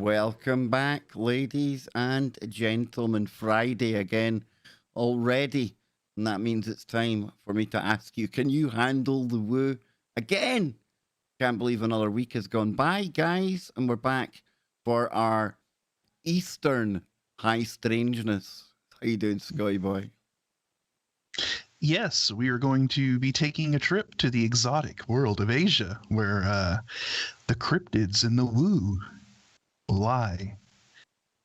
Welcome back, ladies and gentlemen. Friday again already. And that means it's time for me to ask you, can you handle the woo again? Can't believe another week has gone by, guys. And we're back for our Eastern High Strangeness. How you doing, Sky Boy? Yes, we are going to be taking a trip to the exotic world of Asia, where the cryptids and the woo lie.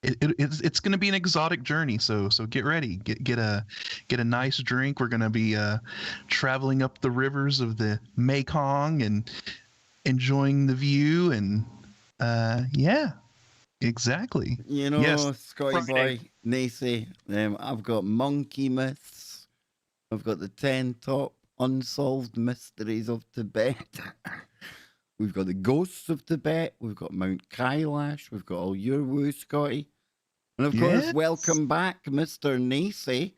It's going to be an exotic journey, so get ready. Get a nice drink. We're going to be traveling up the rivers of the Mekong and enjoying the view. And yeah, exactly. You know, Yes, Scotty Boy, Nacy, I've got monkey myths. I've got the 10 top unsolved mysteries of Tibet. We've got the ghosts of Tibet. We've got Mount Kailash. We've got all your woo, Scotty. And of course, welcome back, Mr. Nacy.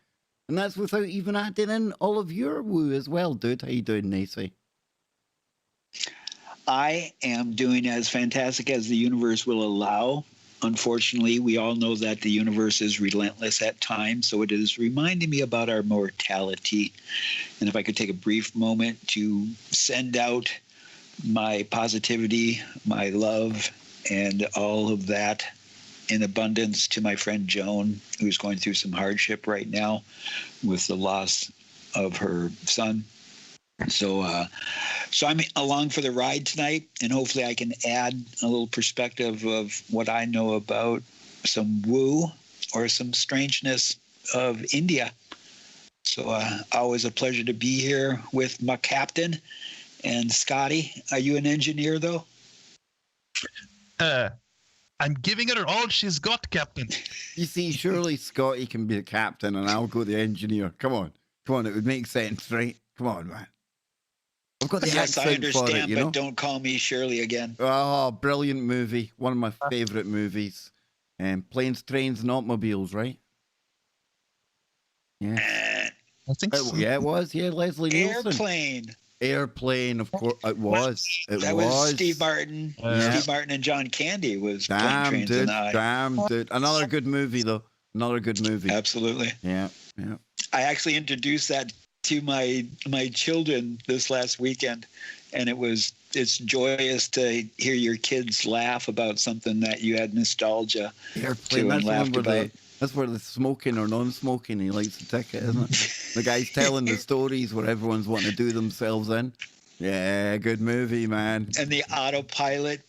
And that's without even adding in all of your woo as well, dude. How you doing, Nacy? I am doing as fantastic as the universe will allow. Unfortunately, we all know that the universe is relentless at times, so it is reminding me about our mortality. And if I could take a brief moment to send out my positivity, my love, and all of that in abundance to my friend Joan, who's going through some hardship right now with the loss of her son. So I'm along for the ride tonight, and hopefully I can add a little perspective of what I know about some woo or some strangeness of India. So always a pleasure to be here with my captain. And Scotty, are you an engineer, though? I'm giving her all she's got, Captain. You see, surely Scotty can be the captain and I'll go the engineer. Come on. It would make sense, right? Come on, man. I've got the yes, I understand, for it, you know? But don't call me Shirley again. Oh, brilliant movie. One of my favorite movies. Planes, Trains, and Automobiles, right? Yeah. I think so. Yeah, it was. Yeah, Leslie Nielsen. Airplane, of course. It was. That was Steve Martin. Steve Martin and John Candy was Plane, Trains, and I. Damn, dude. Another good movie, though. Another good movie. Absolutely. Yeah. I actually introduced that to my children this last weekend, and it's joyous to hear your kids laugh about something that you had nostalgia Airplane, to and laughed about. That's where the smoking or non-smoking, he likes the ticket, isn't it? The guy's telling the stories where everyone's wanting to do themselves in. Yeah, good movie, man. And the autopilot,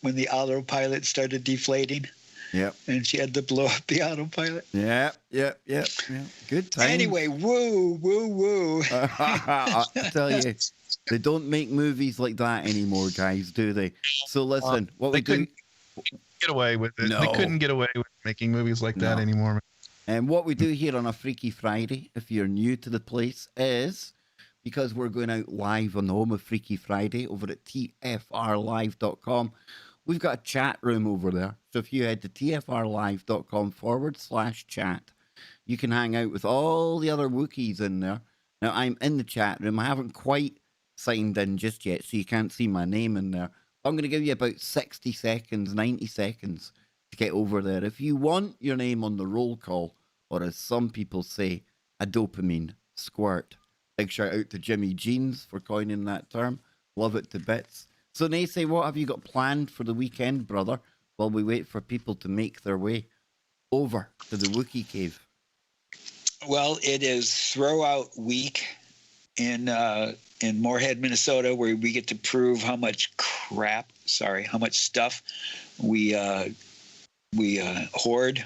when the autopilot started deflating. Yep. And she had to blow up the autopilot. Yeah. Good time. Anyway, woo. I tell you, they don't make movies like that anymore, guys, do they? So listen, what we do... Get away with it. No. They couldn't get away with making movies like that anymore. And what we do here on a Freaky Friday, if you're new to the place, is because we're going out live on the home of Freaky Friday over at tfrlive.com. We've got a chat room over there. So if you head to tfrlive.com/chat, you can hang out with all the other Wookiees in there. Now, I'm in the chat room. I haven't quite signed in just yet, so you can't see my name in there. I'm going to give you about 60 seconds, 90 seconds to get over there. If you want your name on the roll call, or as some people say, a dopamine squirt. Big shout out to Jimmy Jeans for coining that term. Love it to bits. So, Nacy, what have you got planned for the weekend, brother, while we wait for people to make their way over to the Wookiee Cave? Well, it is Throwout Week in Moorhead, Minnesota, where we get to prove how much stuff we hoard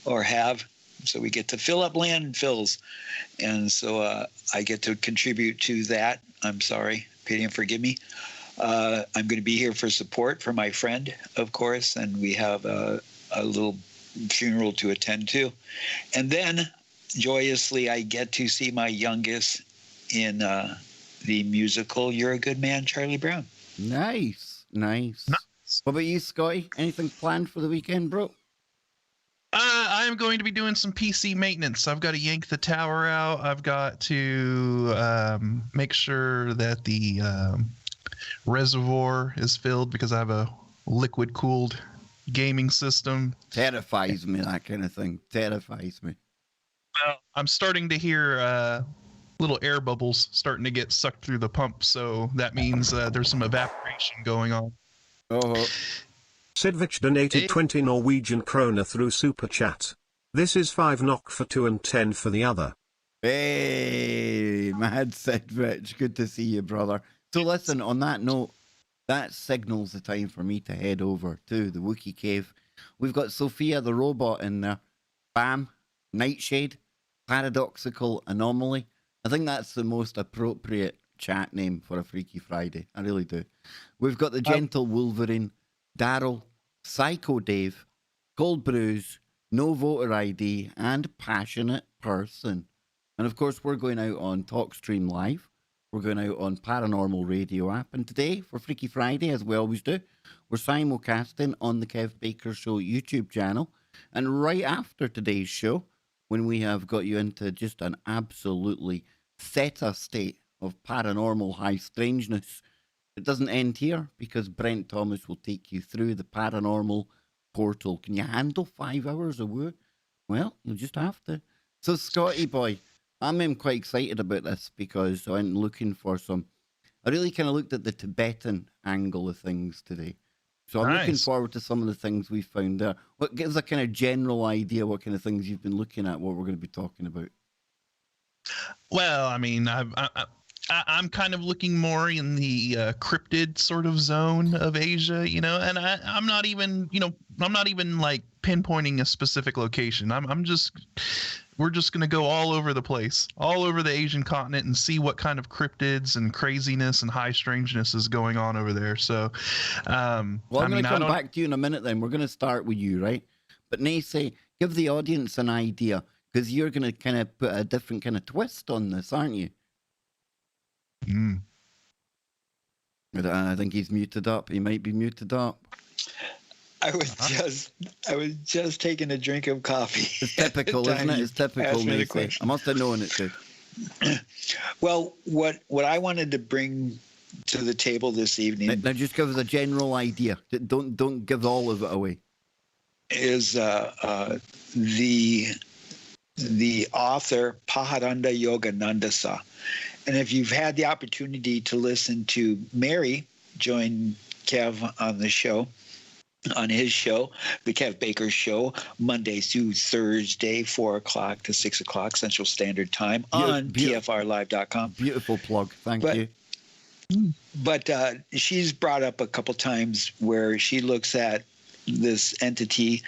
or have. So we get to fill up landfills, and so I get to contribute to that. I'm sorry, pity and forgive me. I'm going to be here for support for my friend, of course, and we have a little funeral to attend to, and then joyously I get to see my youngest in the musical "You're a Good Man, Charlie Brown." Nice. What about you, Scotty? Anything planned for the weekend, bro? I'm going to be doing some PC maintenance. I've got to yank the tower out. I've got to make sure that the reservoir is filled because I have a liquid-cooled gaming system. Terrifies me, that kind of thing. Terrifies me. Well, I'm starting to hear little air bubbles starting to get sucked through the pump, so that means there's some evaporation going on. Oh, Sidvich donated 20 Norwegian kroner through Super Chat. This is 5 NOK for 2 and 10 for the other. hey, Mad Sid Rich. Good to see you, brother. So listen, on that note, that signals the time for me to head over to the Wookiee Cave. We've got Sophia the robot in there. Bam, Nightshade, Paradoxical Anomaly. I think that's the most appropriate chat name for a Freaky Friday. I really do. We've got the Gentle Wolverine, Daryl, Psycho Dave, Cold Brews, No Voter ID, and Passionate Person. And of course, we're going out on TalkStream Live. We're going out on Paranormal Radio app. And today, for Freaky Friday, as we always do, we're simulcasting on the Kev Baker Show YouTube channel. And right after today's show, when we have got you into just an absolutely theta state of paranormal high strangeness, it doesn't end here because Brent Thomas will take you through the paranormal portal. Can you handle 5 hours of work? Well, you'll just have to. So, Scotty boy, I'm quite excited about this because I went looking for some. I really kind of looked at the Tibetan angle of things today. So I'm looking forward to some of the things we found there. What gives a kind of general idea what kind of things you've been looking at, what we're going to be talking about? Well, I mean, I'm kind of looking more in the cryptid sort of zone of Asia, you know, and I'm not even like pinpointing a specific location. We're just going to go all over the place, all over the Asian continent and see what kind of cryptids and craziness and high strangeness is going on over there. So, I'm going to come back to you in a minute then. We're going to start with you, right? But Nacy, give the audience an idea because you're going to kind of put a different kind of twist on this, aren't you? I think he's muted up. He might be muted up. I was just taking a drink of coffee. It's typical, isn't it? It's typical, Nacy. I must have known it did. Well, what I wanted to bring to the table this evening. Now just give us a general idea. Don't give all of it away. Is the author Paharanda Yoganandasa. And if you've had the opportunity to listen to Mary join Kev on the show, on his show, the Kev Baker Show, Monday through Thursday, 4 o'clock to 6 o'clock Central Standard Time on TFRlive.com. Beautiful plug. Thank you. But she's brought up a couple times where she looks at this entity,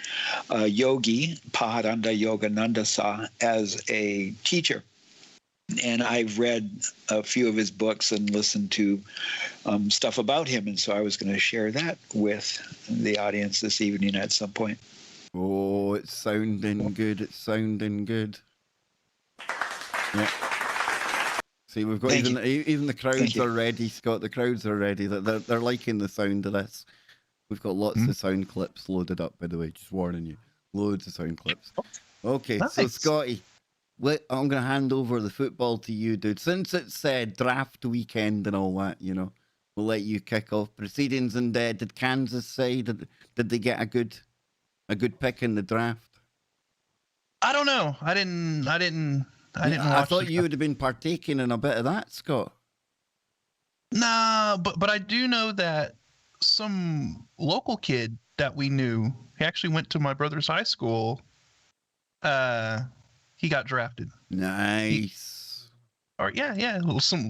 Yogi, Paharanda Yoganandasa, as a teacher. And I've read a few of his books and listened to stuff about him. And so I was going to share that with the audience this evening at some point. Oh, it's sounding good. It's sounding good. Yeah. See, we've got even the crowds are ready, Scott. The crowds are ready. They're liking the sound of this. We've got lots of sound clips loaded up, by the way. Just warning you. Loads of sound clips. Okay, nice. So Scotty, I'm going to hand over the football to you, dude. Since it's draft weekend and all that, you know, we'll let you kick off proceedings. And did Kansas say did they get a good pick in the draft? I don't know. I didn't. I thought you would have been partaking in a bit of that, Scott. No, but I do know that some local kid that we knew, he actually went to my brother's high school. He got drafted. Nice. Yeah.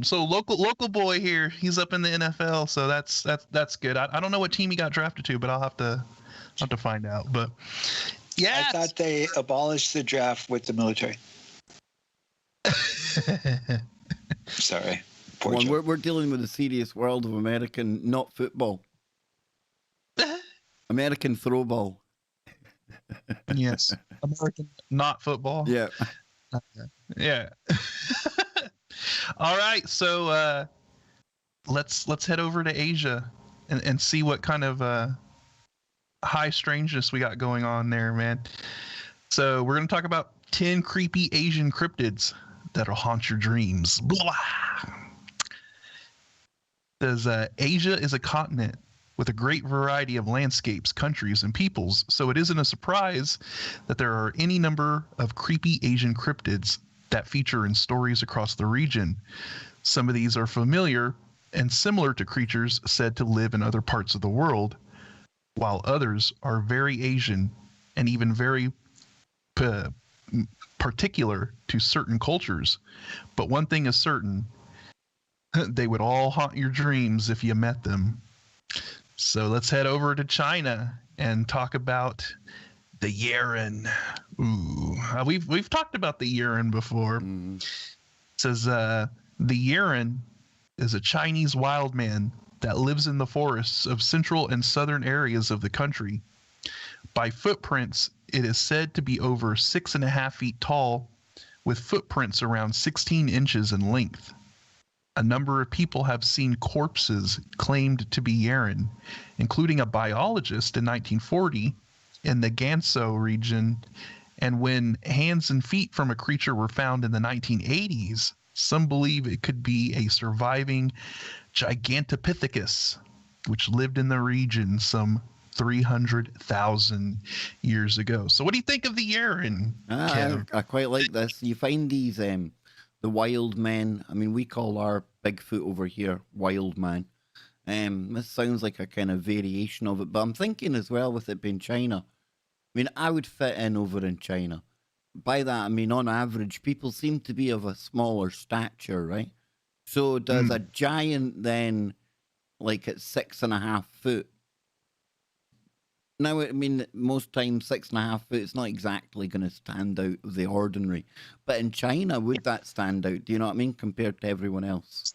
So local boy here. He's up in the NFL, so that's good. I don't know what team he got drafted to, but I'll have to find out. But yeah, I thought they abolished the draft with the military. Sorry. We're dealing with the serious world of American, not football. American throwball. Yes. American, not football. Yeah. Yeah. All right. So let's head over to Asia and see what kind of high strangeness we got going on there, man. So we're going to talk about 10 creepy Asian cryptids that'll haunt your dreams. Blah. Says Asia is a continent with a great variety of landscapes, countries, and peoples, so it isn't a surprise that there are any number of creepy Asian cryptids that feature in stories across the region. Some of these are familiar and similar to creatures said to live in other parts of the world, while others are very Asian and even very particular to certain cultures. But one thing is certain, they would all haunt your dreams if you met them. So let's head over to China and talk about the Yeren. Ooh, we've talked about the Yeren before. It says the Yeren is a Chinese wild man that lives in the forests of central and southern areas of the country. By footprints, it is said to be over 6.5 feet tall, with footprints around 16 inches in length. A number of people have seen corpses claimed to be Yeren, including a biologist in 1940 in the Gansu region, and when hands and feet from a creature were found in the 1980s, some believe it could be a surviving Gigantopithecus, which lived in the region some 300,000 years ago. So what do you think of the Yeren, Kev? I quite like this. You find these the wild men. I mean, we call our Bigfoot over here wild man. This sounds like a kind of variation of it, but I'm thinking as well with it being China. I mean, I would fit in over in China. By that, I mean, on average, people seem to be of a smaller stature, right? So does a giant then, like at 6.5 foot? Now, I mean, most times 6.5 foot, it's not exactly going to stand out of the ordinary. But in China, would that stand out? Do you know what I mean? Compared to everyone else?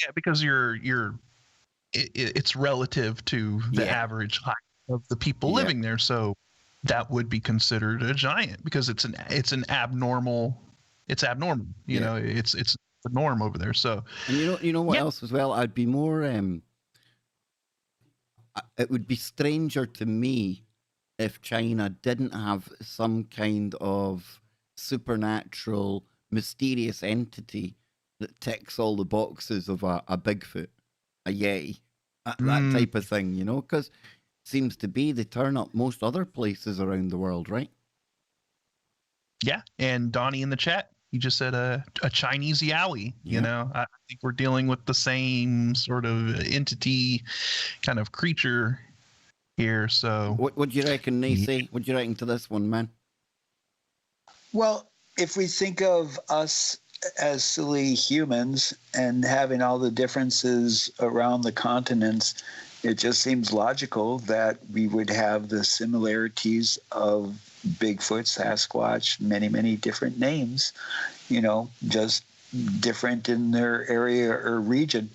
Yeah, because it's relative to the average height of the people living there. So that would be considered a giant because it's an abnormal. It's abnormal. You know, it's the norm over there. So and you know what else as well? I'd be more. It would be stranger to me if China didn't have some kind of supernatural, mysterious entity that ticks all the boxes of a Bigfoot, a Yeti, that type of thing, you know? Because it seems to be they turn up most other places around the world, right? Yeah, and Donnie in the chat, you just said a Chinese Yowie. You know, I think we're dealing with the same sort of entity, kind of creature here. So, what do you reckon, Nacy? What do you reckon to this one, man? Well, if we think of us as silly humans and having all the differences around the continents, it just seems logical that we would have the similarities of Bigfoot, Sasquatch, many, many different names, you know, just different in their area or region.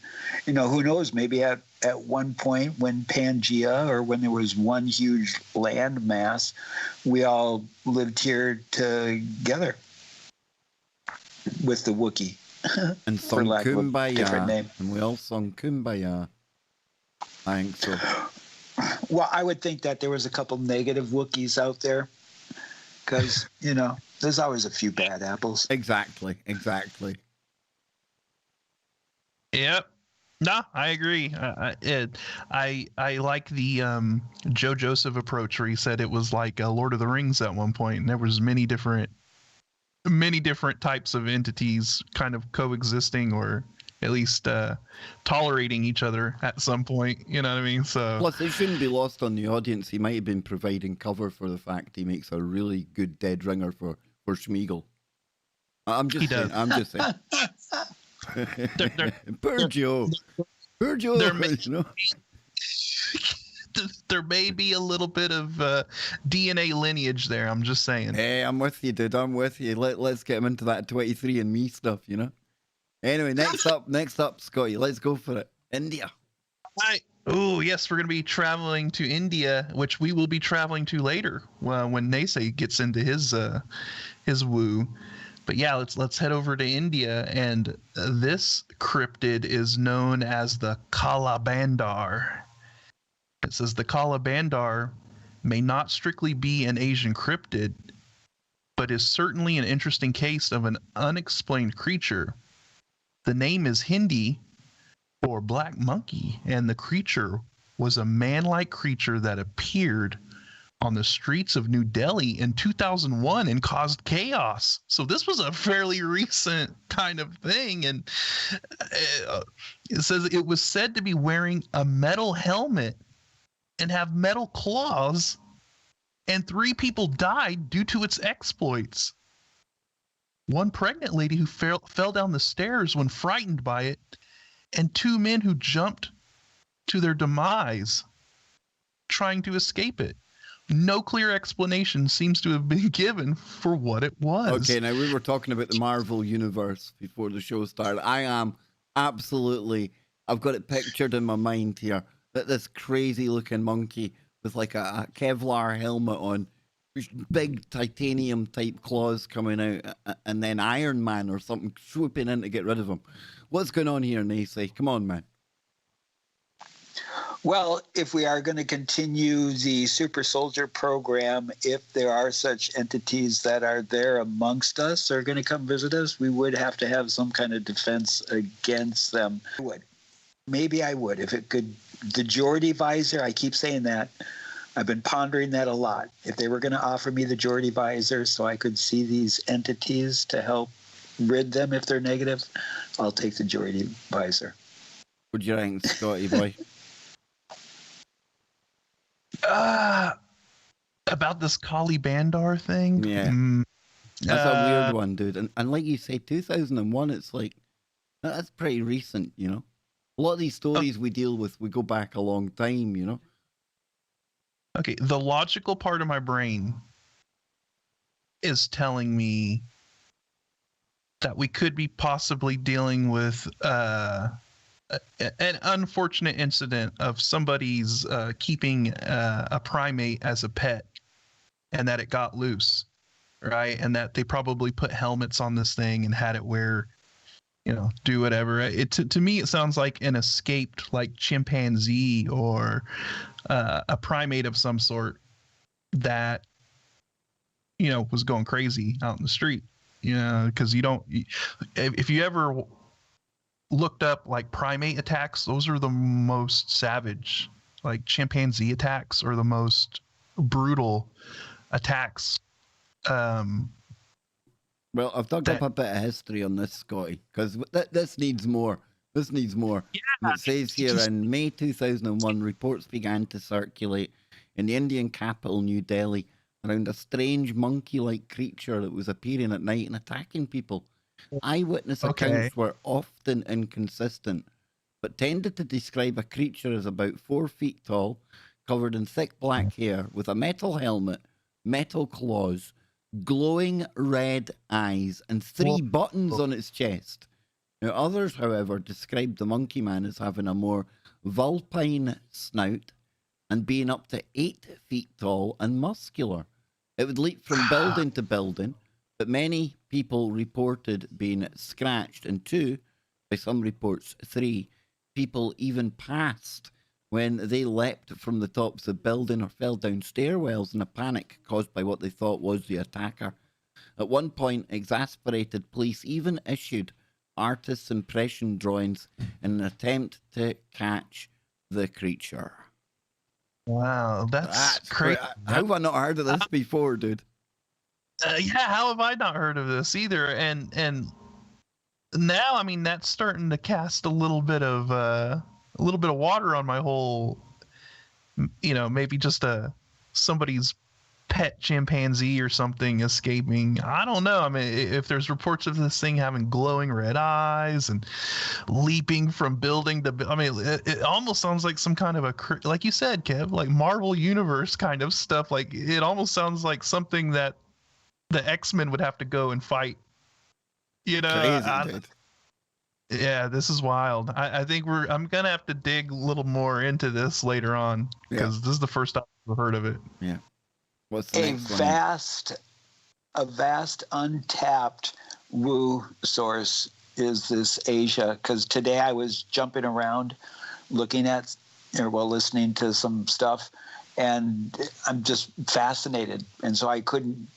You know, who knows, maybe at one point when Pangea, or when there was one huge land mass, we all lived here together with the Wookiee. And for sung lack of a different Kumbaya. name. And we all sung Kumbaya. I think so. Well, I would think that there was a couple negative Wookiees out there because, you know, there's always a few bad apples. Exactly. Yep. No, I agree. I like the Joe Joseph approach where he said it was like Lord of the Rings at one point, and there was many different types of entities kind of coexisting, or at least tolerating each other at some point. You know what I mean? So Plus, it shouldn't be lost on the audience. He might have been providing cover for the fact he makes a really good dead ringer for Schmeagol. I'm just saying. Poor Joe. There may be a little bit of DNA lineage there. I'm just saying. Hey, I'm with you, dude. I'm with you. Let's get him into that 23andMe stuff, you know? Anyway, next up, Scotty. Let's go for it. India. Hi. Oh, yes, we're going to be traveling to India, which we will be traveling to later when Nacy gets into his woo. But yeah, let's head over to India, and this cryptid is known as the Kalabandar. It says the Kalabandar may not strictly be an Asian cryptid, but is certainly an interesting case of an unexplained creature. The name is Hindi for black monkey, and the creature was a man-like creature that appeared on the streets of New Delhi in 2001 and caused chaos. So this was a fairly recent kind of thing. And it says it was said to be wearing a metal helmet and have metal claws, and 3 people died due to its exploits. One pregnant lady who fell down the stairs when frightened by it, and 2 men who jumped to their demise trying to escape it. No clear explanation seems to have been given for what it was. Okay, now we were talking about the Marvel Universe before the show started. I am absolutely, I've got it pictured in my mind here, that this crazy looking monkey with like a Kevlar helmet on, big titanium type claws coming out, and then Iron Man or something swooping in to get rid of him. What's going on here, Nacy? Come on, man. Well, if we are going to continue the super soldier program, if there are such entities that are there amongst us or going to come visit us, we would have to have some kind of defense against them. Maybe I would. If it could, the Geordie visor, I keep saying that. I've been pondering that a lot. If they were going to offer me the Geordie visor so I could see these entities to help rid them if they're negative, I'll take the Geordie visor. What do you think, Scotty boy? About this Kali Bandar thing? Yeah. That's a weird one, dude. And like you say, 2001, it's like, that's pretty recent, you know? A lot of these stories we deal with, we go back a long time, you know? Okay, the logical part of my brain is telling me that we could be possibly dealing with an unfortunate incident of somebody's keeping a primate as a pet, and that it got loose, right? And that they probably put helmets on this thing and had it wear, do whatever. To me, it sounds like an escaped like chimpanzee or a primate of some sort that was going crazy out in the street. Because if you ever looked up like primate attacks, those are the most savage. Like chimpanzee attacks are the most brutal attacks. Well, I've dug up a bit of history on this, Scotty, because this needs more. This needs more. Yeah, It says here in May 2001, reports began to circulate in the Indian capital, New Delhi, around a strange monkey-like creature that was appearing at night and attacking people. Eyewitness accounts were often inconsistent, but tended to describe a creature as about 4 feet tall, covered in thick black hair, with a metal helmet, metal claws, glowing red eyes, and 3 buttons on its chest. Now, others, however, described the monkey man as having a more vulpine snout and being up to 8 feet tall and muscular. It would leap from building to building, but many people reported being scratched, and 2, by some reports 3, people even passed when they leapt from the tops of building or fell down stairwells in a panic caused by what they thought was the attacker. At one point, exasperated police even issued artists' impression drawings in an attempt to catch the creature. Wow, that's crazy. How have I not heard of this before, dude? Yeah, how have I not heard of this either? And now, I mean, that's starting to cast a little bit of water on my whole. Maybe just somebody's pet chimpanzee or something escaping. I don't know. I mean, if there's reports of this thing having glowing red eyes and leaping from building to, I mean, it almost sounds like some kind of like you said, Kev, like Marvel Universe kind of stuff. Like it almost sounds like something that the X-Men would have to go and fight. Crazy, dude. Yeah, this is wild. I think I'm gonna have to dig a little more into this later on because this is the first time I've ever heard of it. Yeah. What's the next one? A vast untapped woo source is this Asia, because today I was jumping around looking at listening to some stuff, and I'm just fascinated. And so I couldn't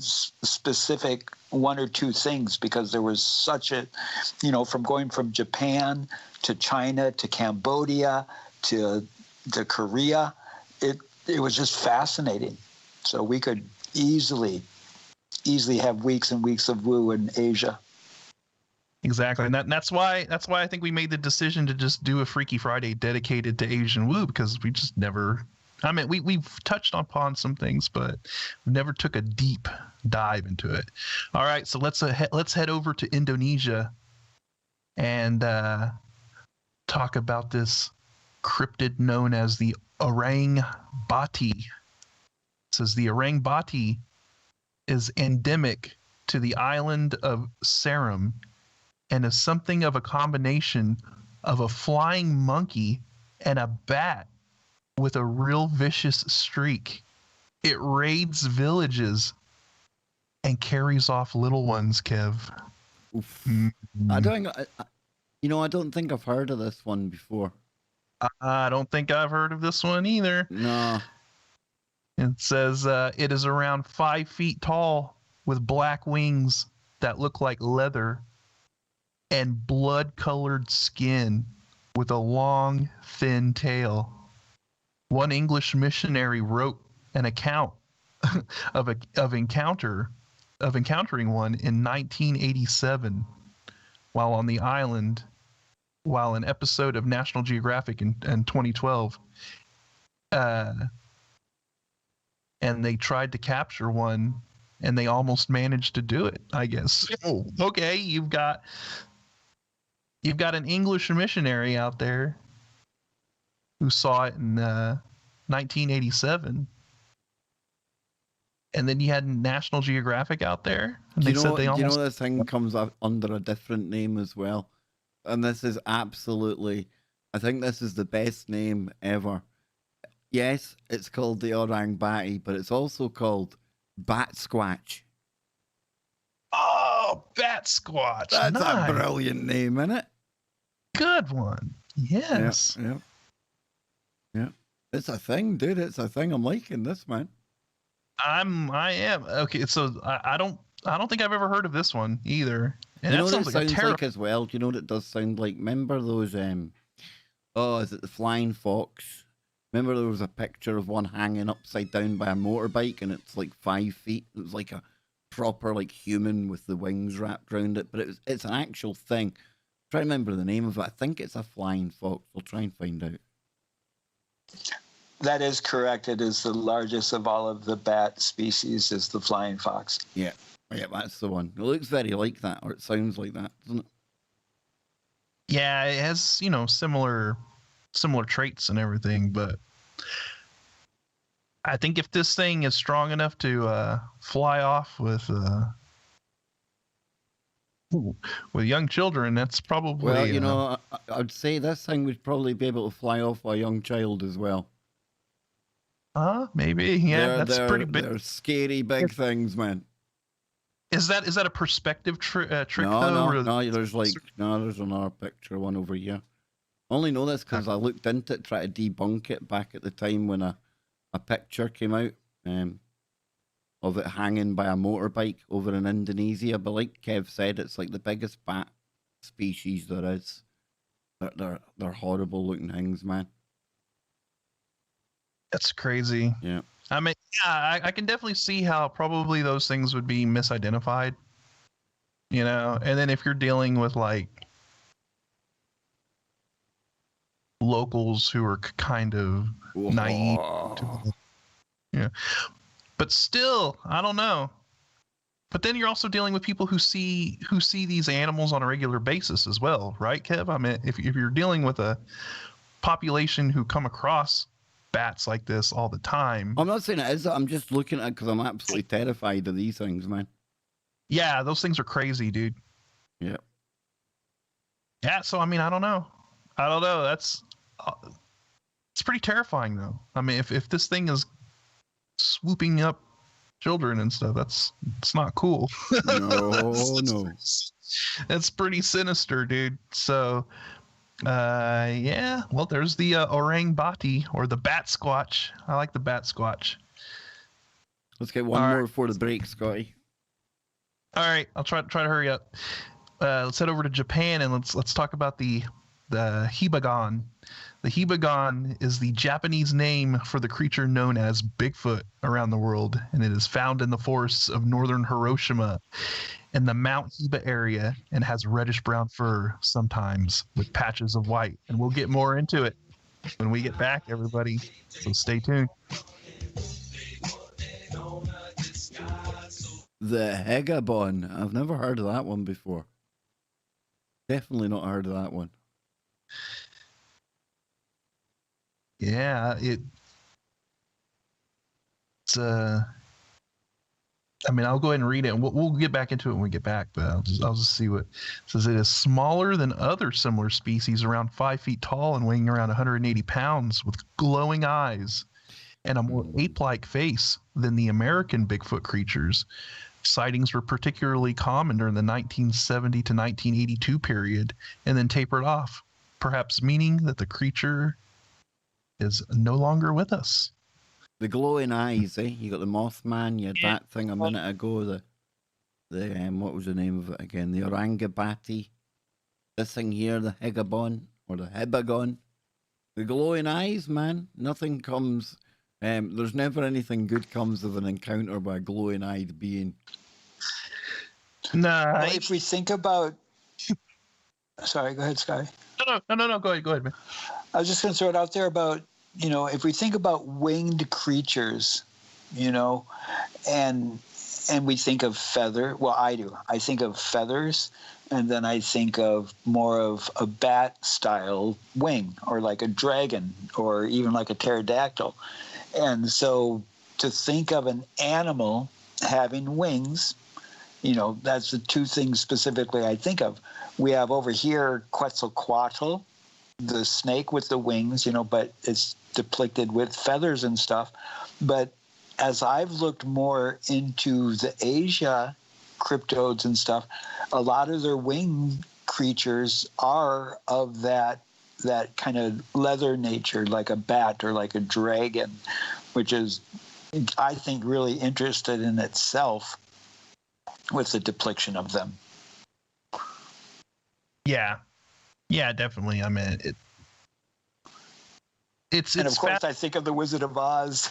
specific 1 or 2 things because there was such a, from going from Japan to China to Cambodia to to Korea. It was just fascinating. So we could easily have weeks and weeks of woo in Asia. Exactly, and that's why I think we made the decision to just do a Freaky Friday dedicated to Asian woo, because we just never. I mean, we've touched upon some things, but we never took a deep dive into it. All right, so let's head over to Indonesia and talk about this cryptid known as the orang bati. It says the orang bati is endemic to the island of Seram and is something of a combination of a flying monkey and a bat with a real vicious streak. It raids villages and carries off little ones, Kev. Oof. Mm-hmm. I don't think I've heard of this one before. I don't think I've heard of this one either. No. It says it is around 5 feet tall with black wings that look like leather and blood-colored skin with a long, thin tail. One English missionary wrote an account of encountering one in 1987 while on the island, while an episode of National Geographic in 2012. And they tried to capture one, and they almost managed to do it, I guess. Oh, okay, you've got an English missionary out there who saw it in 1987. And then you had National Geographic out there. And You know this thing comes up under a different name as well. And this is absolutely, I think this is the best name ever. Yes, it's called the Orang Bati, but it's also called Bat Squatch. Oh, Bat Squatch. That's nice. a brilliant name, isn't it? Good one. Yes. Yeah. It's a thing, dude. It's a thing. I'm liking this, man. I am. Okay, so I don't think I've ever heard of this one either. And You know that what it sounds sounds like like as well? Do you know what it does sound like? Remember those, is it the flying fox? Remember there was a picture of one hanging upside down by a motorbike and it's like 5 feet? It was like a proper like human with the wings wrapped around it, but it's an actual thing. Try to remember the name of it. I think it's a flying fox. We'll try and find out. That is correct. It is the largest of all of the bat species, is the flying fox. Yeah, that's the one. It looks very like that, or it sounds like that, doesn't it? Yeah, it has, similar traits and everything, but I think if this thing is strong enough to fly off with young children, that's probably well, I'd say this thing would probably be able to fly off a young child as well. Maybe. Yeah, that's pretty big. They're scary big things, man. Is that a perspective trick though? No, there's another picture one over here. I only know this because I looked into it, tried to debunk it back at the time when a picture came out of it hanging by a motorbike over in Indonesia. But like Kev said, it's like the biggest bat species there is. They're horrible looking things, man. That's crazy. Yeah. I mean, yeah, I can definitely see how probably those things would be misidentified. And then if you're dealing with like locals who are kind of naive yeah, but still, I don't know. But then you're also dealing with people who see these animals on a regular basis as well, right, Kev? I mean, if you're dealing with a population who come across bats like this all the time. I'm not saying it is. I'm just looking at it because I'm absolutely terrified of these things, man. Yeah, those things are crazy, dude. Yeah. Yeah, so I mean, I don't know. That's it's pretty terrifying, though. I mean, if this thing is swooping up children and stuff, it's not cool. No. That's pretty sinister, dude. So, yeah. Well, there's the orang bati, or the bat squatch. I like the bat squatch. Let's get one more before the break, Scotty. All right, I'll try to hurry up. Let's head over to Japan and let's talk about the hibagon. The Hibagon is the Japanese name for the creature known as Bigfoot around the world, and it is found in the forests of northern Hiroshima in the Mount Hiba area and has reddish-brown fur, sometimes with patches of white. And we'll get more into it when we get back, everybody. So stay tuned. The Hegabon. I've never heard of that one before. Definitely not heard of that one. Yeah, it's I mean, I'll go ahead and read it, and we'll get back into it when we get back. But I'll just see what it says. It is smaller than other similar species, around 5 feet tall and weighing around 180 pounds, with glowing eyes and a more ape-like face than the American Bigfoot creatures. Sightings were particularly common during the 1970 to 1982 period, and then tapered off, perhaps meaning that the creature is no longer with us. The glowing eyes, eh? You got the Mothman, you had that thing a minute ago, the what was the name of it again? The Orangabati. This thing here, the Hegabon, or the Hebagon. The glowing eyes, man. Nothing comes, there's never anything good comes of an encounter by a glowing-eyed being. Nah. Well, if we think about... Sorry, go ahead, Sky. No. Go ahead, man. I was just going to throw it out there about, if we think about winged creatures, and we think of feather. Well, I do. I think of feathers, and then I think of more of a bat-style wing, or like a dragon, or even like a pterodactyl. And so to think of an animal having wings, that's the two things specifically I think of. We have over here Quetzalcoatl, the snake with the wings, but it's depicted with feathers and stuff. But as I've looked more into the Asia cryptodes and stuff, a lot of their winged creatures are of that kind of leather nature, like a bat or like a dragon, which is, I think, really interested in itself with the depiction of them. Yeah, definitely. I mean, it's and of course, I think of the Wizard of Oz.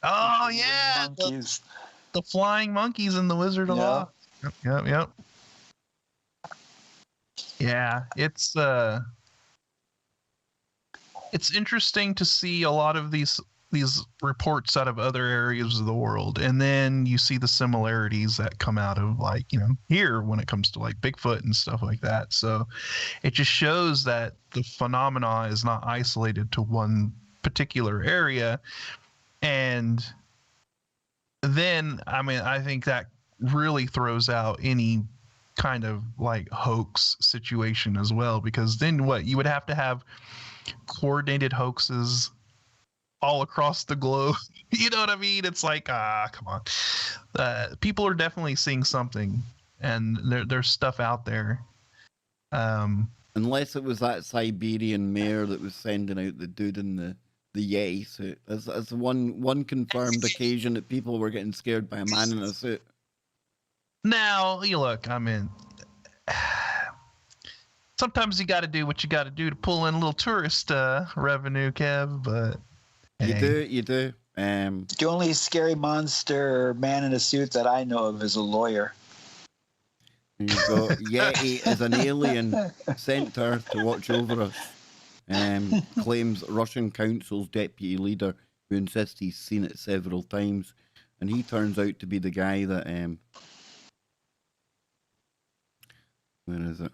Oh yeah, monkeys. The flying monkeys in the Wizard of Oz. Yep. Yeah, it's interesting to see a lot of these reports out of other areas of the world, and then you see the similarities that come out of, like, here when it comes to like Bigfoot and stuff like that. So it just shows that the phenomena is not isolated to one particular area. And then, I mean, I think that really throws out any kind of like hoax situation as well, because then what you would have to have coordinated hoaxes all across the globe. You know what I mean? It's like, come on. People are definitely seeing something, and there's stuff out there. Unless it was that Siberian mayor that was sending out the dude in the Yeti suit. That's one confirmed occasion that people were getting scared by a man in a suit. Now, you look, I mean, sometimes you got to do what you got to do to pull in a little tourist revenue, Kev, but... You do. The only scary monster man in a suit that I know of is a lawyer. There you go. Yeti is an alien sent to Earth to watch over us. Claims Russian council's deputy leader, who insists he's seen it several times, and he turns out to be the guy that where is it?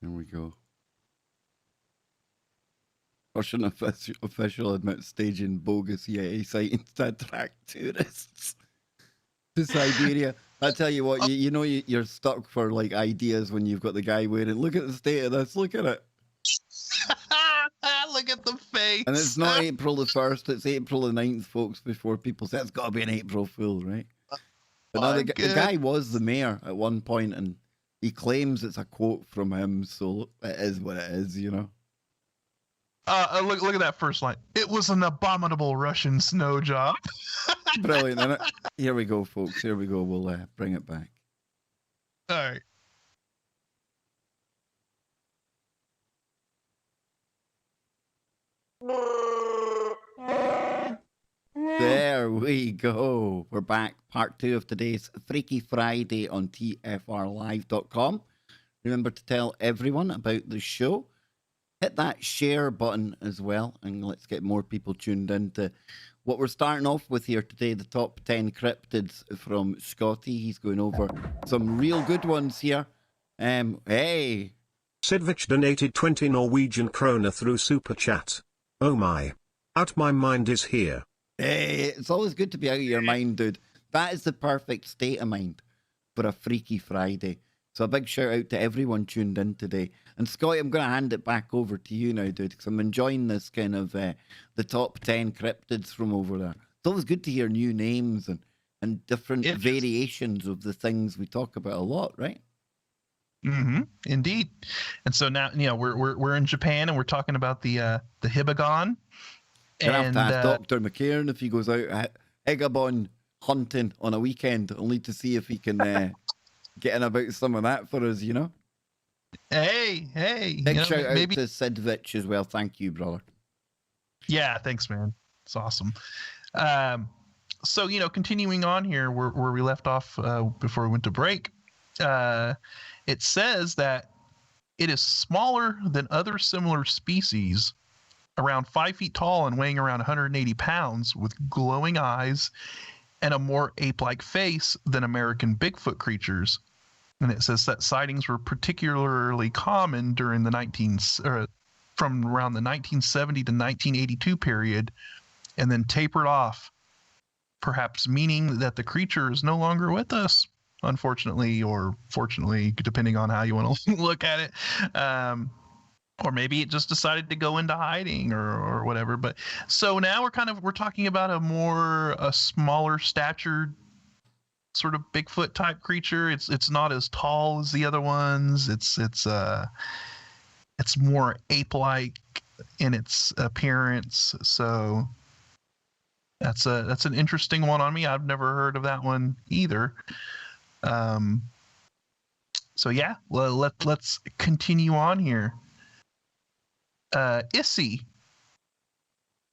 There we go. Russian official admits staging bogus Yeti sightings to attract tourists to Siberia. I tell you what, you're stuck for like ideas when you've got the guy wearing. Look at the state of this. Look at it. Look at the face. And it's not April the 1st. It's April the 9th, folks. Before people say it's got to be an April Fool, right? But no, the guy was the mayor at one point, and he claims it's a quote from him. So it is what it is, Look at that first line. It was an abominable Russian snow job. Brilliant, isn't it? Here we go, folks. Here we go. We'll bring it back. All right. There we go. We're back. Part 2 of today's Freaky Friday on tfrlive.com. Remember to tell everyone about the show. Hit that share button as well, and let's get more people tuned into what we're starting off with here today, the top 10 cryptids from Scotty. He's going over some real good ones here. Hey. Sidvich donated 20 Norwegian kroner through Super Chat. Oh my. Out my mind is here. Hey, it's always good to be out of your mind, dude. That is the perfect state of mind for a Freaky Friday. So a big shout out to everyone tuned in today. And Scotty, I'm going to hand it back over to you now, dude, because I'm enjoying this kind of the top 10 cryptids from over there. It's always good to hear new names and different variations of the things we talk about a lot, right? Mm-hmm. Indeed. And so now, we're in Japan and we're talking about the Hibagon. You're going to have to ask Dr. McCairn if he goes out Higabon hunting on a weekend, only to see if he can get in about some of that for us, you know? Hey. Big shout out to Sidvich as well. Thank you, brother. Yeah, thanks, man. It's awesome. So, continuing on here where we left off before we went to break, it says that it is smaller than other similar species, around 5 feet tall and weighing around 180 pounds, with glowing eyes and a more ape-like face than American Bigfoot creatures. And it says that sightings were particularly common during the from around the 1970 to 1982 period, and then tapered off, perhaps meaning that the creature is no longer with us, unfortunately, or fortunately, depending on how you want to look at it. Or maybe it just decided to go into hiding or whatever. But so now we're talking about a smaller statured sort of Bigfoot type creature. It's not as tall as the other ones. It's more ape-like in its appearance. So that's an interesting one on me. I've never heard of that one either. So yeah, well, let's continue on here. Issy.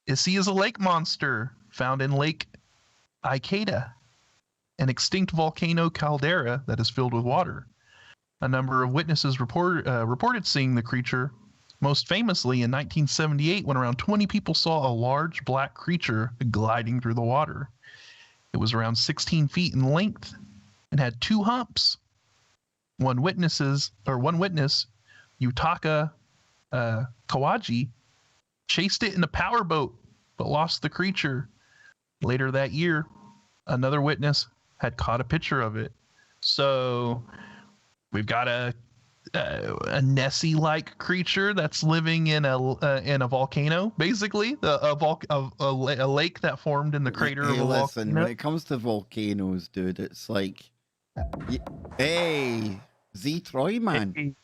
Issy is a lake monster found in Lake Icada, an extinct volcano caldera that is filled with water. A number of witnesses reported seeing the creature, most famously in 1978 when around 20 people saw a large black creature gliding through the water. It was around 16 feet in length and had 2 humps. One witness, Yutaka Kawaji, chased it in a powerboat but lost the creature. Later that year, another witness had caught a picture of it. So we've got a Nessie-like creature that's living in a volcano, basically a lake that formed in the crater of a volcano. When it comes to volcanoes, dude, it's like, hey, Z Troy, man.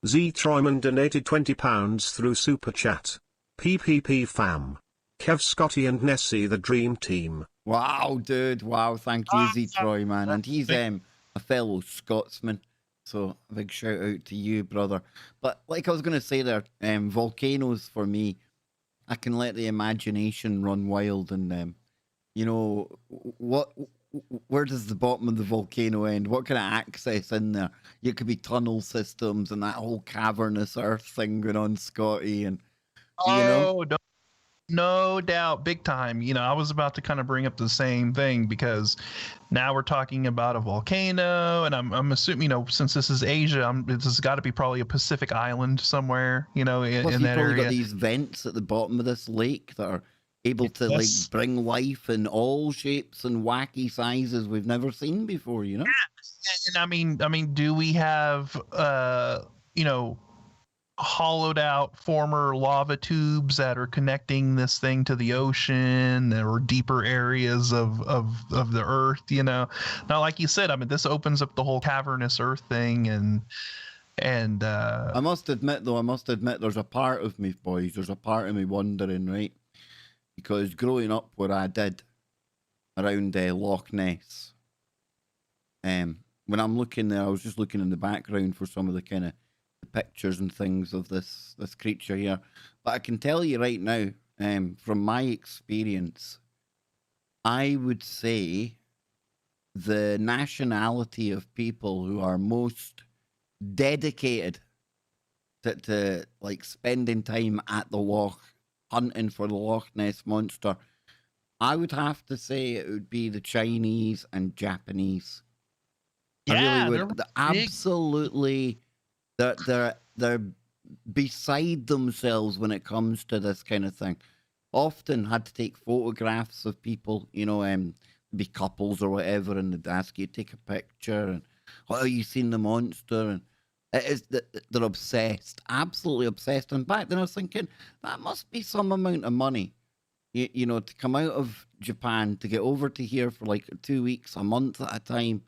Z Troyman donated £20 through Super Chat. PPP fam. Kev, Scotty and Nessie, the dream team. Wow, dude. Wow, thank you, Z Troy, man. And he's a fellow Scotsman. So a big shout out to you, brother. But like I was going to say there, volcanoes for me, I can let the imagination run wild. And, where does the bottom of the volcano end? What kind of access in there? You could be tunnel systems and that whole cavernous earth thing going on, Scotty. And, no doubt, big time. I was about to kind of bring up the same thing because now we're talking about a volcano, and I'm assuming, since this is Asia, this has got to be probably a Pacific island somewhere, in that area. Got these vents at the bottom of this lake that are able to bring life in all shapes and wacky sizes we've never seen before, Yeah. And I mean, do we have hollowed out former lava tubes that are connecting this thing to the ocean or deeper areas of the earth? Now, like you said, this opens up the whole cavernous earth thing, and I must admit there's a part of me, boys, wondering, right? Because growing up where I did, around Loch Ness. When I'm looking there, I was just looking in the background for some of the kind of pictures and things of this creature here. But I can tell you right now, from my experience, I would say the nationality of people who are most dedicated to like spending time at the loch, hunting for the Loch Ness monster, I would have to say it would be the Chinese and Japanese. I Yeah, really they're would. big. Absolutely, they're beside themselves when it comes to this kind of thing. Often had to take photographs of people, be couples or whatever, and they'd ask you to take a picture and, oh, you seen the monster? And it is they're obsessed, absolutely obsessed. And back then I was thinking that must be some amount of money, to come out of Japan to get over to here for like 2 weeks, a month at a time.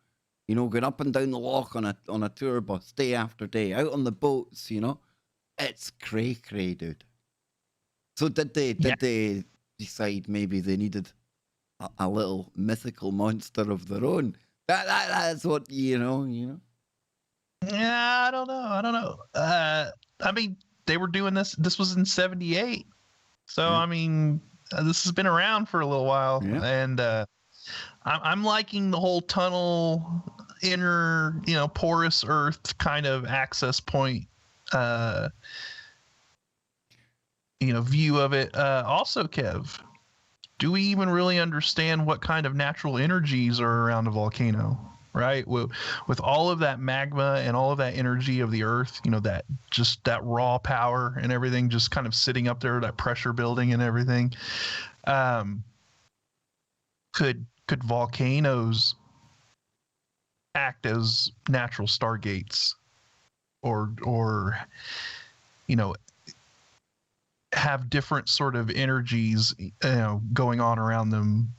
Going up and down the loch on a tour bus, day after day, out on the boats. It's cray, dude. So did they decide maybe they needed a little mythical monster of their own? That's what you know. Yeah, I don't know. I mean, they were doing this. This was in '78, so Yeah. I mean, this has been around for a little while, Yeah. and I'm liking the whole tunnel, inner, porous earth kind of access point, view of it. Also, Kev, do we even really understand what kind of natural energies are around a volcano? Right, with all of that magma and all of that energy of the earth, that raw power and everything, just kind of sitting up there, that pressure building and everything. Could volcanoes act as natural stargates, or have different sort of energies going on around them,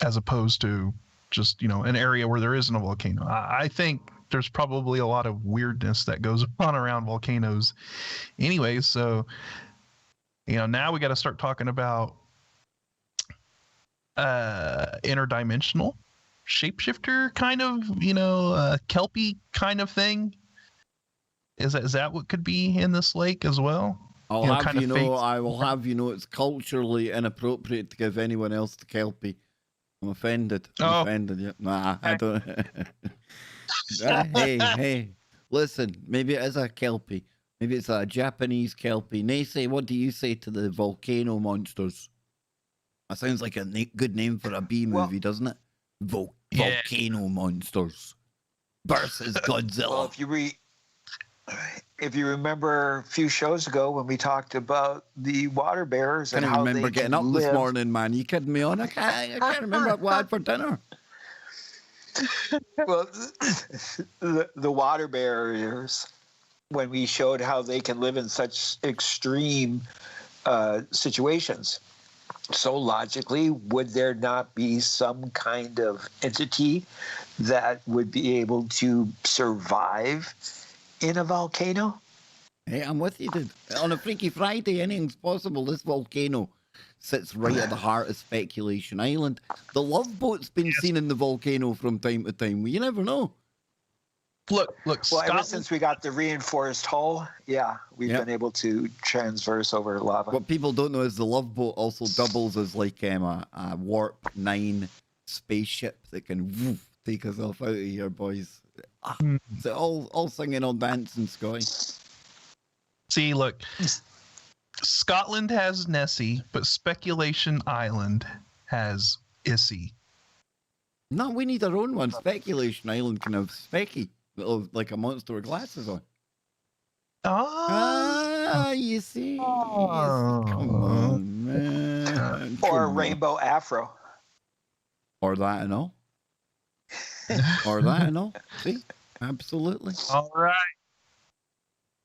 as opposed to just an area where there isn't a volcano? I think there's probably a lot of weirdness that goes on around volcanoes anyways. So now we got to start talking about interdimensional shapeshifter kind of, kelpie kind of thing. Is that what could be in this lake as well? I will have you know, it's culturally inappropriate to give anyone else the kelpie. I'm offended. Offended. Yeah. Nah, I don't. Hey, listen. Maybe it is a kelpie. Maybe it's a Japanese kelpie. Nace, what do you say to the volcano monsters? That sounds like a good name for a B movie, doesn't it? Volcano monsters versus Godzilla. Well, if you remember a few shows ago when we talked about the water bears and how they remember getting up this morning, man. You kidding me on? I can't remember what I had for dinner. Well, the water bears, when we showed how they can live in such extreme situations. So logically, would there not be some kind of entity that would be able to survive in a volcano? Hey, I'm with you, dude. On a Freaky Friday, anything's possible. This volcano sits right at the heart of Speculation Island. The Love Boat's been seen in the volcano from time to time. You never know. Look. Well, Scotland, ever since we got the reinforced hull, we've been able to transverse over lava. What people don't know is the Love Boat also doubles as like a Warp 9 spaceship that can take us off out of here, boys. So all singing, all dancing, Scotty. See, look, Scotland has Nessie, but Speculation Island has Issy. No, we need our own one. Speculation Island can have Specky, like a monster with glasses on. You see? Come on, man. Or a rainbow afro. Or that and all. See? Absolutely. All right.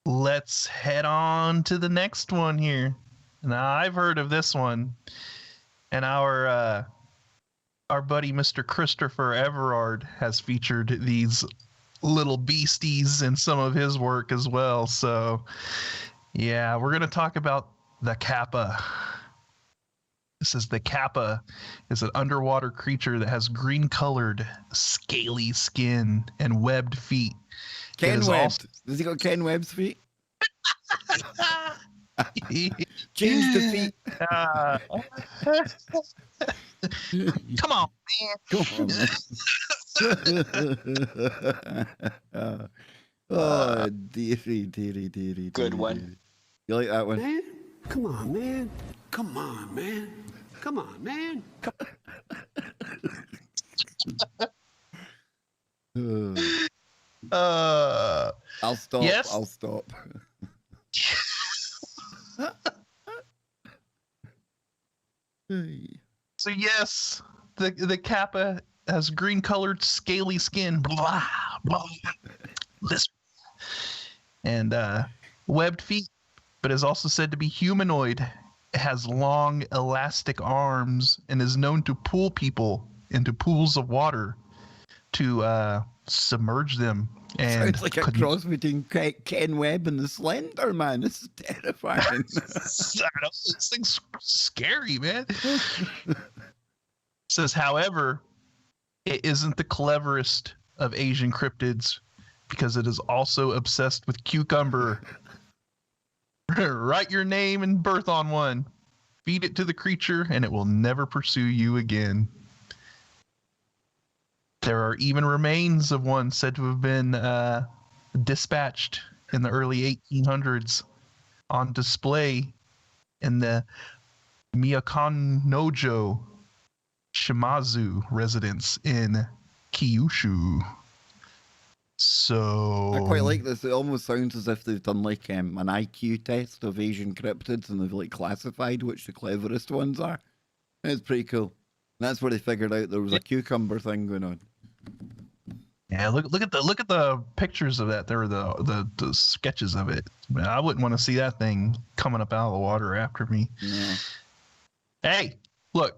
Let's head on to the next one here. Now, I've heard of this one, and our buddy Mr. Christopher Everard has featured these little beasties in some of his work as well. So, yeah, we're going to talk about the Kappa. It says the kappa is an underwater creature that has green-colored, scaly skin and webbed feet. Ken is Webbed. Has he got Ken Webb's feet? Change the feet. Uh, come on, Come on, man. Oh, dearie. Good one. You like that one? Man, come on, man. Come on, man. I'll stop. Yes? I'll stop. So yes, the kappa has green-colored, scaly skin, blah blah, and webbed feet, but is also said to be humanoid. It has long, elastic arms and is known to pull people into pools of water to submerge them. And Sounds like a cross between Ken Webb and the Slender Man. This is terrifying. I don't know, this thing's scary, man. Says, however, it isn't the cleverest of Asian cryptids because it is also obsessed with cucumber. Write your name and birth on one. Feed it to the creature, and it will never pursue you again. There are even remains of one said to have been dispatched in the early 1800s on display in the Miyakanojo Shimazu residence in Kyushu. So I quite like this. It almost sounds as if they've done like an IQ test of Asian cryptids and they've like classified which the cleverest ones are. It's pretty cool. And that's where they figured out there was a cucumber thing going on. Yeah, look at the pictures of that. There are the sketches of it. Man, I wouldn't want to see that thing coming up out of the water after me. Yeah. Hey, look.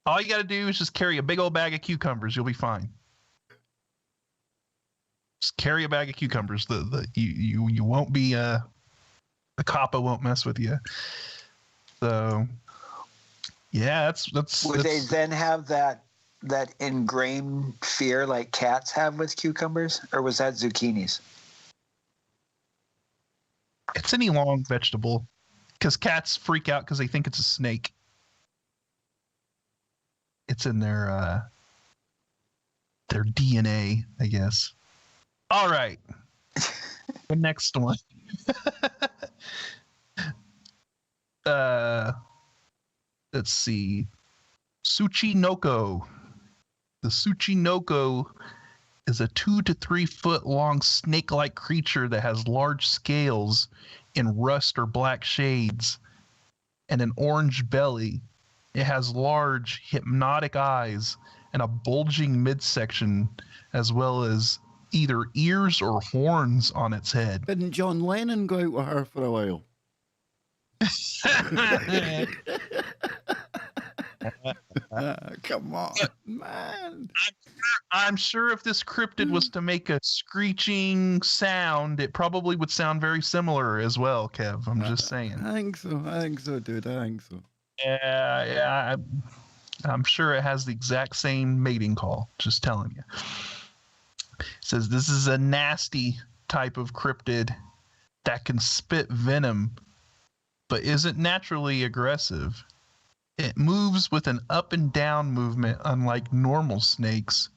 All you got to do is just carry a big old bag of cucumbers. You'll be fine. Just carry a bag of cucumbers. You won't be the kappa won't mess with you. So yeah, that's. Would they then have that ingrained fear like cats have with cucumbers, or was that zucchinis? It's any long vegetable, because cats freak out because they think it's a snake. It's in their DNA, I guess. All right. The next one. Let's see. Tsuchinoko. The Tsuchinoko is a 2 to 3 foot long snake-like creature that has large scales in rust or black shades and an orange belly. It has large hypnotic eyes and a bulging midsection, as well as either ears or horns on its head. Didn't John Lennon go out with her for a while? Come on, man. I'm sure if this cryptid was to make a screeching sound, it probably would sound very similar as well, Kev. I'm just saying. I think so, dude. I think so. Yeah, I'm sure it has the exact same mating call. Just telling you. It says this is a nasty type of cryptid that can spit venom, but isn't naturally aggressive. It moves with an up and down movement, unlike normal snakes,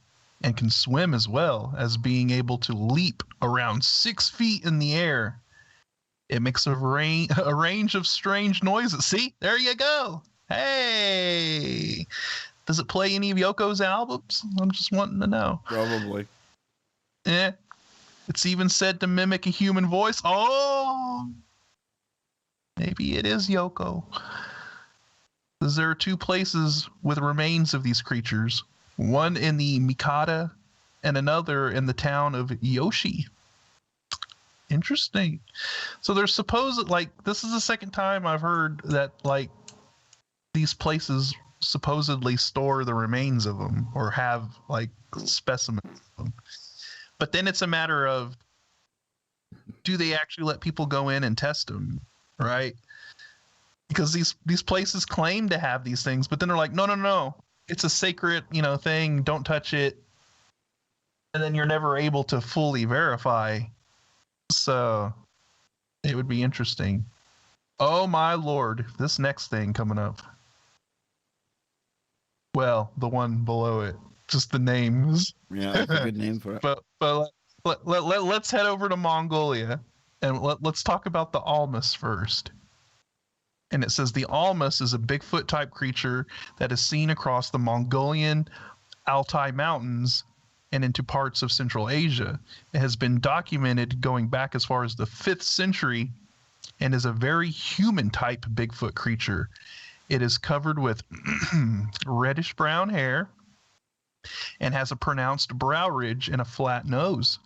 and can swim as well as being able to leap around 6 feet in the air. It makes a range of strange noises. See, there you go. Hey, does it play any of Yoko's albums? I'm just wanting to know. Probably. Yeah. It's even said to mimic a human voice. Oh, maybe it is Yoko. There are 2 places with remains of these creatures, one in the Mikata and another in the town of Yoshi. Interesting. So there's this is the second time I've heard that these places supposedly store the remains of them or have specimens of them. But then it's a matter of, do they actually let people go in and test them, right? because these places claim to have these things, but then they're like, no, it's a sacred, thing. Don't touch it. And then you're never able to fully verify. So it would be interesting. Oh my Lord, this next thing coming up. Well, the one below it, just the names. Yeah, that's a good name for it. But let's head over to Mongolia and let's talk about the Almas first. And it says the Almas is a Bigfoot type creature that is seen across the Mongolian Altai Mountains and into parts of Central Asia. It has been documented going back as far as the 5th century and is a very human type Bigfoot creature. It is covered with reddish brown hair and has a pronounced brow ridge and a flat nose.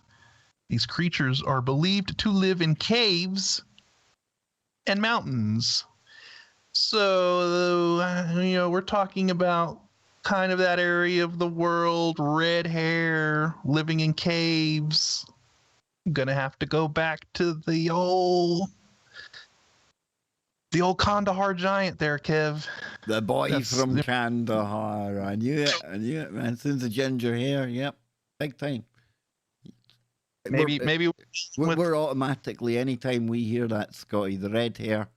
These creatures are believed to live in caves and mountains. So, we're talking about kind of that area of the world, red hair, living in caves. I'm gonna have to go back to the old Kandahar giant there, Kev. The boy from Kandahar. I knew it, man. Since the ginger hair, yep, big time. Maybe we're automatically, anytime we hear that, Scotty, the red hair,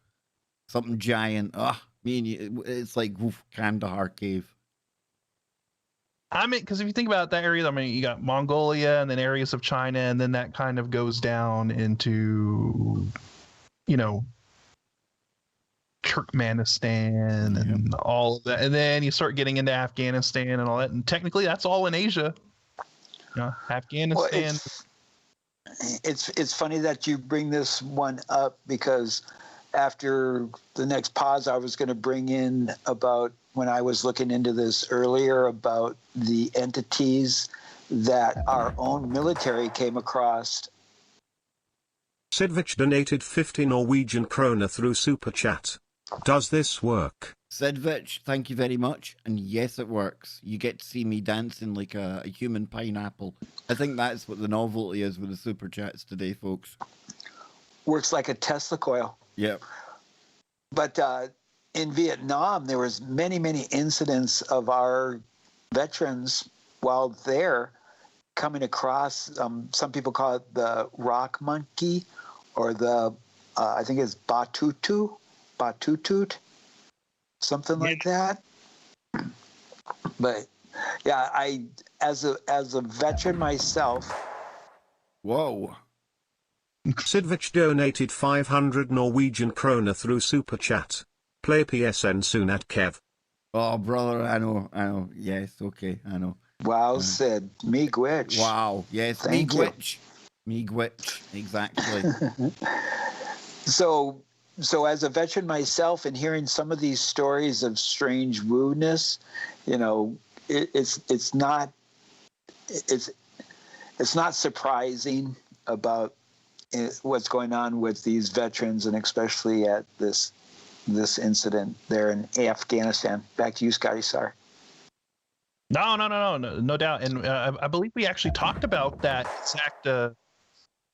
something giant. Me and you, it's like woof, Kandahar cave. I mean, because if you think about that area, I mean, you got Mongolia and then areas of China, and then that kind of goes down into, Turkmenistan and all of that. And then you start getting into Afghanistan and all that. And technically, that's all in Asia. Afghanistan. Well, it's funny that you bring this one up, because after the next pause, I was going to bring in about when I was looking into this earlier about the entities that our own military came across. Sidvich donated 50 Norwegian kroner through Super Chat. Does this work? Sidvich, thank you very much. And yes, it works. You get to see me dancing like a human pineapple. I think that's what the novelty is with the Super Chats today, folks. Works like a Tesla coil. Yep. But in Vietnam, there was many, many incidents of our veterans while there coming across, some people call it the rock monkey, or the, I think it's Batutut, something like that. But yeah, I, as a veteran myself. Whoa. Sidvich donated 500 Norwegian kroner through Super Chat. Play PSN soon at Kev. Oh, brother, I know. Yes, okay, I know. Wow, Sid. Me gwitch. Wow, yes, Thank me you. gwitch. Me gwitch, exactly. So as a veteran myself, and hearing some of these stories of strange woo-ness, it's not surprising about what's going on with these veterans, and especially at this incident there in Afghanistan. Back to you, Scotty. Sorry. No doubt. And I believe we actually talked about that exact.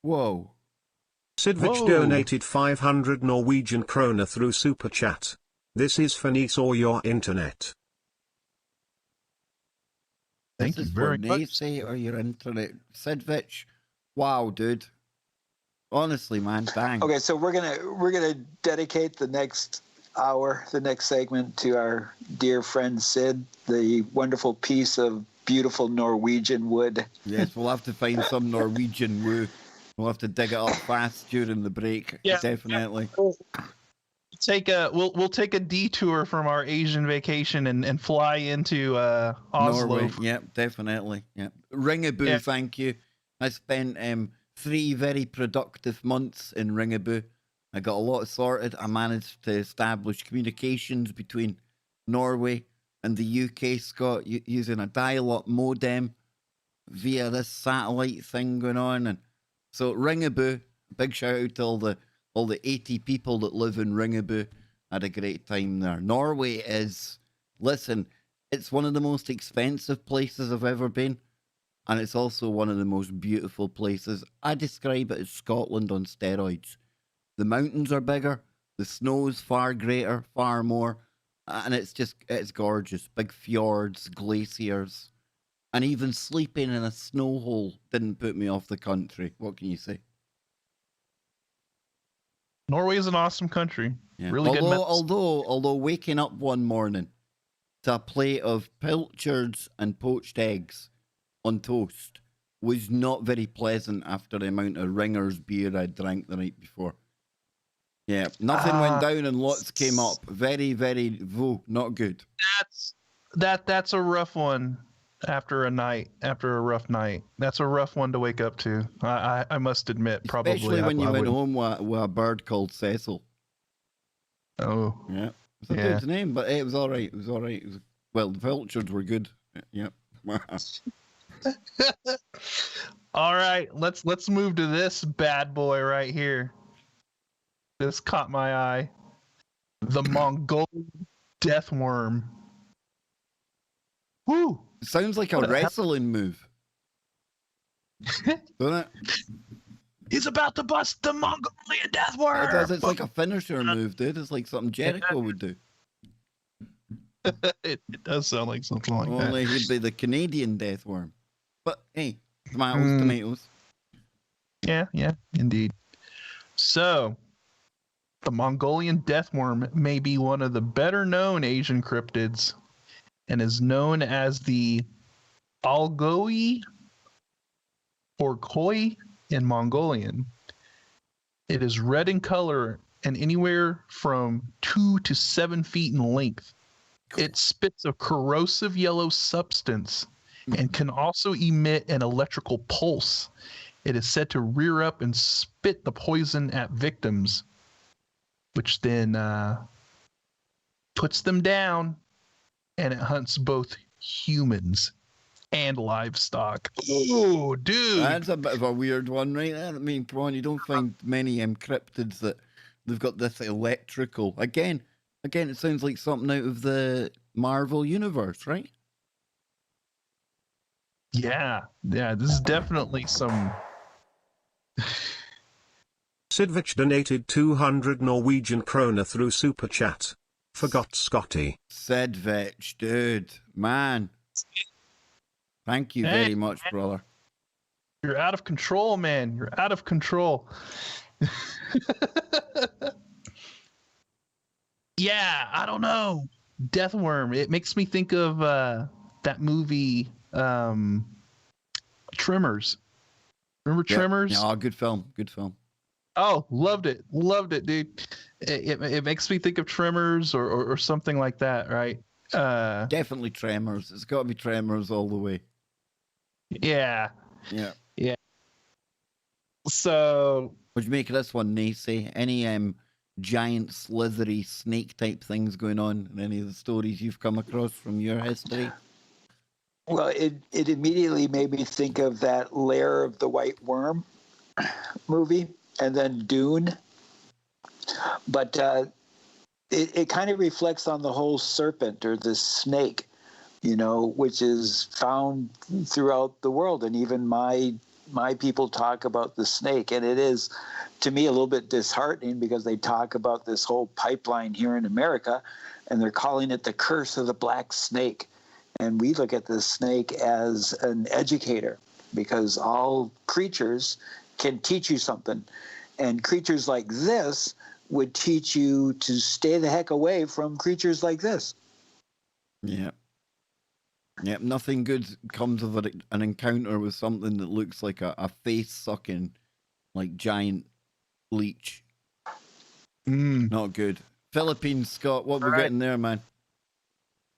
Whoa. Sidvich donated 500 Norwegian kroner through Super Chat. This is Fenice or your internet. Thank you very much. Or your internet. Sidvich. Wow, dude. Honestly, man, dang. Okay, so we're gonna dedicate the next hour, the next segment, to our dear friend Sid, the wonderful piece of beautiful Norwegian wood. Yes, we'll have to find some Norwegian woo. We'll have to dig it up fast during the break. Yeah, definitely. We'll take a detour from our Asian vacation and fly into Oslo. Norway. Yep, definitely. Yep. Ringaboo, Yeah. Thank you. I spent 3 very productive months in Ringaboo. I got a lot sorted. I managed to establish communications between Norway and the UK, Scott, using a dial-up modem via this satellite thing going on. And so Ringaboo, big shout out to all the 80 people that live in Ringaboo. Had a great time there. Norway is, listen, it's one of the most expensive places I've ever been. And it's also one of the most beautiful places. I describe it as Scotland on steroids. The mountains are bigger, The snow's far greater, far more. And it's gorgeous. Big fjords, glaciers. And even sleeping in a snow hole didn't put me off the country. What can you say? Norway is an awesome country. Yeah. Really good. Although waking up one morning to a plate of pilchards and poached eggs on toast was not very pleasant after the amount of Ringer's beer I drank the night before. Yeah, nothing went down and lots came up. Very, very, not good. That's a rough one after a rough night. That's a rough one to wake up to. I must admit, probably. Especially when you went home with a bird called Cecil. Oh. Yeah. It's a good name, but it was all right. Well, the pilchards were good. Yep. All right, let's move to this bad boy right here. This caught my eye. The Mongolian death worm. Woo! Sounds like a wrestling move. Doesn't it? He's about to bust the Mongolian death worm. It does. It's like a finisher move, dude. It's like something Jericho would do. It does sound like something like that. Only he'd be the Canadian death worm. But hey, tomatoes. Yeah, indeed. So, the Mongolian death worm may be one of the better known Asian cryptids and is known as the Algoi or koi in Mongolian. It is red in color and anywhere from 2 to 7 feet in length. It spits a corrosive yellow substance and can also emit an electrical pulse. It is said to rear up and spit the poison at victims, which then puts them down, and it hunts both humans and livestock. Oh, dude. That's a bit of a weird one, right there. I mean, come on, you don't find many cryptids that they've got this electrical. Again, it sounds like something out of the Marvel universe, right? Yeah, this is definitely some... Sidvich donated 200 Norwegian kroner through Super Chat. Forgot Scotty. Sidvich, dude. Man. Thank you very much, brother. You're out of control, man. You're out of control. Yeah, I don't know. Deathworm. It makes me think of that movie, Tremors. Remember Tremors? Yeah, good film. Good film. Oh, loved it, dude. It makes me think of Tremors or something like that, right? Definitely Tremors. It's got to be Tremors all the way. Yeah. So, what'd you make of this one, Nacy? Any giant slithery snake type things going on in any of the stories you've come across from your history? Well, it immediately made me think of that Lair of the White Worm movie, and then Dune. But it kind of reflects on the whole serpent or the snake, which is found throughout the world. And even my people talk about the snake. And it is, to me, a little bit disheartening because they talk about this whole pipeline here in America, and they're calling it the curse of the black snake. And we look at the snake as an educator because all creatures can teach you something. And creatures like this would teach you to stay the heck away from creatures like this. Yeah. Yeah, nothing good comes of an encounter with something that looks like a face-sucking, like, giant leech. Not good. Philippines, Scott, what we're getting there, man?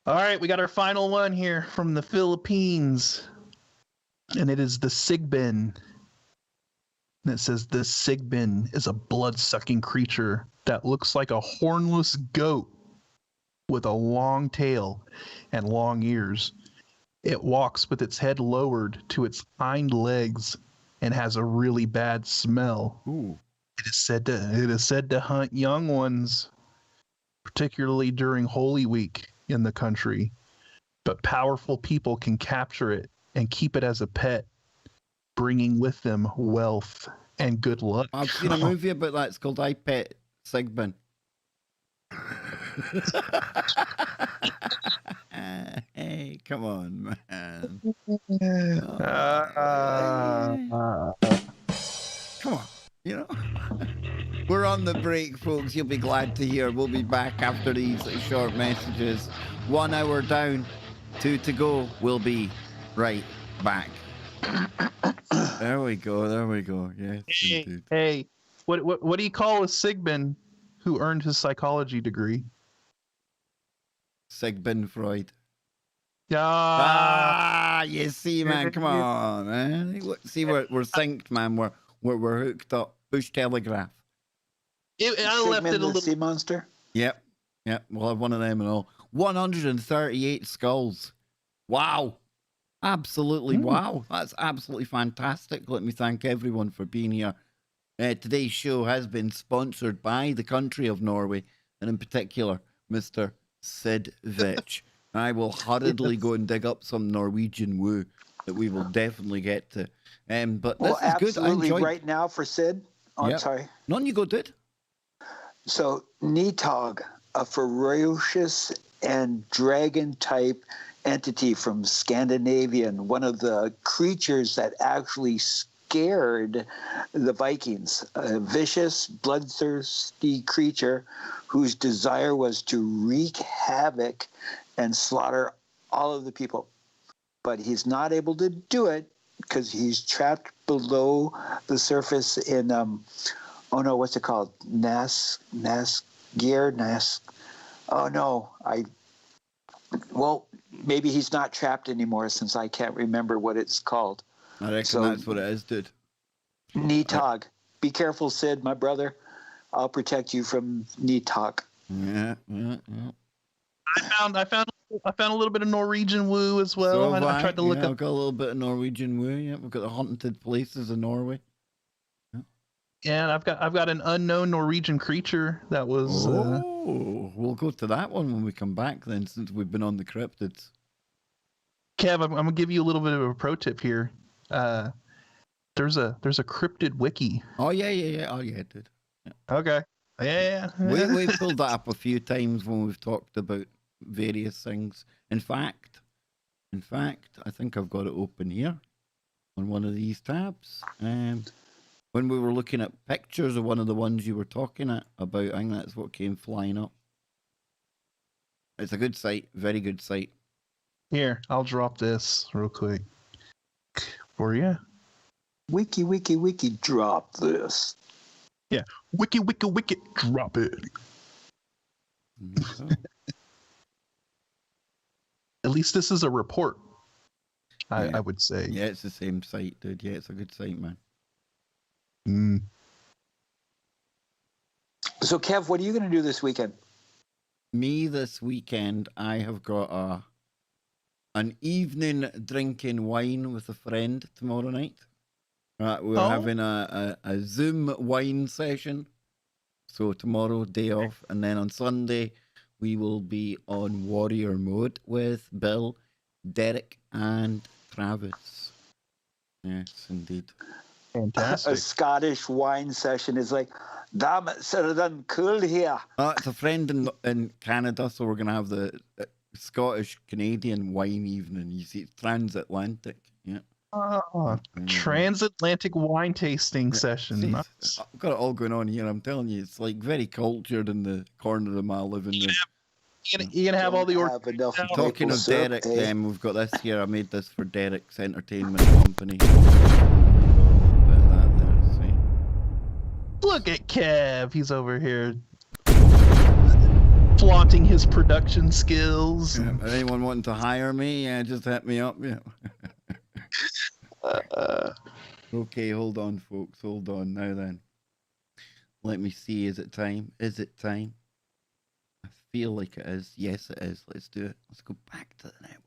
All right, we got our final one here from the Philippines. And it is the Sigbin. And it says the Sigbin is a blood-sucking creature that looks like a hornless goat with a long tail and long ears. It walks with its head lowered to its hind legs and has a really bad smell. Ooh. It is said to hunt young ones, particularly during Holy Week in the country. But powerful people can capture it and keep it as a pet, bringing with them wealth and good luck. I've seen a movie about that. It's called I Pet Sigbin. Hey, come on, man. Come on, you know. We're on the break, folks. You'll be glad to hear. We'll be back after these short messages. 1 hour down, 2 to go. We'll be right back. There we go. There we go. Yes, indeed. Hey, what do you call a Sigmund who earned his psychology degree? Sigmund Freud. Yeah. You see, man. Come on, man. See, we're synced, man. We're hooked up. Push telegraph. I left it a little. Sea monster. Yep. We'll have one of them and all. 138 skulls. Wow. Absolutely wow. That's absolutely fantastic. Let me thank everyone for being here. Today's show has been sponsored by the country of Norway, and in particular, Mr. Sid Vich. I will hurriedly go and dig up some Norwegian woo that we will definitely get to. But this is good. I enjoyed. Right now for Sid. Oh, Yep. sorry. None you go, dude. So Nidhogg, a ferocious and dragon-type entity from Scandinavian, one of the creatures that actually scared the Vikings, a vicious, bloodthirsty creature whose desire was to wreak havoc and slaughter all of the people. But he's not able to do it because he's trapped below the surface in, what's it called? Maybe he's not trapped anymore since I can't remember what it's called. I reckon that's what it is, dude. Nidhogg. Be careful, Sid, my brother. I'll protect you from Nidhogg. Yeah. I found a little bit of Norwegian woo as well. So I tried to look up. I've got a little bit of Norwegian woo. Yeah, we've got the haunted places in Norway. Yeah, and I've got an unknown Norwegian creature that was. We'll go to that one when we come back then, since we've been on the cryptids. Kev, I'm gonna give you a little bit of a pro tip here. There's a cryptid wiki. Oh yeah. Oh yeah, dude. Yeah. Okay. Yeah. We've pulled that up a few times when we've talked about various things. In fact, I think I've got it open here on one of these tabs. When we were looking at pictures of one of the ones you were talking about, I think that's what came flying up. It's a good site, very good site. Here, I'll drop this real quick for you. Wiki, drop this. Yeah, wiki, drop it. So, At least this is a report. Yeah. I would say. yeah, it's the same site, dude. Yeah, it's a good site, man. So, Kev, what are you going to do this weekend? Me this weekend, I have got an evening drinking wine with a friend tomorrow night. We're having a Zoom wine session. So tomorrow, day off. And then on Sunday, we will be on Warrior Mode with Bill, Derek, and Travis. Yes, indeed. Fantastic. A Scottish wine session is like, damn it, so done cool here. It's a friend in Canada, so we're going to have the Scottish-Canadian wine evening. You see, it's transatlantic. Yeah. Transatlantic wine tasting session. See, Nice. I've got it all going on here. I'm telling you, it's like very cultured in the corner of my living room. You're gonna have all the Talking of Derek, we've got this here. I made this for Derek's entertainment company. Look at Kev. He's over here flaunting his production skills. Yeah, anyone wanting to hire me? Yeah, just hit me up. Yeah. Okay, hold on, folks. Hold on. Now then. Let me see. Is it time? Is it time? I feel like it is. Yes, it is. Let's do it. Let's go back to the network.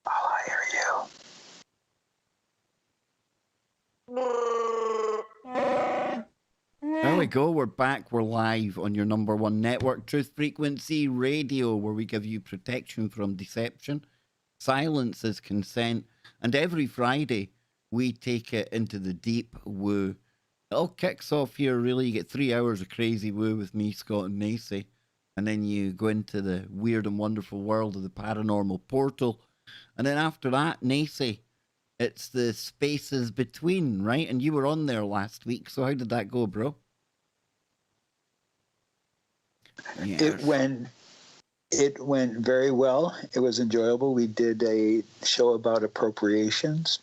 I'll hire you. There we go. We're back. We're live on your number one network, Truth Frequency Radio, where we give you protection from deception. Silence is consent. And every Friday, we take it into the deep woo. all kicks off here, really. You get 3 hours of crazy woo with me, Scott, and Nacy. And then you go into the weird and wonderful world of the paranormal portal. And then after that, Nacy, it's the spaces between, right? And you were on there last week. So how did that go, bro? Yes. It went very well. It was enjoyable. We did a show about appropriations,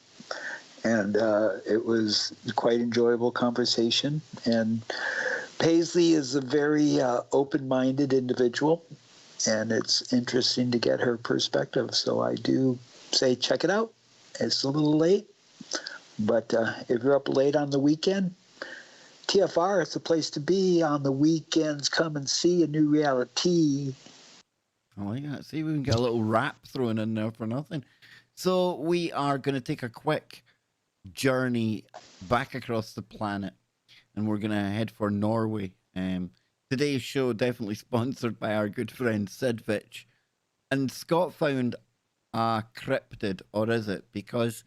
and it was quite enjoyable conversation. And Paisley is a very open-minded individual, and it's interesting to get her perspective. So I do say check it out. It's a little late, but if you're up late on the weekend, TFR is the place to be on the weekends. Come and see a new reality. Oh, yeah. See, we can get a little rap thrown in there for nothing. So we are going to take a quick journey back across the planet, and we're going to head for Norway. Today's show definitely sponsored by our good friend Sid Fitch. And Scott found a cryptid, or is it? Because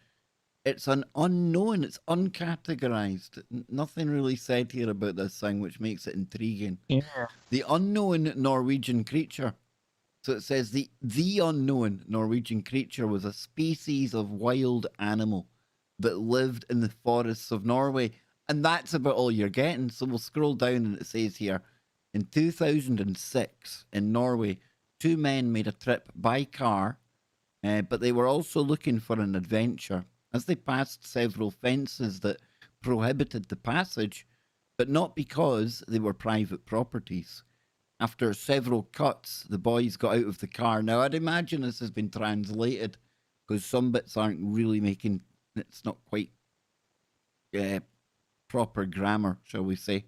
it's an unknown, it's uncategorized. Nothing really said here about this thing, which makes it intriguing. Yeah. The unknown Norwegian creature. So it says the unknown Norwegian creature was a species of wild animal that lived in the forests of Norway. And that's about all you're getting. So we'll scroll down and it says here, in 2006 in Norway, 2 men made a trip by car, but they were also looking for an adventure. As they passed several fences that prohibited the passage, but not because they were private properties. After several cuts, the boys got out of the car. Now, I'd imagine this has been translated because some bits aren't really making, it's not quite proper grammar, shall we say.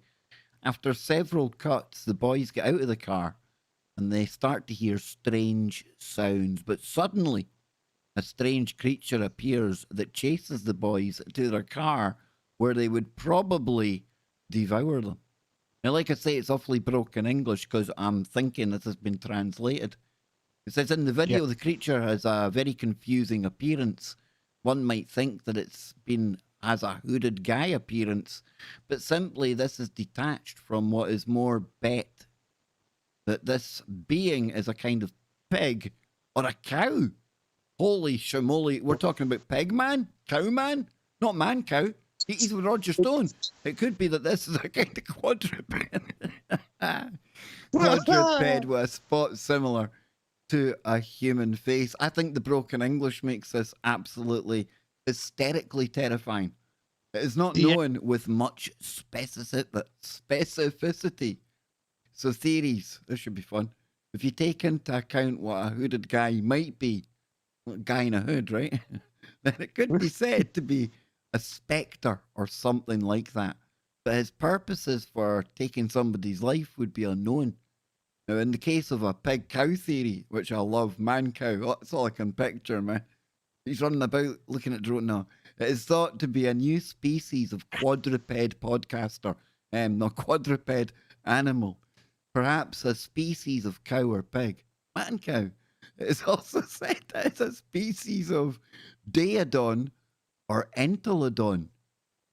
After several cuts, the boys get out of the car and they start to hear strange sounds. But suddenly, a strange creature appears that chases the boys to their car where they would probably devour them. Now, like I say, it's awfully broken English because I'm thinking this has been translated. It says in the video, the creature has a very confusing appearance. One might think that has a hooded guy appearance, but simply this is detached from what is more bet that this being is a kind of pig or a cow. Holy shamoly, we're talking about pig man? Cow man? Not man cow. He's with Roger Stone. It could be that this is a kind of quadruped. Quadruped with a spot similar to a human face. I think the broken English makes this absolutely hysterically terrifying. It is not known with much specificity. So theories, this should be fun. If you take into account what a hooded guy might be, a guy in a hood, right? Then it could be said to be a spectre or something like that. But his purposes for taking somebody's life would be unknown. Now, in the case of a pig-cow theory, which I love, man-cow, that's all I can picture, man. He's running about looking at drone now. It is thought to be a new species of quadruped podcaster, not quadruped animal. Perhaps a species of cow or pig. Man-cow. It is also said that it's a species of daedon or entelodon,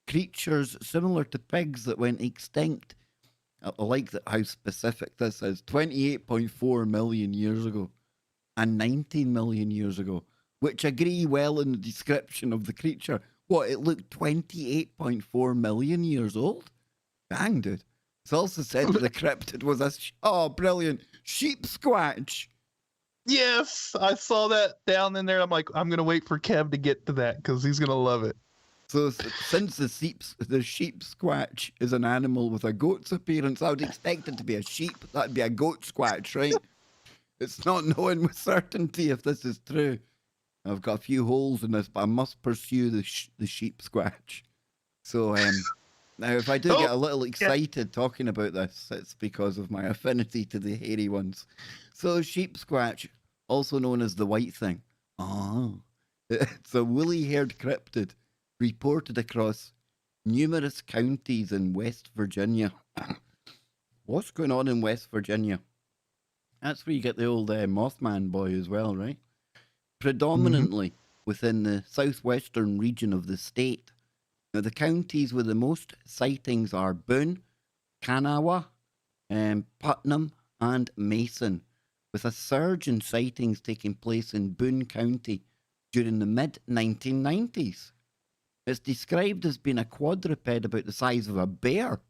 creatures similar to pigs that went extinct. I like how specific this is. 28.4 million years ago and 19 million years ago, which agree well in the description of the creature. What, it looked 28.4 million years old? Dang, dude. It's also said that the cryptid was brilliant, sheep squatch. Yes, I saw that down in there. I'm like, I'm going to wait for Kev to get to that because he's going to love it. So since the sheep squatch is an animal with a goat's appearance, I would expect it to be a sheep. That'd be a goat squatch, right? It's not known with certainty if this is true. I've got a few holes in this, but I must pursue the sheep squatch. So now, if I do get a little excited talking about this, it's because of my affinity to the hairy ones. So sheep squatch, also known as the white thing. Oh, it's a woolly-haired cryptid reported across numerous counties in West Virginia. What's going on in West Virginia? That's where you get the old Mothman boy as well, right? Predominantly within the southwestern region of the state. Now, the counties with the most sightings are Boone, Kanawha, Putnam, and Mason, with a surge in sightings taking place in Boone County during the mid-1990s. It's described as being a quadruped about the size of a bear.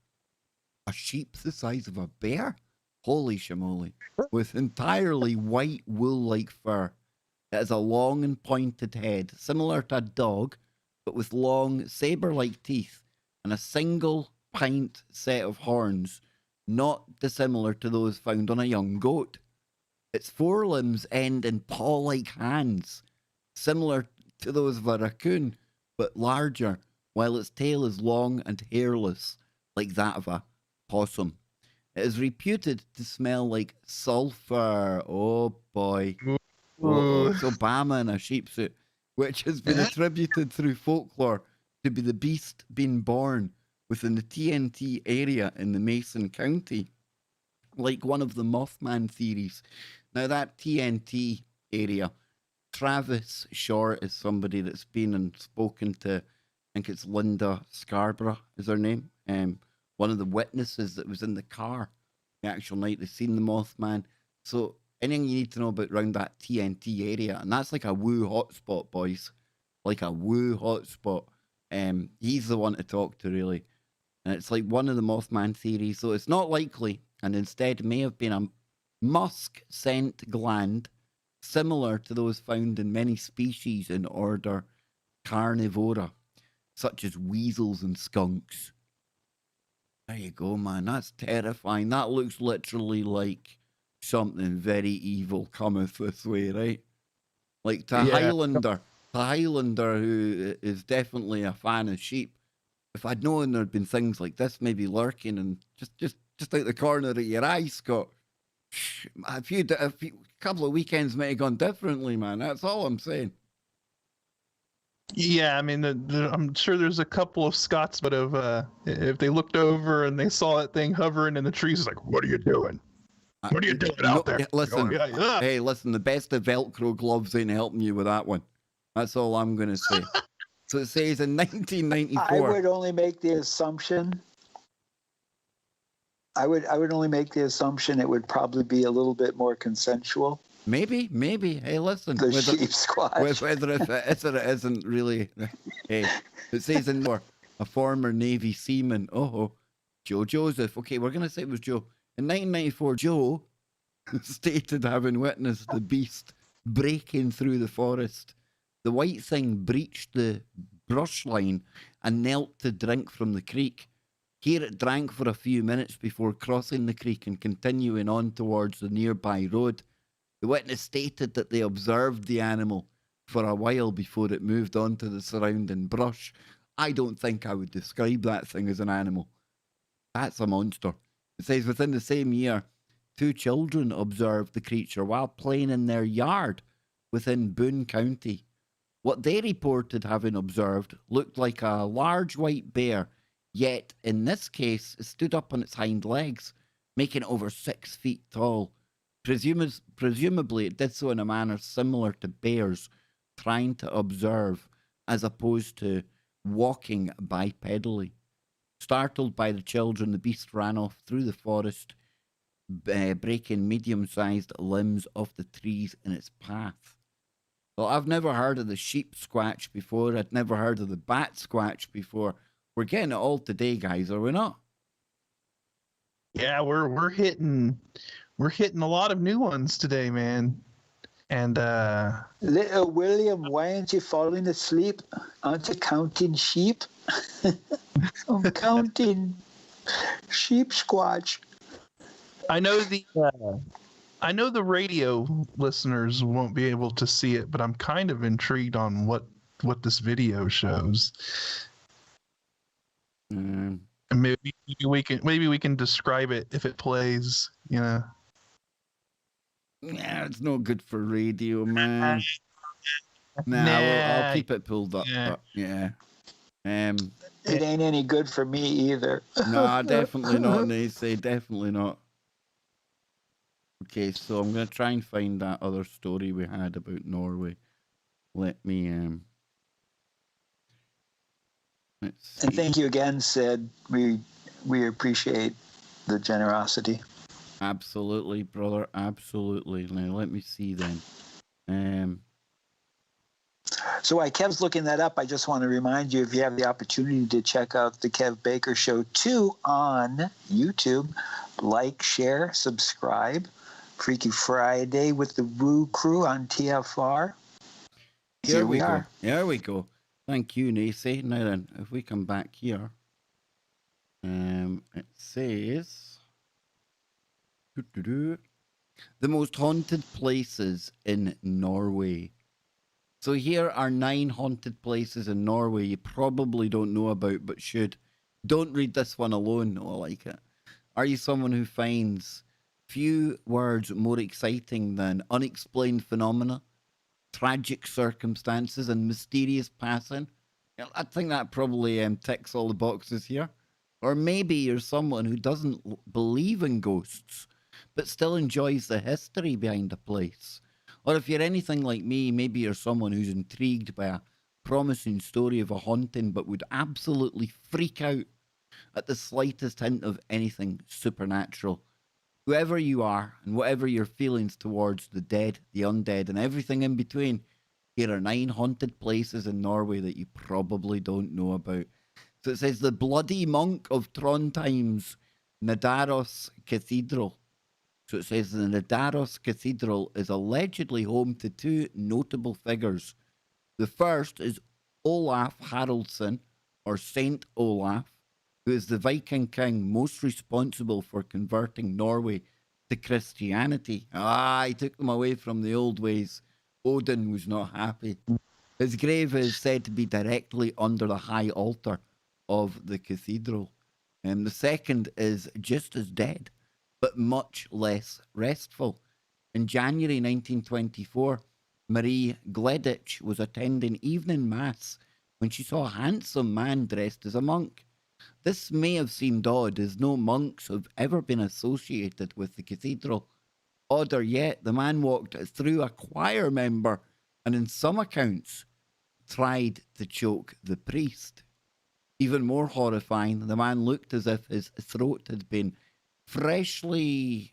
A sheep the size of a bear? Holy shamoly. With entirely white wool-like fur. It has a long and pointed head, similar to a dog, but with long saber-like teeth and a single pint set of horns, not dissimilar to those found on a young goat. Its forelimbs end in paw-like hands, similar to those of a raccoon, but larger, while its tail is long and hairless, like that of a possum. It is reputed to smell like sulfur. Oh boy. Oh, it's Obama in a sheep suit, which has been attributed through folklore to be the beast being born within the TNT area in the Mason County, like one of the Mothman theories. Now, that TNT area, Travis Short is somebody that's been and spoken to. I think it's Linda Scarborough is her name. One of the witnesses that was in the car the actual night they seen the Mothman. So anything you need to know about around that TNT area, and that's like a woo hotspot, boys, like a woo hotspot. He's the one to talk to, really, and it's like one of the Mothman theories. So it's not likely, and instead may have been a musk scent gland similar to those found in many species in order Carnivora, such as weasels and skunks. There you go, man. That's terrifying. That looks literally like something very evil cometh this way, right? Like to Highlander, who is definitely a fan of sheep. If I'd known there'd been things like this maybe lurking and just out the corner of your eye, Scott, a couple of weekends might have gone differently, man. That's all I'm saying. Yeah, I mean, I'm sure there's a couple of Scots, but if they looked over and they saw that thing hovering in the trees, it's like, what are you doing? What are you doing out there? Listen, yeah. Hey, listen, the best of Velcro gloves ain't helping you with that one. That's all I'm going to say. So it says in 1994. I would only make the assumption. I would only make the assumption it would probably be a little bit more consensual. Maybe. Hey, listen. The sheep squatch. Whether if it is or it isn't really. Hey, it says in more, a former Navy seaman. Joe Joseph. Okay, we're going to say it was Joe. In 1994, Joe stated having witnessed the beast breaking through the forest. The white thing breached the brush line and knelt to drink from the creek. Here it drank for a few minutes before crossing the creek and continuing on towards the nearby road. The witness stated that they observed the animal for a while before it moved on to the surrounding brush. I don't think I would describe that thing as an animal. That's a monster. It says within the same year, 2 children observed the creature while playing in their yard within Boone County. What they reported having observed looked like a large white bear, yet in this case it stood up on its hind legs, making it over 6 feet tall. Presumably it did so in a manner similar to bears trying to observe as opposed to walking bipedally. Startled by the children, the beast ran off through the forest, breaking medium-sized limbs off the trees in its path. Well, I've never heard of the sheep squatch before. I'd never heard of the bat squatch before. We're getting it all today, guys, are we not? Yeah, we're hitting a lot of new ones today, man. And Little William, why aren't you falling asleep? Aren't you counting sheep? I'm counting sheep squatch. I know the radio listeners won't be able to see it, but I'm kind of intrigued on what this video shows. And maybe we can describe it if it plays, you know. Yeah, it's no good for radio, man. I'll keep it pulled up. Yeah. But yeah. It ain't any good for me either. No, definitely not, Nacy. Definitely not. Okay, so I'm going to try and find that other story we had about Norway. Let me, let's And thank you again, Sid. We appreciate the generosity. Absolutely, brother. Absolutely. Now let me see then. So while Kev's looking that up, I just want to remind you, if you have the opportunity to check out the Kev Baker Show 2 on YouTube, like, share, subscribe. Freaky Friday with the Woo Crew on TFR. Here we are. There we go. Thank you, Nacy. Now then, if we come back here, it says the most haunted places in Norway. So here are 9 haunted places in Norway you probably don't know about, but should. Don't read this one alone. No, I like it. Are you someone who finds few words more exciting than unexplained phenomena, tragic circumstances, and mysterious passing? I think that probably ticks all the boxes here. Or maybe you're someone who doesn't believe in ghosts, but still enjoys the history behind a place. Or if you're anything like me, maybe you're someone who's intrigued by a promising story of a haunting, but would absolutely freak out at the slightest hint of anything supernatural. Whoever you are, and whatever your feelings towards the dead, the undead, and everything in between, here are 9 haunted places in Norway that you probably don't know about. So it says the Bloody Monk of Trondheim's Nidaros Cathedral. So it says the Nidaros Cathedral is allegedly home to 2 notable figures. The first is Olaf Haraldsson, or Saint Olaf, who is the Viking king most responsible for converting Norway to Christianity. He took them away from the old ways. Odin was not happy. His grave is said to be directly under the high altar of the cathedral. And the second is just as dead, but much less restful. In January 1924, Marie Gleditsch was attending evening mass when she saw a handsome man dressed as a monk. This may have seemed odd, as no monks have ever been associated with the cathedral. Odder yet, the man walked through a choir member and, in some accounts, tried to choke the priest. Even more horrifying, the man looked as if his throat had been freshly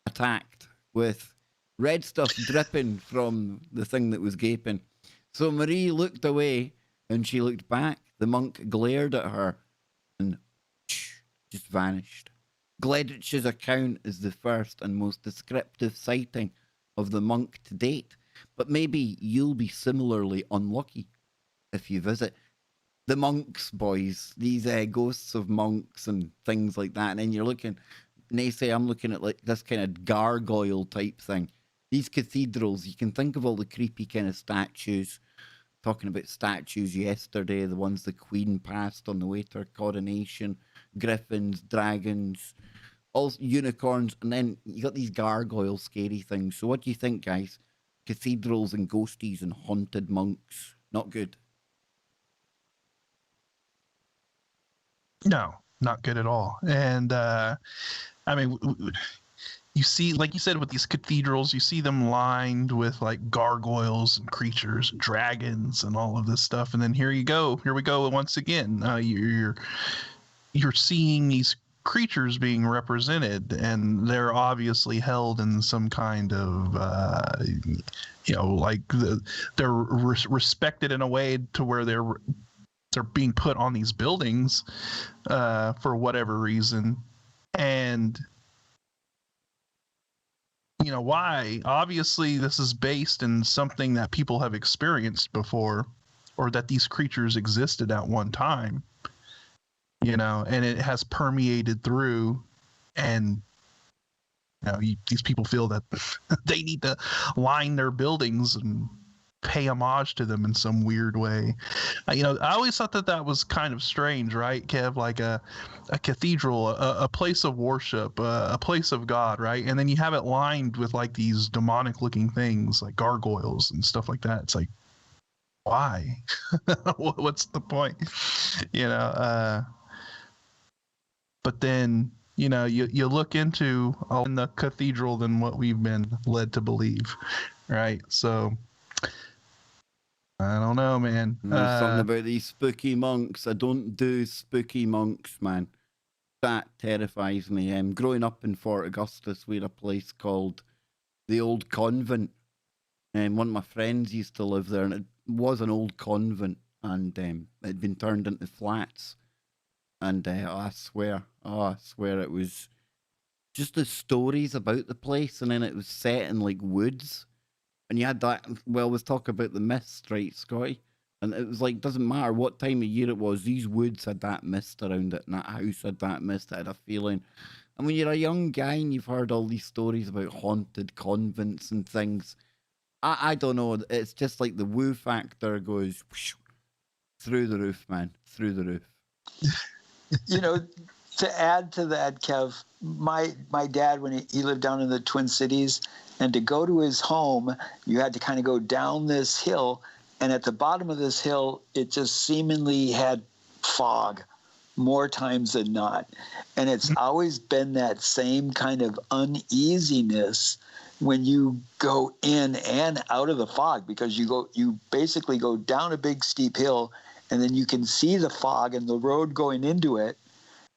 attacked with red stuff dripping from the thing that was gaping. So Marie looked away and she looked back. The monk glared at her and just vanished. Gleditsch's account is the first and most descriptive sighting of the monk to date, but maybe you'll be similarly unlucky if you visit. The monks, boys, these ghosts of monks and things like that, and then you're looking, Nacy, I'm looking at like this kind of gargoyle type thing. These cathedrals, you can think of all the creepy kind of statues. Talking about statues yesterday, the ones the Queen passed on the way to her coronation, griffins, dragons, all unicorns, and then you got these gargoyle scary things. So what do you think, guys? Cathedrals and ghosties and haunted monks. Not good. No, not good at all. And I mean, you see, like you said, with these cathedrals, you see them lined with like gargoyles and creatures, dragons, and all of this stuff. And then here we go once again. You're seeing these creatures being represented, and they're obviously held in some kind of like they're respected in a way to where they're being put on these buildings for whatever reason. And you know why? Obviously, this is based in something that people have experienced before, or that these creatures existed at one time. You know, and it has permeated through, and these people feel that they need to line their buildings and pay homage to them in some weird way. I always thought that was kind of strange, right, Kev? Like a cathedral, a place of worship, a place of God, right? And then you have it lined with like these demonic looking things like gargoyles and stuff like that. It's like, why? What's the point? But then, you look into in the cathedral than what we've been led to believe, right? So I don't know, man. There's something about these spooky monks. I don't do spooky monks, man. That terrifies me. Growing up in Fort Augustus, we had a place called the Old Convent, and one of my friends used to live there, and it was an old convent, and it had been turned into flats. And I swear it was just the stories about the place, and then it was set in like woods, and you had that. Well, let's talk about the mist, right, Scotty? And it was like, doesn't matter what time of year it was, these woods had that mist around it, and that house had that mist. It had a feeling. And when you're a young guy and you've heard all these stories about haunted convents and things, I don't know. It's just like the woo factor goes whoosh, through the roof, man, through the roof. You know, to add to that, Kev, my dad, when he lived down in the Twin Cities, and to go to his home, you had to kind of go down this hill, and at the bottom of this hill, it just seemingly had fog more times than not. And it's always been that same kind of uneasiness when you go in and out of the fog, because you basically go down a big steep hill, and then you can see the fog and the road going into it,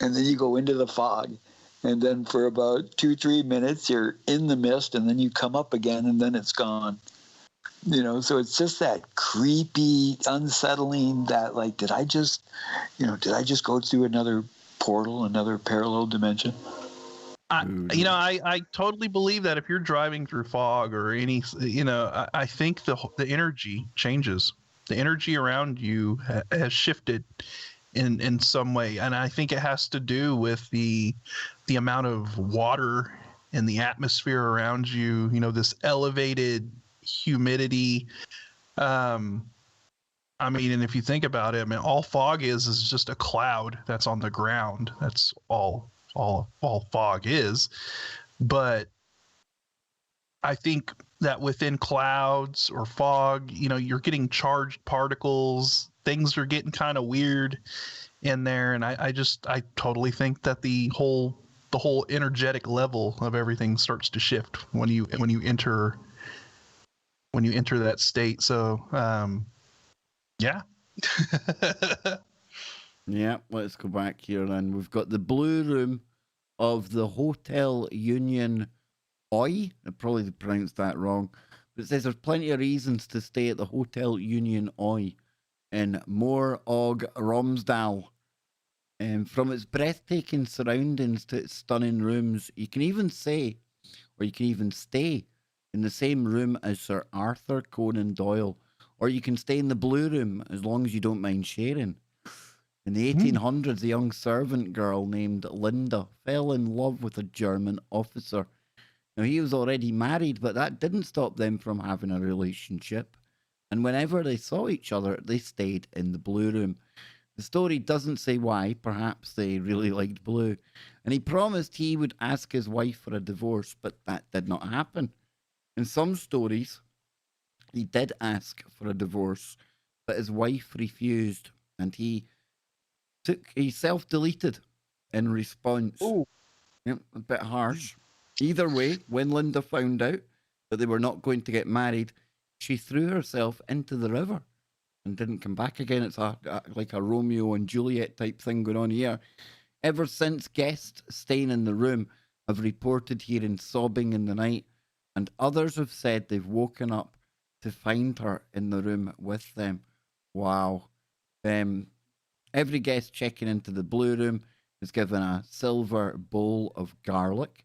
and then you go into the fog, and then for about 2-3 minutes you're in the mist, and then you come up again, and then it's gone. You know, so it's just that creepy, unsettling, that like, did I just go through another portal, another parallel dimension? I totally believe that if you're driving through fog or any, I think the energy changes. The energy around you has shifted in some way, and I think it has to do with the amount of water in the atmosphere around you. You know, this elevated humidity. I mean, and if you think about it, I mean, all fog is just a cloud that's on the ground. That's all fog is. But I think that within clouds or fog, you know, you're getting charged particles. Things are getting kind of weird in there, and I totally think that the whole energetic level of everything starts to shift when you enter that state. So, yeah. Yeah, let's go back here then. We've got the blue room of the Hotel Union Oi. I probably pronounced that wrong. But it says there's plenty of reasons to stay at the Hotel Union Oi in Morog Romsdal. From its breathtaking surroundings to its stunning rooms, you can even stay in the same room as Sir Arthur Conan Doyle, or you can stay in the blue room as long as you don't mind sharing. In the 1800s, a young servant girl named Linda fell in love with a German officer. Now, he was already married, but that didn't stop them from having a relationship. And whenever they saw each other, they stayed in the blue room. The story doesn't say why. Perhaps they really liked blue. And he promised he would ask his wife for a divorce, but that did not happen. In some stories, he did ask for a divorce, but his wife refused, and he self-deleted in response. Oh. Yep, a bit harsh. Either way, when Linda found out that they were not going to get married, she threw herself into the river and didn't come back again. It's like a Romeo and Juliet type thing going on here. Ever since, guests staying in the room have reported hearing sobbing in the night, and others have said they've woken up to find her in the room with them. Wow. Every guest checking into the blue room is given a silver bowl of garlic.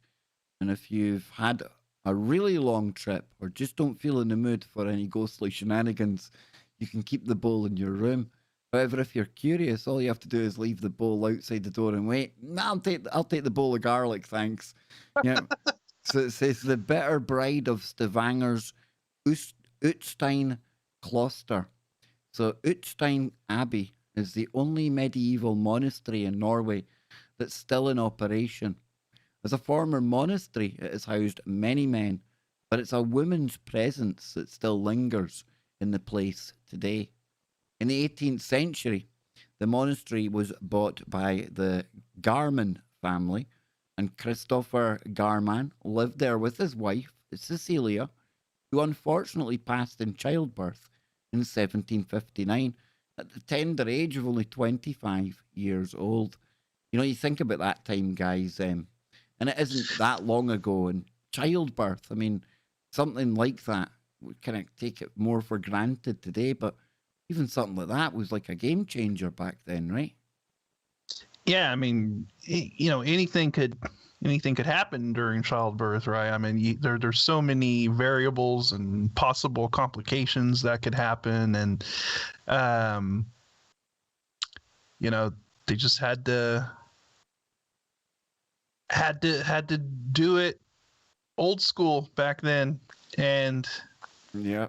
And if you've had a really long trip or just don't feel in the mood for any ghostly shenanigans, you can keep the bowl in your room. However, if you're curious, all you have to do is leave the bowl outside the door and wait. I'll take the bowl of garlic, thanks. Yeah. So it says the bitter bride of Stavanger's Utstein Kloster. So Utstein Abbey is the only medieval monastery in Norway that's still in operation. As a former monastery, it has housed many men, but it's a woman's presence that still lingers in the place today. In the 18th century, the monastery was bought by the Garman family, and Christopher Garman lived there with his wife, Cecilia, who unfortunately passed in childbirth in 1759 at the tender age of only 25 years old. You know, you think about that time, guys, and it isn't that long ago. And childbirth, I mean, something like that, we kind of take it more for granted today, but even something like that was like a game changer back then, right? Yeah, I mean, anything could happen during childbirth, right? I mean, there's so many variables and possible complications that could happen, and they just had to do it old school back then. And Yeah.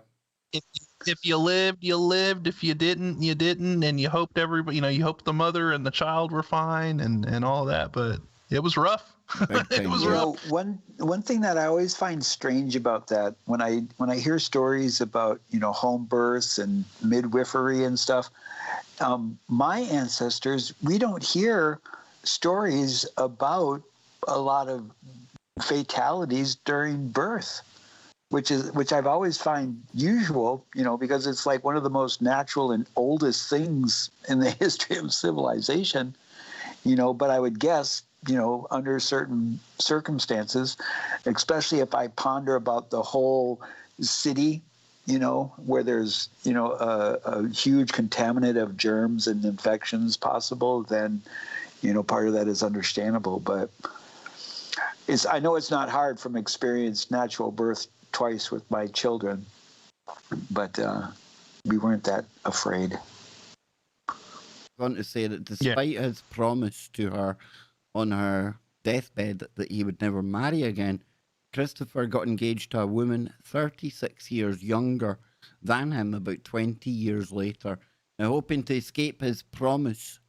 if you lived, you lived. If you didn't, you didn't. And you hoped everybody, you hoped the mother and the child were fine and all that. But it was rough. Big It time, was yeah. rough. One thing that I always find strange about that, when I hear stories about home births and midwifery and stuff, my ancestors, we don't hear stories about a lot of fatalities during birth, which I've always find usual, because it's like one of the most natural and oldest things in the history of civilization, but I would guess, under certain circumstances, especially if I ponder about the whole city, where there's, a huge contaminant of germs and infections possible, then, part of that is understandable. But I know it's not hard from experience natural birth twice with my children, but we weren't that afraid. Want to say that despite his promise to her on her deathbed that he would never marry again, Christopher got engaged to a woman 36 years younger than him about 20 years later. Now, hoping to escape his promise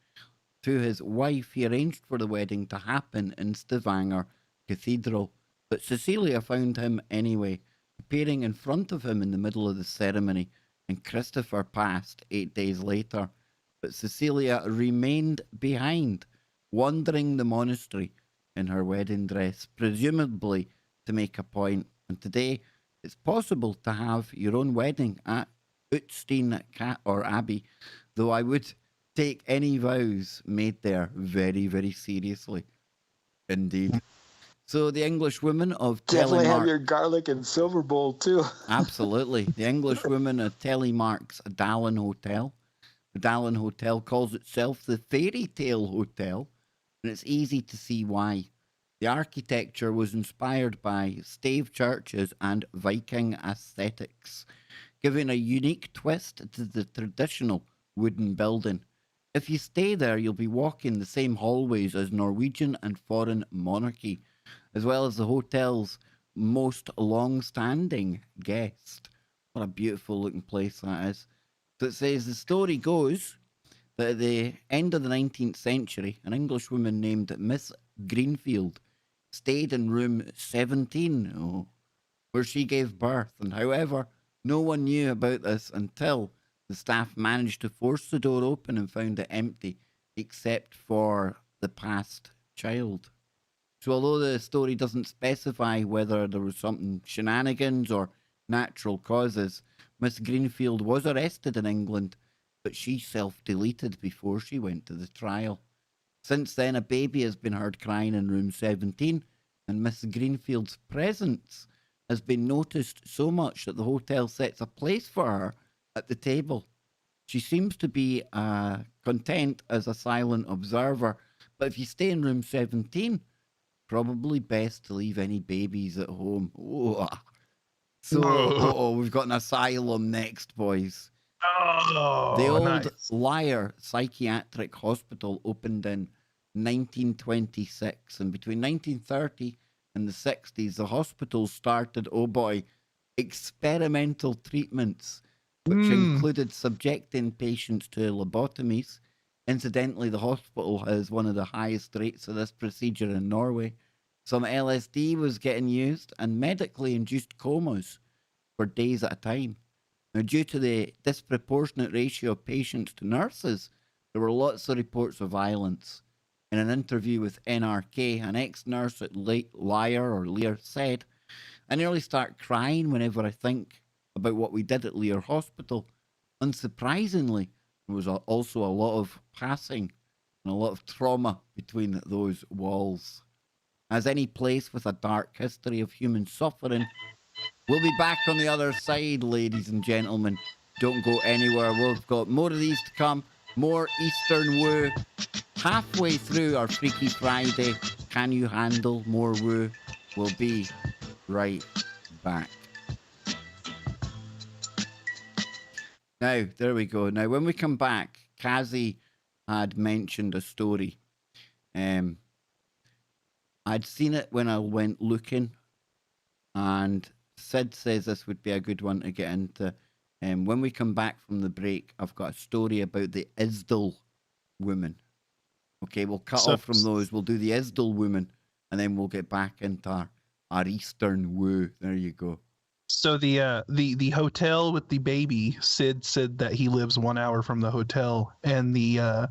to his wife, he arranged for the wedding to happen in Stavanger Cathedral. But Cecilia found him anyway, appearing in front of him in the middle of the ceremony, and Christopher passed 8 days later. But Cecilia remained behind, wandering the monastery in her wedding dress, presumably to make a point. And today, it's possible to have your own wedding at Utstein or Abbey, though I would take any vows made there very, very seriously. Indeed. So the English woman of Definitely have Telemark... your garlic and silver bowl too. Absolutely. The English woman of Telemark's Dallin Hotel. The Dallin Hotel calls itself the Fairy Tale Hotel, and it's easy to see why. The architecture was inspired by stave churches and Viking aesthetics, giving a unique twist to the traditional wooden building. If you stay there, you'll be walking the same hallways as Norwegian and foreign monarchy, as well as the hotel's most long-standing guest. What a beautiful looking place that is. So it says the story goes that at the end of the 19th century, an English woman named Miss Greenfield stayed in room 17, where she gave birth. And however, no one knew about this until the staff managed to force the door open and found it empty, except for the past child. So although the story doesn't specify whether there was something shenanigans or natural causes, Miss Greenfield was arrested in England, but she self-deleted before she went to the trial. Since then, a baby has been heard crying in room 17, and Miss Greenfield's presence has been noticed so much that the hotel sets a place for her at the table. She seems to be content as a silent observer, but if you stay in room 17, probably best to leave any babies at home. So, we've got an asylum next, boys. The old Liar Psychiatric Hospital opened in 1926, and between 1930 and the 60s, the hospital started, experimental treatments, which included subjecting patients to lobotomies. Incidentally, the hospital has one of the highest rates of this procedure in Norway. Some LSD was getting used, and medically induced comas for days at a time. Now, due to the disproportionate ratio of patients to nurses, there were lots of reports of violence. In an interview with NRK, an ex-nurse at Lear said, "I nearly start crying whenever I think about what we did at Lear Hospital. unsurprisingly, there was also a lot of passing and a lot of trauma between those walls. As any place with a dark history of human suffering, we'll be back on the other side, ladies and gentlemen. Don't go anywhere. We've got more of these to come. More Eastern Woo. Halfway through our Freaky Friday. Can you handle more woo? We'll be right back. Now, there we go. Now, when we come back, Kazi had mentioned a story. I'd seen it when I went looking, and Sid says this would be a good one to get into. When we come back from the break, I've got a story about the Isdal woman. Okay, we'll cut off from those. We'll do the Isdal woman, and then we'll get back into our Eastern Woo. There you go. So the hotel with the baby, Sid said that he lives 1 hour from the hotel, and the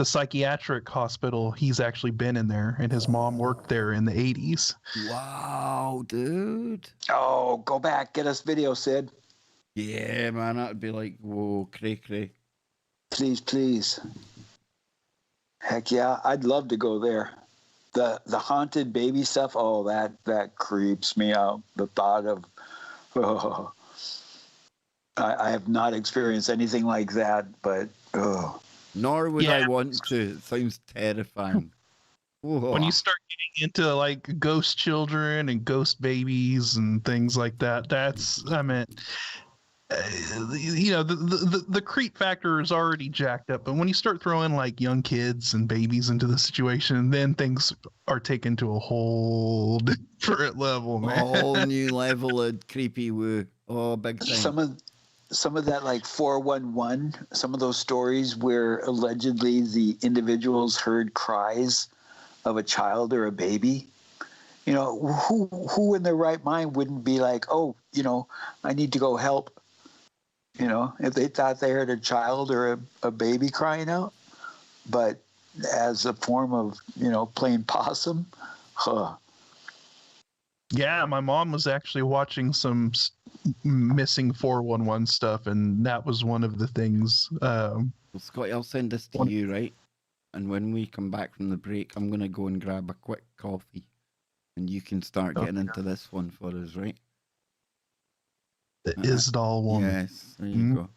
psychiatric hospital, he's actually been in there, and his mom worked there in the 80s. Wow, dude. Oh, go back, get us video, Sid. Yeah, man, that'd be like, whoa, cray. Please, please. Heck yeah, I'd love to go there. The haunted baby stuff, oh, that creeps me out. The thought of, oh, I have not experienced anything like that, but oh. Nor would I want to. It sounds terrifying. When you start getting into like ghost children and ghost babies and things like that, the creep factor is already jacked up, but when you start throwing like young kids and babies into the situation, then things are taken to a whole different level, man. A whole new level of creepy woo. Oh, big time. Some of that, like 411, some of those stories where allegedly the individuals heard cries of a child or a baby. You know, who in their right mind wouldn't be like, oh, I need to go help. If they thought they heard a child or a baby crying out, but as a form of, playing possum, Yeah, my mom was actually watching some missing 411 stuff, and that was one of the things. Well, Scotty, I'll send this to you, right? And when we come back from the break, I'm going to go and grab a quick coffee, and you can start getting into this one for us, right? The Isdal woman. Yes, there you go.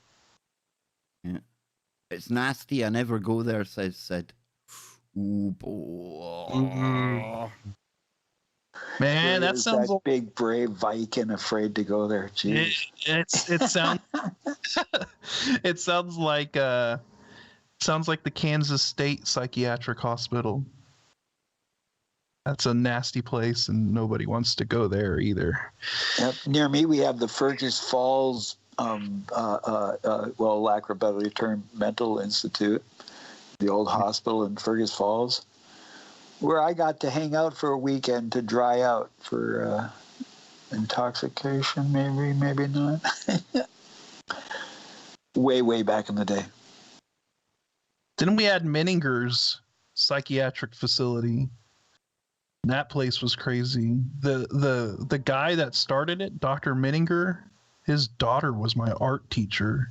Yeah. It's nasty. I never go there, says Sid. Ooh, boy. Man, that sounds that big brave Viking afraid to go there. Jeez. It sounds it sounds like the Kansas State Psychiatric Hospital. That's a nasty place, and nobody wants to go there either. Yep. Near me, we have the Fergus Falls, lack of a better term, mental institute, the old hospital in Fergus Falls, where I got to hang out for a weekend to dry out for intoxication, maybe not. way back in the day. Didn't we add Menninger's psychiatric facility? That place was crazy. The guy that started it, Dr. Menninger, his daughter was my art teacher,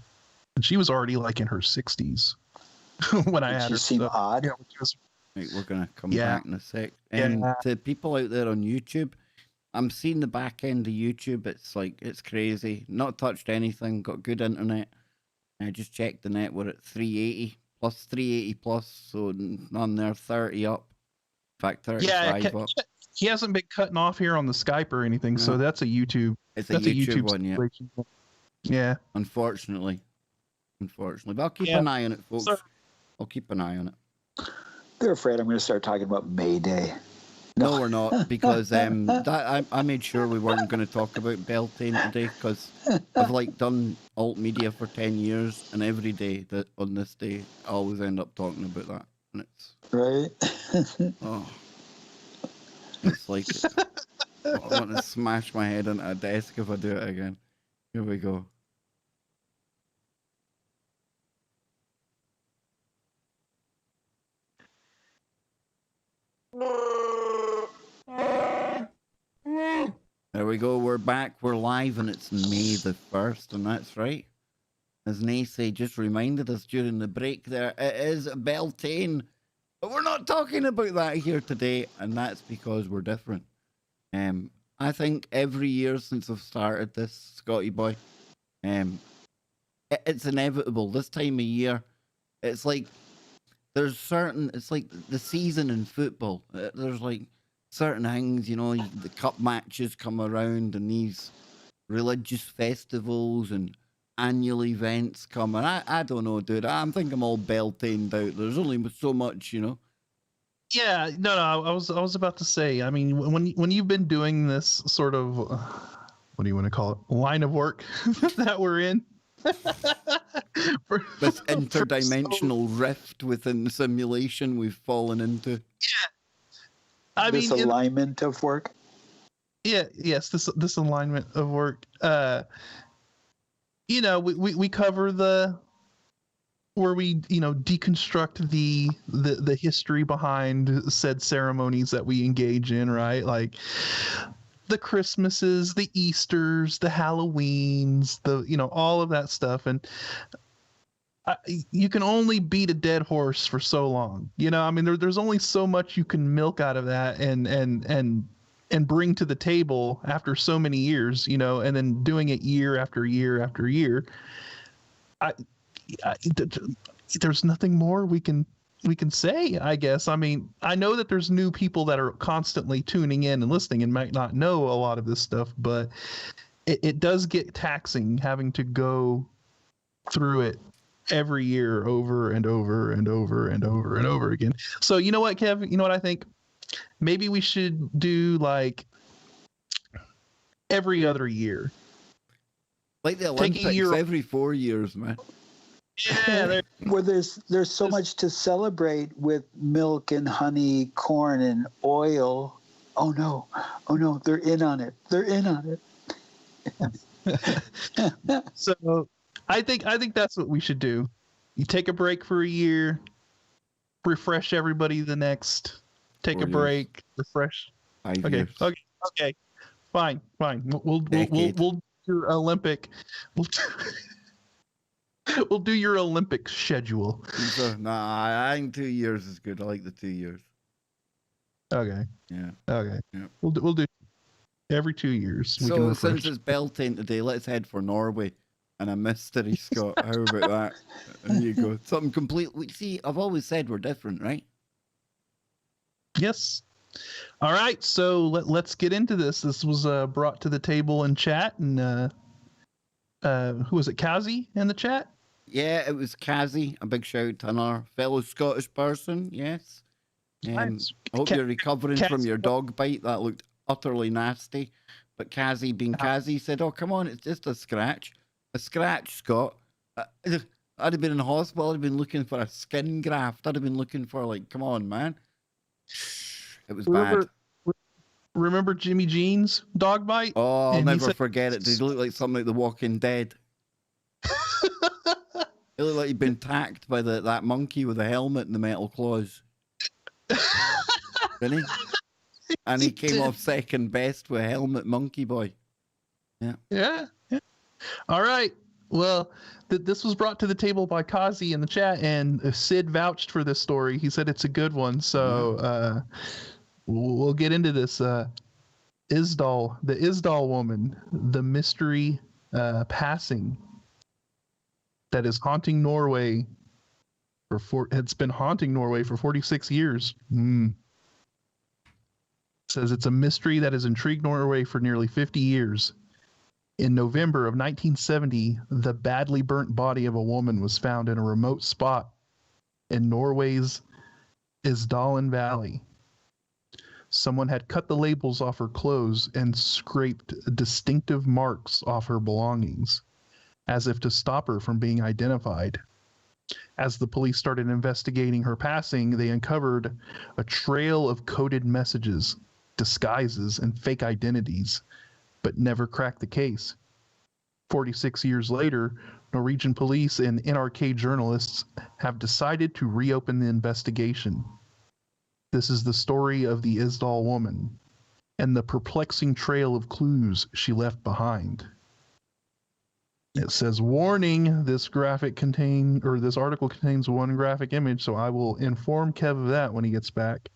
and she was already like in her 60s when I had her. Seem odd. Yeah, Right, we're going to come back in a sec. And to people out there on YouTube, I'm seeing the back end of YouTube. It's crazy. Not touched anything. Got good internet. I just checked the net. We're at 380 plus 380 plus. So on there, 30 up. In fact, 35 up. He hasn't been cutting off here on the Skype or anything. So that's a YouTube. It's a YouTube one, yeah. Yeah. Unfortunately. But I'll keep an eye on it, folks. I'll keep an eye on it. They're afraid I'm going to start talking about May Day. No, we're not, because I made sure we weren't going to talk about Beltane today, because I've done alt media for 10 years, and every day on this day, I always end up talking about that, and it's right. It's like I want to smash my head into a desk if I do it again. Here we go. There we go. We're back. We're live, and it's May the 1st, and that's right. as Nacy just reminded us during the break there, it is Beltane. But we're not talking about that here today, and that's because we're different. I think every year since I've started this, Scotty boy, it's inevitable. This time of year, it's like it's like the season in football. There's like certain things, the cup matches come around and these religious festivals and annual events come. And I don't know, dude. I'm think I'm all Beltaned out. There's only so much, Yeah, no, I was about to say. I mean, when you've been doing this sort of, what do you want to call it, line of work that we're in, this interdimensional rift within the simulation we've fallen into. Yeah, I this mean, alignment of work. Yeah, yes, this alignment of work. We cover where we deconstruct the history behind said ceremonies that we engage in, right? Like the Christmases, the Easters, the Halloweens, all of that stuff. And you can only beat a dead horse for so long. I mean, there's only so much you can milk out of that and bring to the table after so many years, and then doing it year after year after year. There's nothing more we can say, I guess. I mean, I know that there's new people that are constantly tuning in and listening and might not know a lot of this stuff, but it does get taxing having to go through it every year over and over and over and over and over again. So you know what, Kev? You know what I think? Maybe we should do like every other year. Like the Olympics, every 4 years, man. Yeah, where there's so much to celebrate with milk and honey, corn and oil. Oh no, they're in on it. So I think that's what we should do. You take a break for a year, refresh everybody the next. Take 4 a break, refresh. 5 Okay, years. okay, fine. We'll do your Olympic. We'll do your Olympic schedule. Nah, I think 2 years is good. I like the 2 years. Okay. Yeah. Okay. Yeah. We'll do every 2 years. So since it's Beltane today, let's head for Norway and a mystery, Scott. How about that? There you go. Something completely. See, I've always said we're different, right? Yes. All right. So let's get into this. This was brought to the table in chat, and who was it? Kazi in the chat. Yeah, it was Kazi. A big shout out to our fellow Scottish person. Yes. Nice. I hope you're recovering from your dog bite. That looked utterly nasty. But Kazi, being Kazi, said, "Oh, come on, it's just a scratch. A scratch, Scott. I'd have been in hospital. I'd have been looking for a skin graft. I'd have been looking for, like, come on, man. It was bad." Remember Jimmy Jean's dog bite? Oh, I'll never forget it. Did he look like something like The Walking Dead? It looked like he'd been attacked by that monkey with the helmet and the metal claws. Didn't he? And he came off second best with Helmet Monkey Boy. Yeah. All right. Well, this was brought to the table by Kazi in the chat, and Sid vouched for this story. He said it's a good one. So we'll get into this. The Isdal woman, the mystery passing that is haunting Norway. It's been haunting Norway for 46 years. Says it's a mystery that has intrigued Norway for nearly 50 years. In November of 1970, the badly burnt body of a woman was found in a remote spot in Norway's Isdalen Valley. Someone had cut the labels off her clothes and scraped distinctive marks off her belongings, as if to stop her from being identified. As the police started investigating her passing, they uncovered a trail of coded messages, disguises, and fake identities, but never cracked the case. 46 years later, Norwegian police and NRK journalists have decided to reopen the investigation. This is the story of the Isdal woman and the perplexing trail of clues she left behind. It says, warning, this article contains one graphic image, so I will inform Kev of that when he gets back.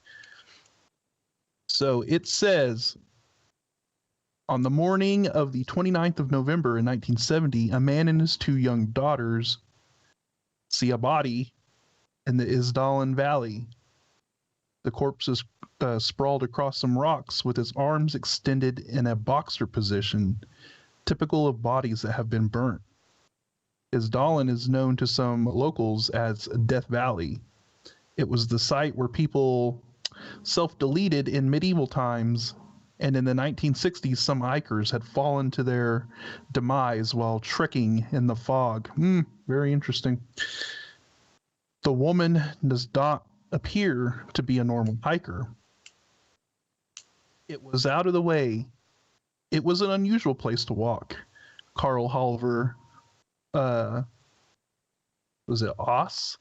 So it says, on the morning of the 29th of November in 1970, a man and his two young daughters see a body in the Isdalen Valley. The corpse is sprawled across some rocks with his arms extended in a boxer position, typical of bodies that have been burnt. Isdalen is known to some locals as Death Valley. It was the site where people self-deleted in medieval times, and in the 1960s, some hikers had fallen to their demise while trekking in the fog. Very interesting. The woman does not appear to be a normal hiker. It was out of the way. It was an unusual place to walk. Carl Halver, was it Oss?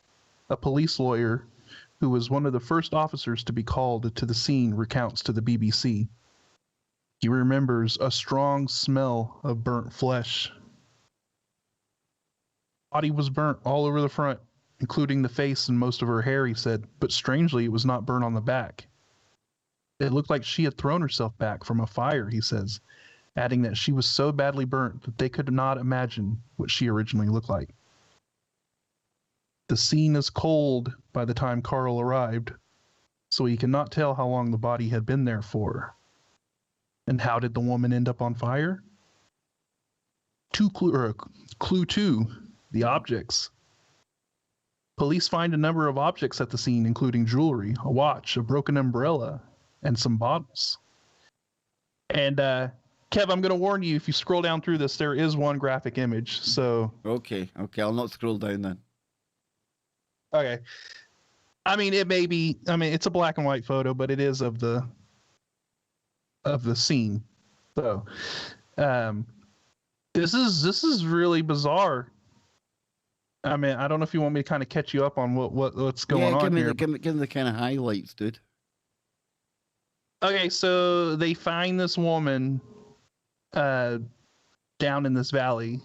A police lawyer who was one of the first officers to be called to the scene, recounts to the BBC. He remembers a strong smell of burnt flesh. Body was burnt all over the front, including the face and most of her hair, he said, but strangely, it was not burnt on the back. It looked like she had thrown herself back from a fire, he says, adding that she was so badly burnt that they could not imagine what she originally looked like. The scene is cold by the time Carl arrived, so he cannot tell how long the body had been there for. And how did the woman end up on fire? Clue 2, the objects. Police find a number of objects at the scene, including jewelry, a watch, a broken umbrella, and some bottles. And Kev, I'm going to warn you, if you scroll down through this, there is one graphic image. So Okay, I'll not scroll down then. okay. I mean, it may be. I mean, it's a black and white photo, but it is of the scene. So, this is really bizarre. I mean, I don't know if you want me to kind of catch you up on what's going on here. Give me the kind of highlights, dude. Okay, so they find this woman down in this valley.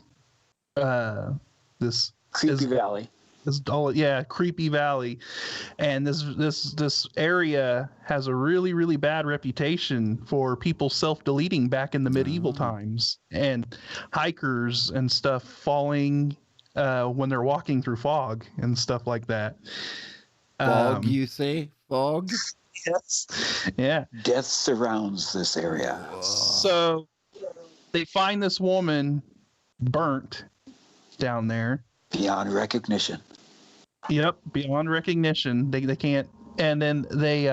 This Creepy Valley. Creepy Valley. And this area has a really, really bad reputation for people self-deleting back in the medieval times, and hikers and stuff falling when they're walking through fog and stuff like that. Fog, you say? Fog? Yes. Yeah. Death surrounds this area. So they find this woman burnt down there. Beyond recognition. Yep, beyond recognition. They can't. And then they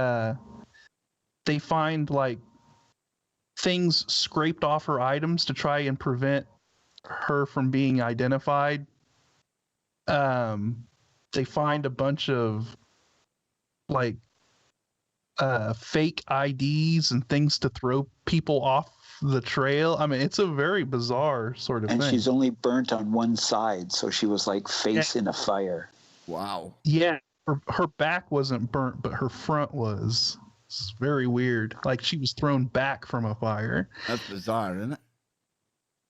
find like things scraped off her items to try and prevent her from being identified. They find a bunch of like fake IDs and things to throw people off the trail. I mean, it's a very bizarre sort of thing. And she's only burnt on one side, so she was like face in a fire. Wow. Yeah, her back wasn't burnt, but her front was. It's very weird. Like she was thrown back from a fire. That's bizarre, isn't it?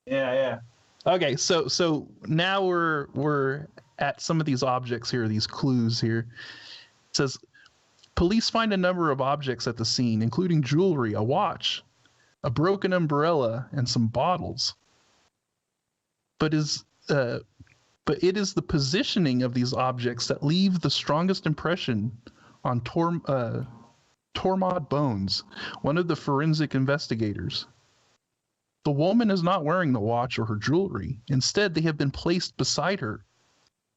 Yeah. Okay, so now we're at some of these objects here, these clues here. It says police find a number of objects at the scene, including jewelry, a watch, a broken umbrella, and some bottles. But it is the positioning of these objects that leave the strongest impression on Tormod Bones, one of the forensic investigators. The woman is not wearing the watch or her jewelry. Instead, they have been placed beside her.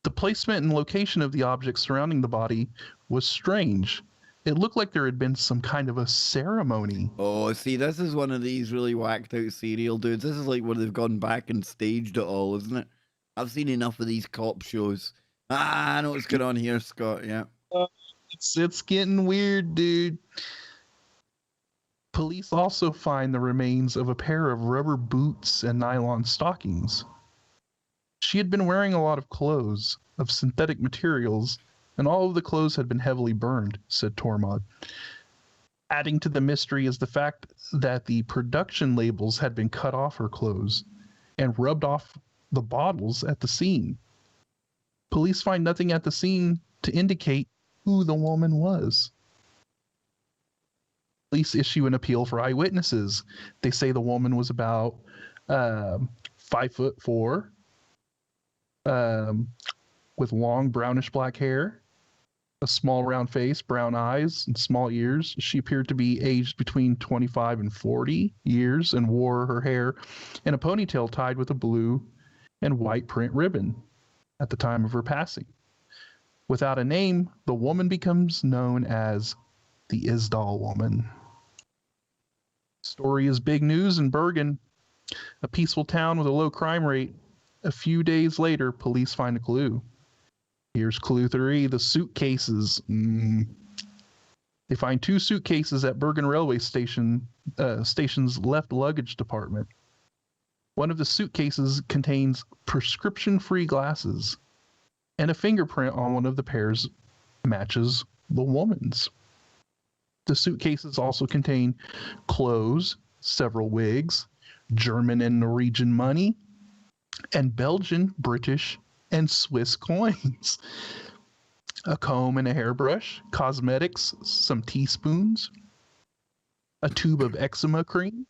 The placement and location of the objects surrounding the body was strange. It looked like there had been some kind of a ceremony. Oh, see, this is one of these really whacked out serial dudes. This is like where they've gone back and staged it all, isn't it? I've seen enough of these cop shows. I know what's going on here, Scott, yeah. It's getting weird, dude. Police also find the remains of a pair of rubber boots and nylon stockings. She had been wearing a lot of clothes of synthetic materials, and all of the clothes had been heavily burned, said Tormod. Adding to the mystery is the fact that the production labels had been cut off her clothes and rubbed off the bottles at the scene. Police find nothing at the scene to indicate who the woman was. Police issue an appeal for eyewitnesses. They say the woman was about 5'4", with long brownish black hair, a small round face, brown eyes, and small ears. She appeared to be aged between 25 and 40 years and wore her hair in a ponytail tied with a blue and white print ribbon at the time of her passing. Without a name, the woman becomes known as the Isdal woman. Story is big news in Bergen, a peaceful town with a low crime rate. A few days later, police find a clue. Here's clue 3, the suitcases. They find 2 suitcases at Bergen railway station's left luggage department. One of the suitcases contains prescription-free glasses, and a fingerprint on one of the pairs matches the woman's. The suitcases also contain clothes, several wigs, German and Norwegian money, and Belgian, British, and Swiss coins. A comb and a hairbrush, cosmetics, some teaspoons, a tube of eczema cream.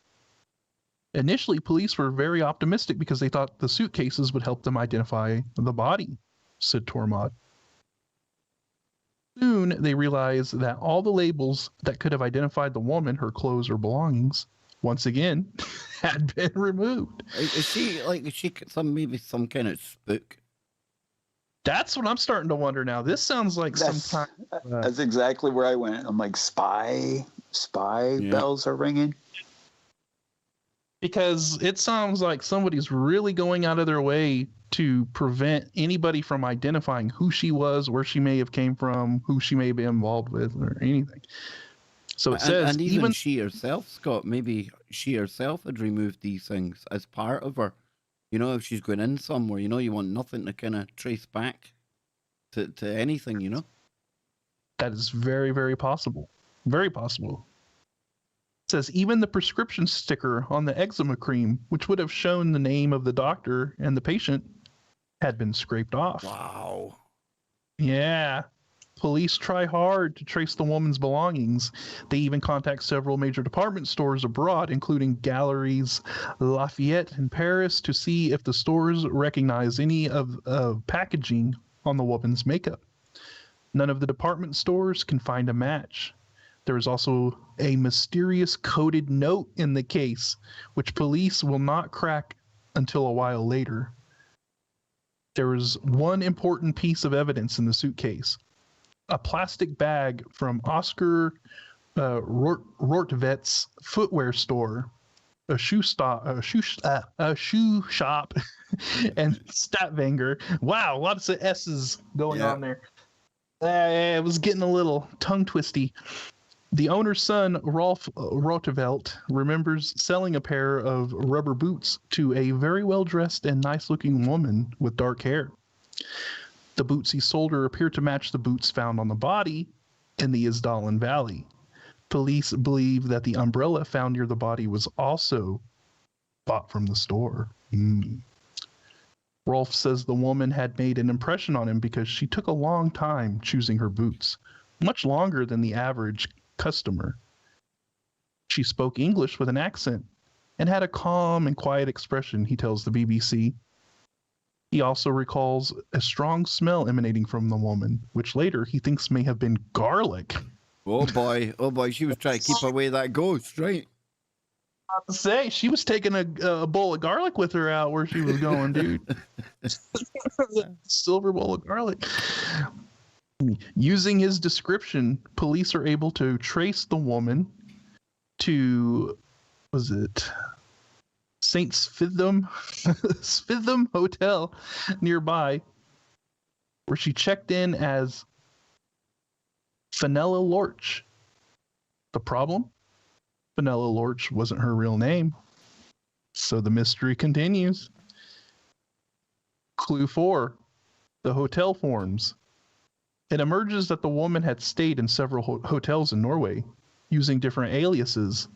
Initially, police were very optimistic because they thought the suitcases would help them identify the body, said Tormod. Soon, they realized that all the labels that could have identified the woman, her clothes or belongings, once again, had been removed. Is she maybe some kind of spook? That's what I'm starting to wonder now. This sounds like That's exactly where I went. I'm like, spy bells are ringing. Because it sounds like somebody's really going out of their way to prevent anybody from identifying who she was, where she may have came from, who she may be involved with, or anything. So it says, and even she herself, Scott, maybe she herself had removed these things as part of her. You know, if she's going in somewhere, you know, you want nothing to kind of trace back to anything, you know? That is very, very possible. Very possible. It says even the prescription sticker on the eczema cream, which would have shown the name of the doctor and the patient, had been scraped off. Wow. Yeah. Police try hard to trace the woman's belongings. They even contact several major department stores abroad, including Galeries Lafayette in Paris, to see if the stores recognize any of packaging on the woman's makeup. None of the department stores can find a match. There is also a mysterious coded note in the case, which police will not crack until a while later. There is one important piece of evidence in the suitcase. A plastic bag from Oscar Rortvet's footwear store, a shoe shop, and Statvanger. Wow, lots of S's going on there. It was getting a little tongue twisty. The owner's son, Rolf Rotevelt, remembers selling a pair of rubber boots to a very well-dressed and nice-looking woman with dark hair. The boots he sold her appear to match the boots found on the body in the Isdalen Valley. Police believe that the umbrella found near the body was also bought from the store. Rolf says the woman had made an impression on him because she took a long time choosing her boots, much longer than the average customer. She spoke English with an accent and had a calm and quiet expression, he tells the BBC. He also recalls a strong smell emanating from the woman, which later he thinks may have been garlic. Oh boy, she was trying to keep away that ghost, right? I have to say, she was taking a bowl of garlic with her out where she was going, dude. Silver bowl of garlic. Using his description, police are able to trace the woman to, St. Switham Hotel nearby, where she checked in as Fenella Lorch. The problem? Fenella Lorch wasn't her real name. So the mystery continues. Clue 4. The hotel forms. It emerges that the woman had stayed in several hotels in Norway, using different aliases.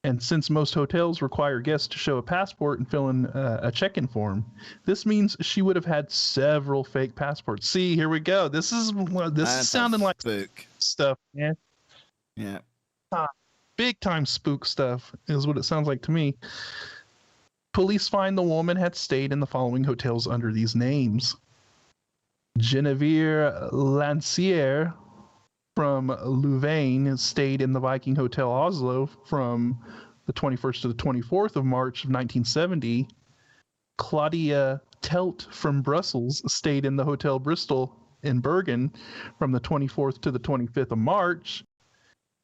And since most hotels require guests to show a passport and fill in a check-in form, this means she would have had several fake passports. See, here we go. This is sounding like spook stuff, man. Yeah. Big time spook stuff is what it sounds like to me. Police find the woman had stayed in the following hotels under these names: Genevieve Lancier from Louvain stayed in the Viking Hotel Oslo from the 21st to the 24th of March of 1970. Claudia Telt from Brussels stayed in the Hotel Bristol in Bergen from the 24th to the 25th of March.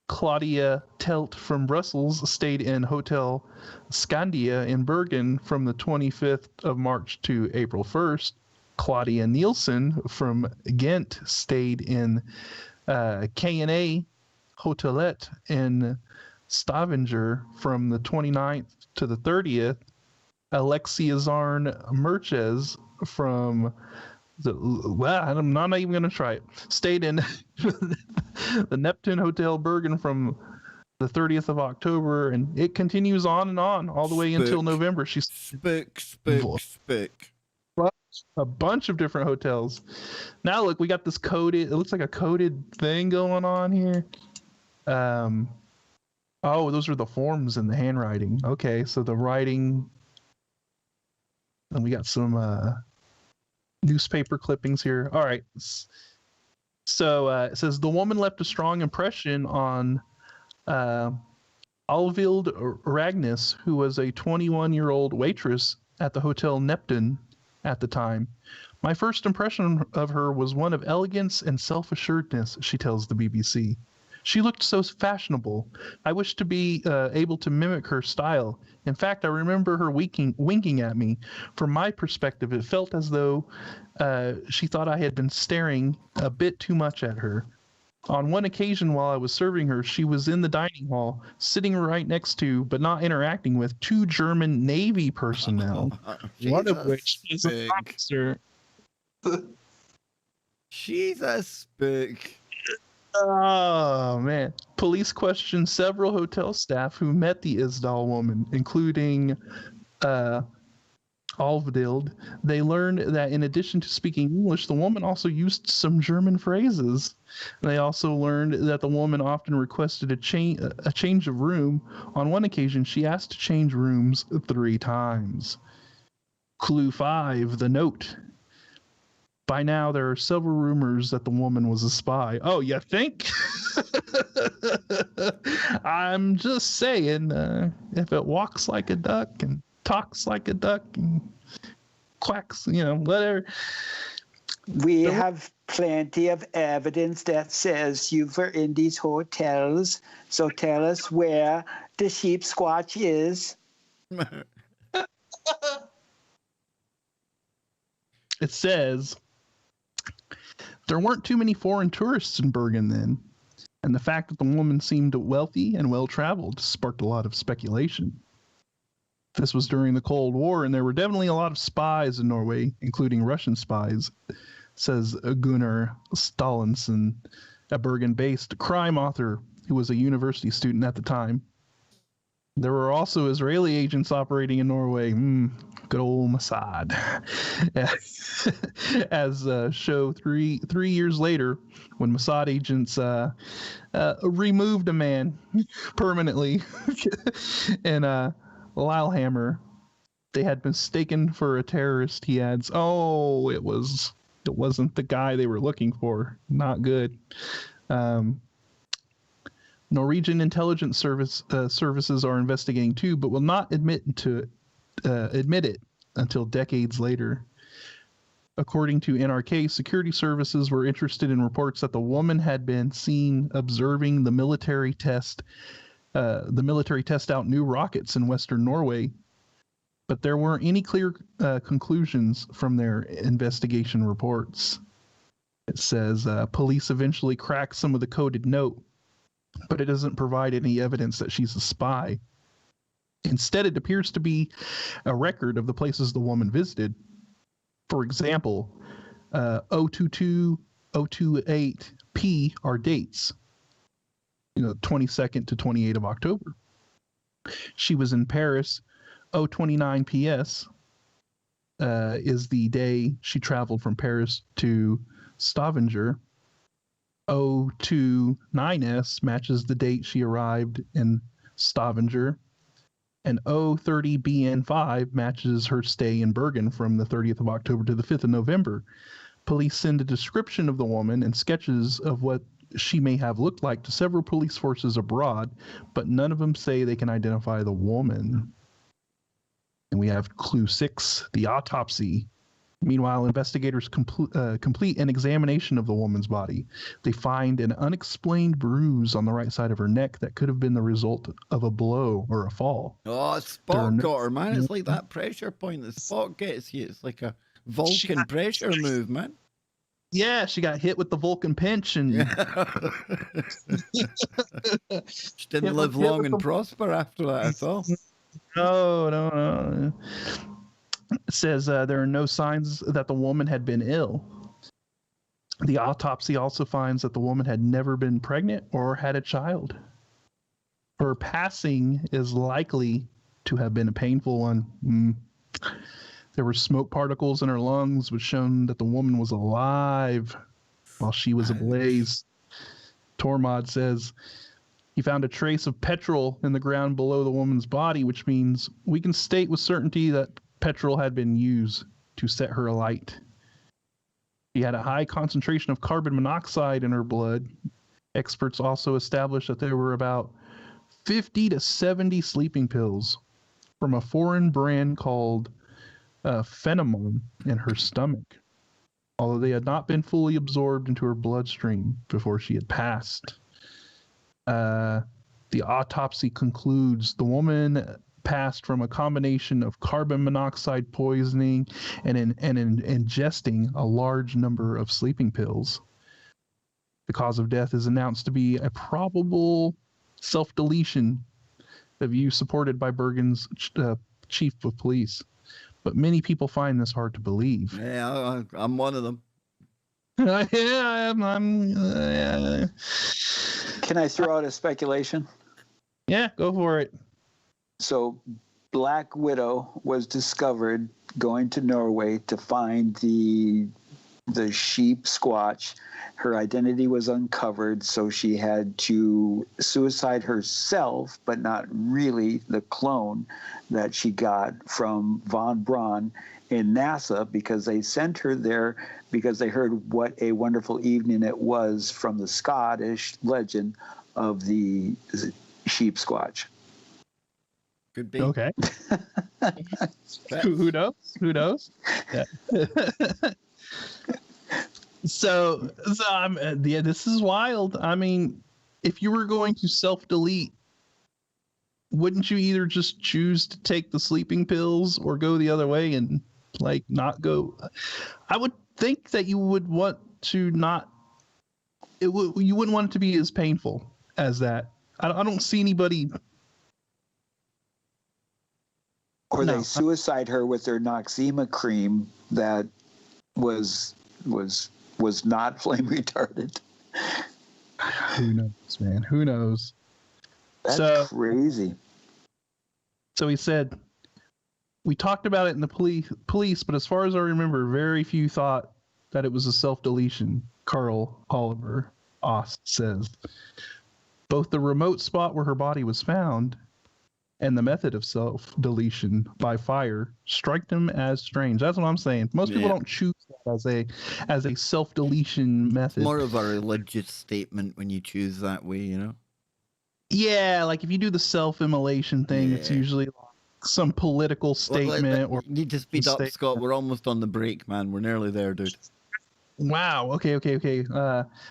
Claudia Telt from Brussels stayed in Hotel Scandia in Bergen from the 25th of March to April 1st. Claudia Nielsen from Ghent stayed in K&A Hotelet in Stavanger from the 29th to the 30th. Alexia Zarn Merches from I'm not even going to try it. Stayed in the Neptune Hotel Bergen from the 30th of October, and it continues on and on all the way until November. She's spook. A bunch of different hotels. Now look, we got this coded, it looks like a coded thing going on here. Oh, those are the forms and the handwriting. Okay, so the writing, and we got some newspaper clippings here. All right. So it says the woman left a strong impression on Alvild Ragnus, who was a 21-year-old waitress at the Hotel Neptune at the time. My first impression of her was one of elegance and self-assuredness, she tells the BBC. She looked so fashionable. I wished to be able to mimic her style. In fact, I remember her winking at me. From my perspective, it felt as though she thought I had been staring a bit too much at her. On one occasion while I was serving her, she was in the dining hall, sitting right next to, but not interacting with, two German Navy personnel, one of which is an officer. She's a spook. Oh, man. Police questioned several hotel staff who met the Isdal woman, including Alvdild. They learned that in addition to speaking English, the woman also used some German phrases. They also learned that the woman often requested a change of room. On one occasion, she asked to change rooms 3 times. Clue 5, the note. By now, there are several rumors that the woman was a spy. Oh, you think? I'm just saying, if it walks like a duck and talks like a duck and quacks, whatever. We have plenty of evidence that says you were in these hotels. So tell us where the sheep squatch is. It says there weren't too many foreign tourists in Bergen then, and the fact that the woman seemed wealthy and well-traveled sparked a lot of speculation. This was during the Cold War, and there were definitely a lot of spies in Norway, including Russian spies, says Gunnar Stallinson, a Bergen-based crime author who was a university student at the time. There were also Israeli agents operating in Norway. Good old Mossad. As show three years later, when Mossad agents removed a man permanently in Lillehammer, they had mistaken for a terrorist. He adds, "Oh, it wasn't the guy they were looking for. Not good." Norwegian intelligence services are investigating too, but will not admit it until decades later. According to NRK, security services were interested in reports that the woman had been seen observing the military test out new rockets in Western Norway, but there weren't any clear conclusions from their investigation reports. It says police eventually cracked some of the coded note, but it doesn't provide any evidence that she's a spy. Instead, it appears to be a record of the places the woman visited. For example, 022, 028P are dates, 22nd to 28th of October. She was in Paris. 029 PS is the day she traveled from Paris to Stavanger. 029S matches the date she arrived in Stavanger. And 030BN5 matches her stay in Bergen from the 30th of October to the 5th of November. Police send a description of the woman and sketches of what she may have looked like to several police forces abroad, but none of them say they can identify the woman. And we have clue 6, the autopsy. Meanwhile, investigators complete an examination of the woman's body. They find an unexplained bruise on the right side of her neck that could have been the result of a blow or a fall. Oh, Spock got her, man. It's like that pressure point that Spock gets you. It's like a Vulcan pressure move, man. Yeah, she got hit with the Vulcan pinch, and she didn't live long and prosper after that at all. No. It says there are no signs that the woman had been ill. The autopsy also finds that the woman had never been pregnant or had a child. Her passing is likely to have been a painful one. There were smoke particles in her lungs, which shown that the woman was alive while she was ablaze. Tormod says he found a trace of petrol in the ground below the woman's body, which means we can state with certainty that petrol had been used to set her alight. She had a high concentration of carbon monoxide in her blood. Experts also established that there were about 50 to 70 sleeping pills from a foreign brand called Phenomon in her stomach, although they had not been fully absorbed into her bloodstream before she had passed. The autopsy concludes the woman passed from a combination of carbon monoxide poisoning and ingesting a large number of sleeping pills. The cause of death is announced to be a probable self-deletion, a view supported by Bergen's chief of police. But many people find this hard to believe. Yeah, I'm one of them. Yeah, Can I throw out a speculation? Yeah, go for it. So Black Widow was discovered going to Norway to find the sheep squatch. Her identity was uncovered, so she had to suicide herself, but not really the clone that she got from von Braun in NASA, because they sent her there because they heard what a wonderful evening it was from the Scottish legend of the sheep squatch. Could be. Okay. Who knows? Who knows? Yeah. So yeah, this is wild. I mean, if you were going to self-delete, wouldn't you either just choose to take the sleeping pills or go the other way and like not go? I would think that you would want to not. You wouldn't want it to be as painful as that. I don't see anybody. Or they suicide her with their Noxzema cream that was not flame retarded. Who knows, man? Who knows? That's crazy. So he said, we talked about it in the police, but as far as I remember, very few thought that it was a self-deletion. Carl Oliver Ost says. Both the remote spot where her body was found and the method of self-deletion by fire strike them as strange. That's what I'm saying. Most people don't choose that as a self-deletion method. It's more of a religious statement when you choose that way, you know? Yeah, like if you do the self-immolation thing, it's usually like some political statement. Or need to speed up, Scott. We're almost on the break, man. We're nearly there, dude. Wow. Okay.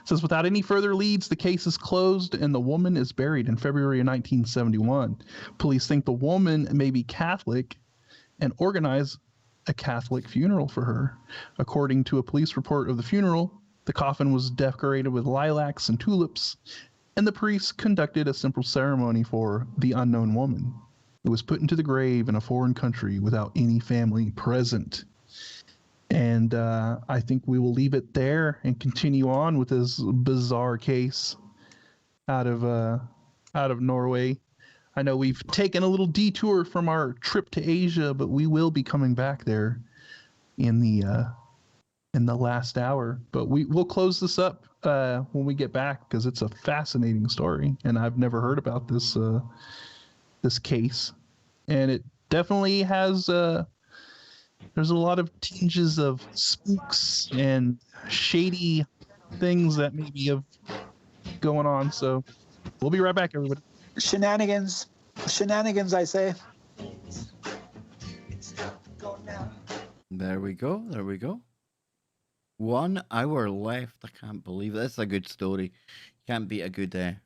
Says without any further leads, the case is closed and the woman is buried in February of 1971. Police think the woman may be Catholic and organize a Catholic funeral for her. According to a police report of the funeral, the coffin was decorated with lilacs and tulips, and the priest conducted a simple ceremony for the unknown woman, who was put into the grave in a foreign country without any family present. And I think we will leave it there and continue on with this bizarre case out of Norway. I know we've taken a little detour from our trip to Asia, but we will be coming back there in the last hour. But we'll close this up when we get back because it's a fascinating story, and I've never heard about this case, and it definitely has there's a lot of tinges of spooks and shady things that maybe have going on. So we'll be right back, everybody. Shenanigans, I say. There we go. There we go. 1 hour left. I can't believe it. This is a good story. Can't beat a good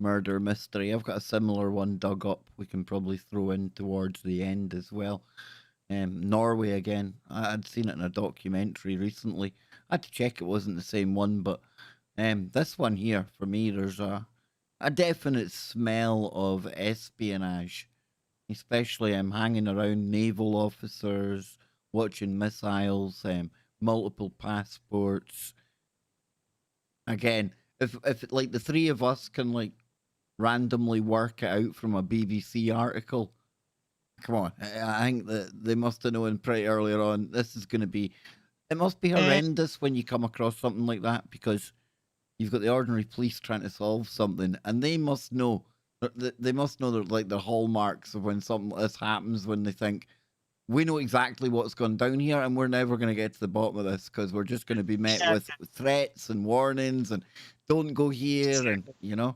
murder mystery. I've got a similar one dug up we can probably throw in towards the end as well. Norway again. I'd seen it in a documentary recently. I had to check it wasn't the same one, but this one here, for me, there's a definite smell of espionage, especially hanging around naval officers, watching missiles, multiple passports. Again, if like the three of us can like randomly work it out from a BBC article, come on, I think that they must have known pretty earlier on this is going to be. It must be horrendous when you come across something like that because you've got the ordinary police trying to solve something, and they must know. They must know the hallmarks of when something like this happens. When they think we know exactly what's gone down here, and we're never going to get to the bottom of this because we're just going to be met with threats and warnings and don't go here, and you know.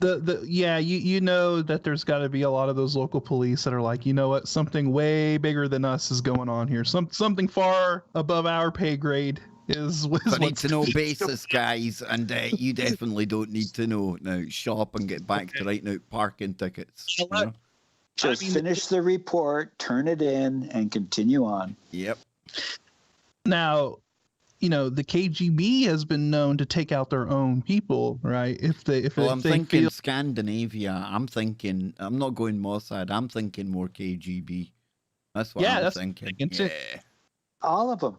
You know that there's got to be a lot of those local police that are like, you know what, something way bigger than us is going on here. Something far above our pay grade is I need to know basis, guys, and you definitely don't need to know. Now shop and get back to writing out parking tickets. You know? Just finish the report, turn it in, and continue on. Yep. Now, you know, the KGB has been known to take out their own people, right? I'm thinking Scandinavia. I'm not going Mossad. I'm thinking more KGB. That's what I'm thinking. Yeah. All of them.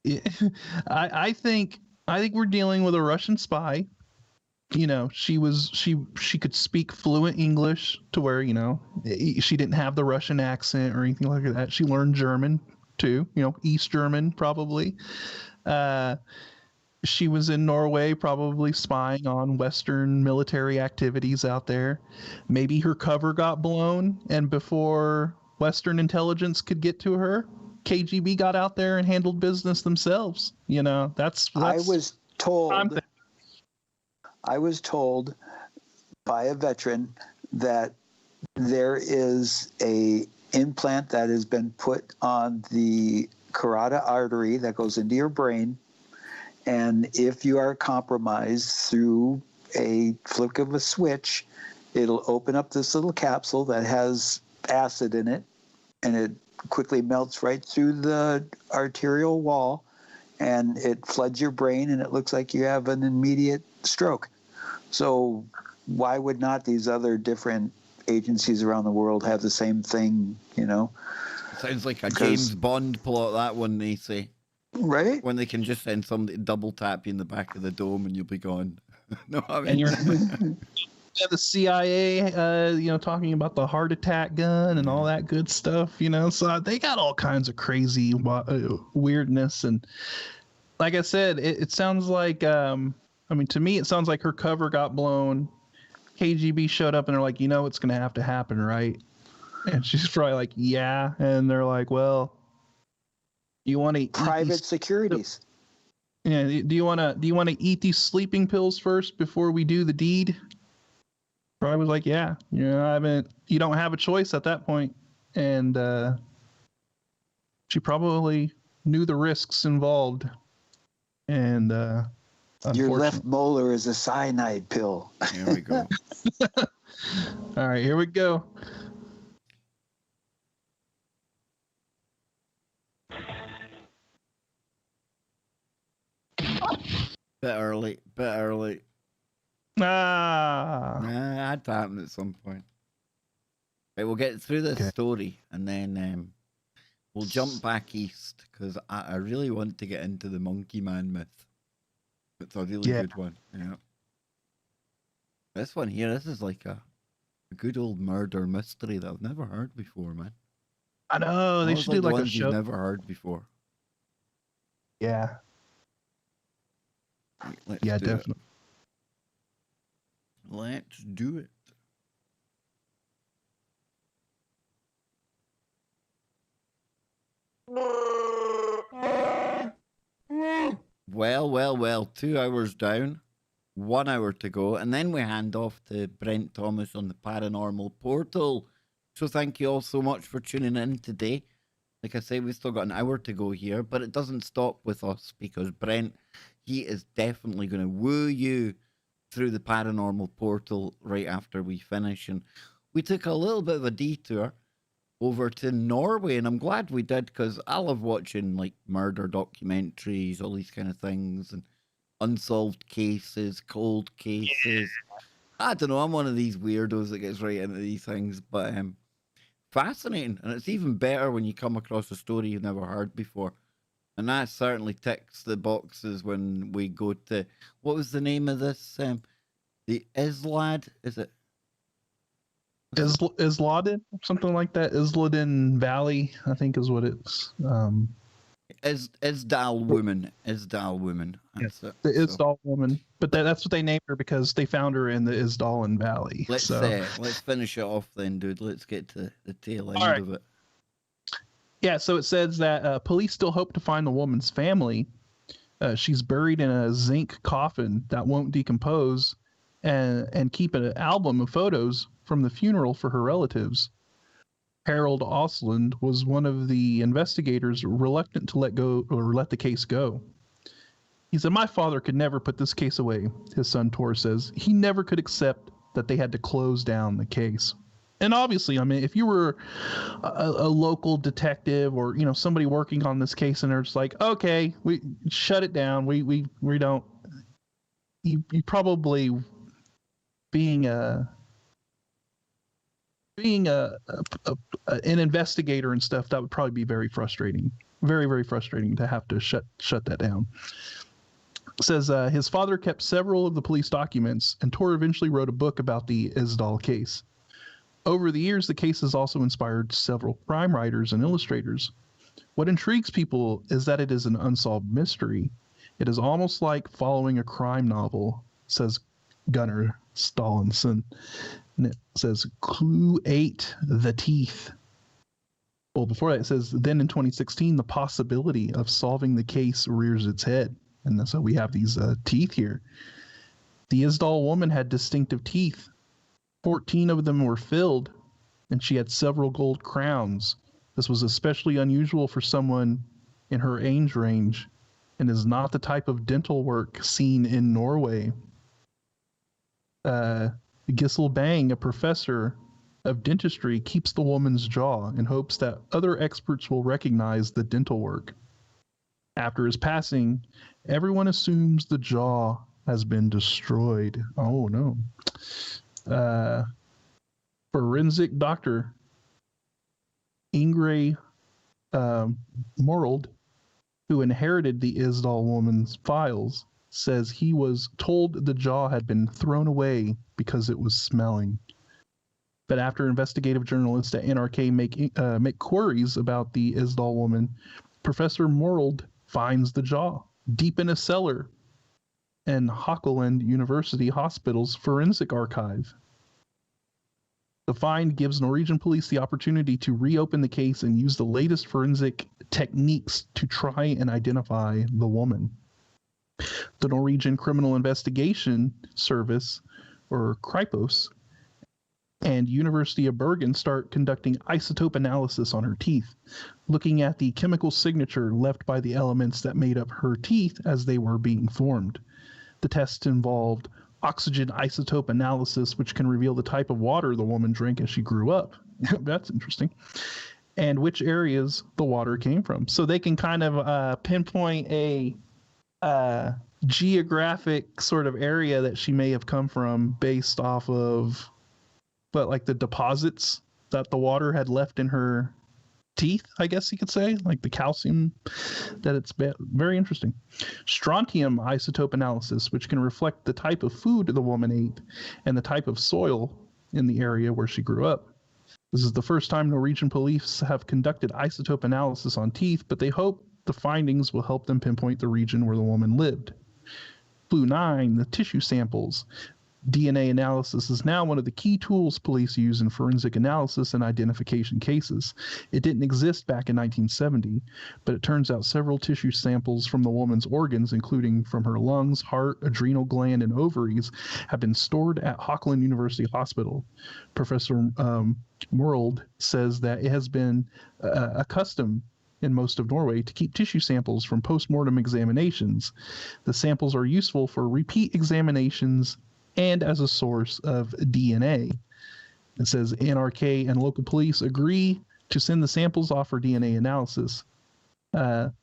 Yeah. I think we're dealing with a Russian spy. You know, she could speak fluent English to where, you know, she didn't have the Russian accent or anything like that. She learned German too, you know, East German probably. She was in Norway probably spying on Western military activities out there. Maybe her cover got blown, and before Western intelligence could get to her, KGB got out there and handled business themselves. You know, that's I was told by a veteran that there is a implant that has been put on the carotid artery that goes into your brain, and if you are compromised through a flick of a switch, it'll open up this little capsule that has acid in it, and it quickly melts right through the arterial wall, and it floods your brain, and it looks like you have an immediate stroke. So why would not these other different agencies around the world have the same thing, you know? Sounds like a James Bond plot, that one, they say. Right? When they can just send somebody to double tap you in the back of the dome and you'll be gone. No, I mean... And you're the CIA, you know, talking about the heart attack gun and all that good stuff, you know? So they got all kinds of crazy weirdness. And like I said, it sounds like, I mean, to me, it sounds like her cover got blown. KGB showed up and they're like, you know, it's going to have to happen, right? And she's probably like, yeah. And they're like, well, you want to private securities? Yeah. Do you want to eat these sleeping pills first before we do the deed? Probably was like, yeah. You know, you don't have a choice at that point. And she probably knew the risks involved. And your left molar is a cyanide pill. Here we go. All right, here we go. Bit early. I'd happen at some point. Right, we'll get through this story and then we'll jump back east because I really want to get into the Monkey Man myth. It's a really good one. Yeah. This one here, this is like a A good old murder mystery that I've never heard before, man. I know they Always should do the like a ones you've show. never heard before. Yeah, Right, let's yeah, do definitely. it. Let's do it. Well. 2 hours down, 1 hour to go, and then we hand off to Brent Thomas on the Paranormal Portal. So thank you all so much for tuning in today. Like I say, we've still got an hour to go here, but it doesn't stop with us because Brent, he is definitely going to woo you through the Paranormal Portal right after we finish. And we took a little bit of a detour over to Norway, and I'm glad we did because I love watching like murder documentaries, all these kind of things, and unsolved cases, cold cases. I don't know. I'm one of these weirdos that gets right into these things, but fascinating, and it's even better when you come across a story you've never heard before. And that certainly ticks the boxes when we go to what was the name of this? The Islad, is it? Isladen, something like that. Isladen Valley, I think, is what it's. Isdal woman. Isdal woman. That's it. The So Isdal woman, but that's what they named her because they found her in the Isdalen Valley. let's finish it off then, dude. Let's get to the tail end right. of it. Yeah, so it says that police still hope to find the woman's family. She's buried in a zinc coffin that won't decompose, and keep an album of photos from the funeral for her relatives. Harold Osland was one of the investigators reluctant to let the case go. He said, "My father could never put this case away," his son Tor says. "He never could accept that they had to close down the case." And obviously, I mean, if you were a local detective or, you know, somebody working on this case and they're just like, okay, we shut it down. We don't, you probably being an investigator and stuff, that would probably be very frustrating. Very, very frustrating to have to shut that down. It says his father kept several of the police documents, and Tor eventually wrote a book about the Isdal case. Over the years, the case has also inspired several crime writers and illustrators. What intrigues people is that it is an unsolved mystery. It is almost like following a crime novel, says Gunnar Stallinson. And it says, Clue 8, The Teeth. Well, before that, it says, then in 2016, the possibility of solving the case rears its head. And so we have these teeth here. The Isdal woman had distinctive teeth. 14 of them were filled, and she had several gold crowns. This was especially unusual for someone in her age range and is not the type of dental work seen in Norway. Gisel Bang, a professor of dentistry, keeps the woman's jaw in hopes that other experts will recognize the dental work. After his passing, everyone assumes the jaw has been destroyed. Oh, no. Forensic doctor Ingray Morold, who inherited the Isdal woman's files, says he was told the jaw had been thrown away because it was smelling. But after investigative journalists at NRK make queries about the Isdal woman, Professor Morold finds the jaw deep in a cellar in Haukeland University Hospital's forensic archive. The find gives Norwegian police the opportunity to reopen the case and use the latest forensic techniques to try and identify the woman. The Norwegian Criminal Investigation Service, or Kripos, and University of Bergen start conducting isotope analysis on her teeth, looking at the chemical signature left by the elements that made up her teeth as they were being formed. The tests involved oxygen isotope analysis, which can reveal the type of water the woman drank as she grew up. That's interesting. And which areas the water came from. So they can kind of pinpoint a geographic sort of area that she may have come from based off of, but like the deposits that the water had left in her teeth, I guess you could say, like the calcium that it's been. Very interesting. Strontium isotope analysis, which can reflect the type of food the woman ate and the type of soil in the area where she grew up. This is the first time Norwegian police have conducted isotope analysis on teeth, but they hope the findings will help them pinpoint the region where the woman lived. Blue 9, the tissue samples. DNA analysis is now one of the key tools police use in forensic analysis and identification cases. It didn't exist back in 1970, but it turns out several tissue samples from the woman's organs, including from her lungs, heart, adrenal gland, and ovaries, have been stored at Haukeland University Hospital. Professor Morld says that it has been a custom in most of Norway to keep tissue samples from post-mortem examinations. The samples are useful for repeat examinations and as a source of DNA. It says NRK and local police agree to send the samples off for DNA analysis.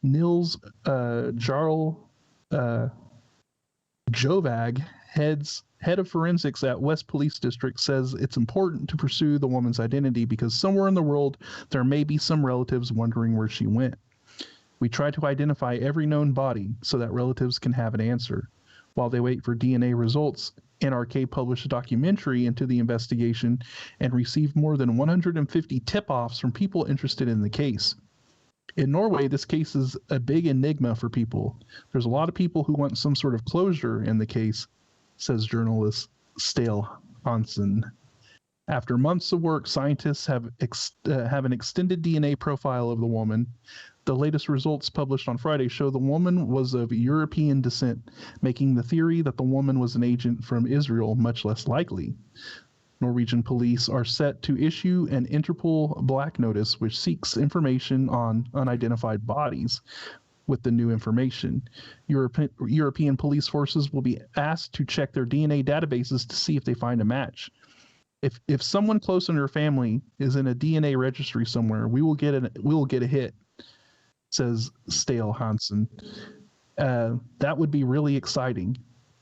Nils Jarl Jovag, head of forensics at West Police District, says it's important to pursue the woman's identity because somewhere in the world there may be some relatives wondering where she went. We try to identify every known body so that relatives can have an answer. While they wait for DNA results, NRK published a documentary into the investigation and received more than 150 tip-offs from people interested in the case. In Norway, this case is a big enigma for people. There's a lot of people who want some sort of closure in the case, says journalist Stale Hansen. After months of work, scientists have an extended DNA profile of the woman. The latest results published on Friday show the woman was of European descent, making the theory that the woman was an agent from Israel much less likely. Norwegian police are set to issue an Interpol Black Notice, which seeks information on unidentified bodies. With the new information, European police forces will be asked to check their DNA databases to see if they find a match. If someone close in your family is in a DNA registry somewhere, we will get a hit, says Stale Hansen. That would be really exciting.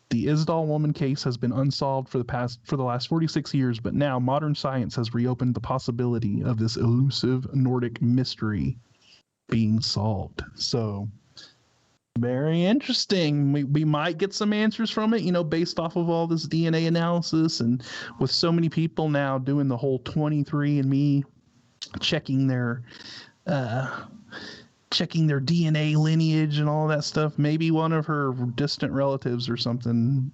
The Isdal woman case has been unsolved for the last 46 years, but now modern science has reopened the possibility of this elusive Nordic mystery being solved. So very interesting. We might get some answers from it, based off of all this DNA analysis, and with so many people now doing the whole 23andMe, checking their DNA lineage and all that stuff. Maybe one of her distant relatives or something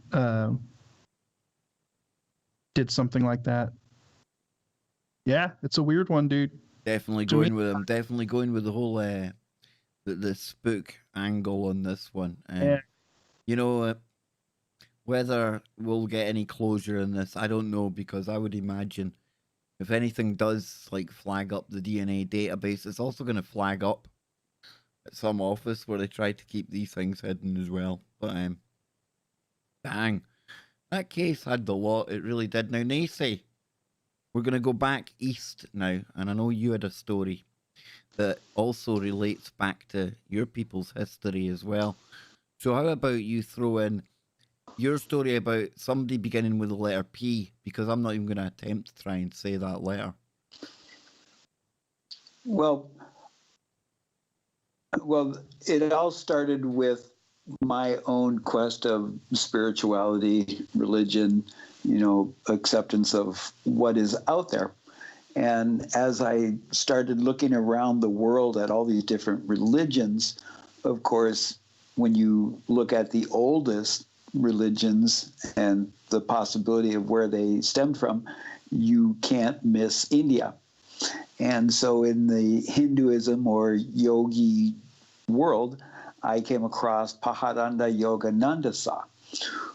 did something like that. Yeah, it's a weird one, dude. Definitely going with him. Definitely going with the whole the spook angle on this one. Yeah. Whether we'll get any closure in this, I don't know, because I would imagine if anything does flag up the DNA database, it's also going to flag up at some office where they try to keep these things hidden as well. But dang, that case had the lot. It really did. Now, Nacy, we're going to go back east now, and I know you had a story that also relates back to your people's history as well. So how about you throw in your story about somebody beginning with the letter P, because I'm not even going to attempt to try and say that letter. Well, it all started with my own quest of spirituality, religion, acceptance of what is out there. And as I started looking around the world at all these different religions, of course, when you look at the oldest religions and the possibility of where they stemmed from, you can't miss India. And so in the Hinduism or yogi world, I came across Paharanda Yogananda,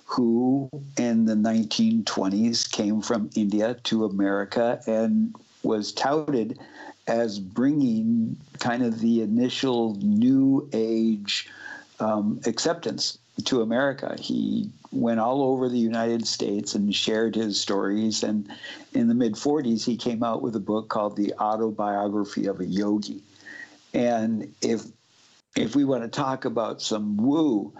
who in the 1920s came from India to America and was touted as bringing kind of the initial New Age acceptance to America. He went all over the United States and shared his stories. And in the mid-40s, he came out with a book called The Autobiography of a Yogi. And if we want to talk about some woo,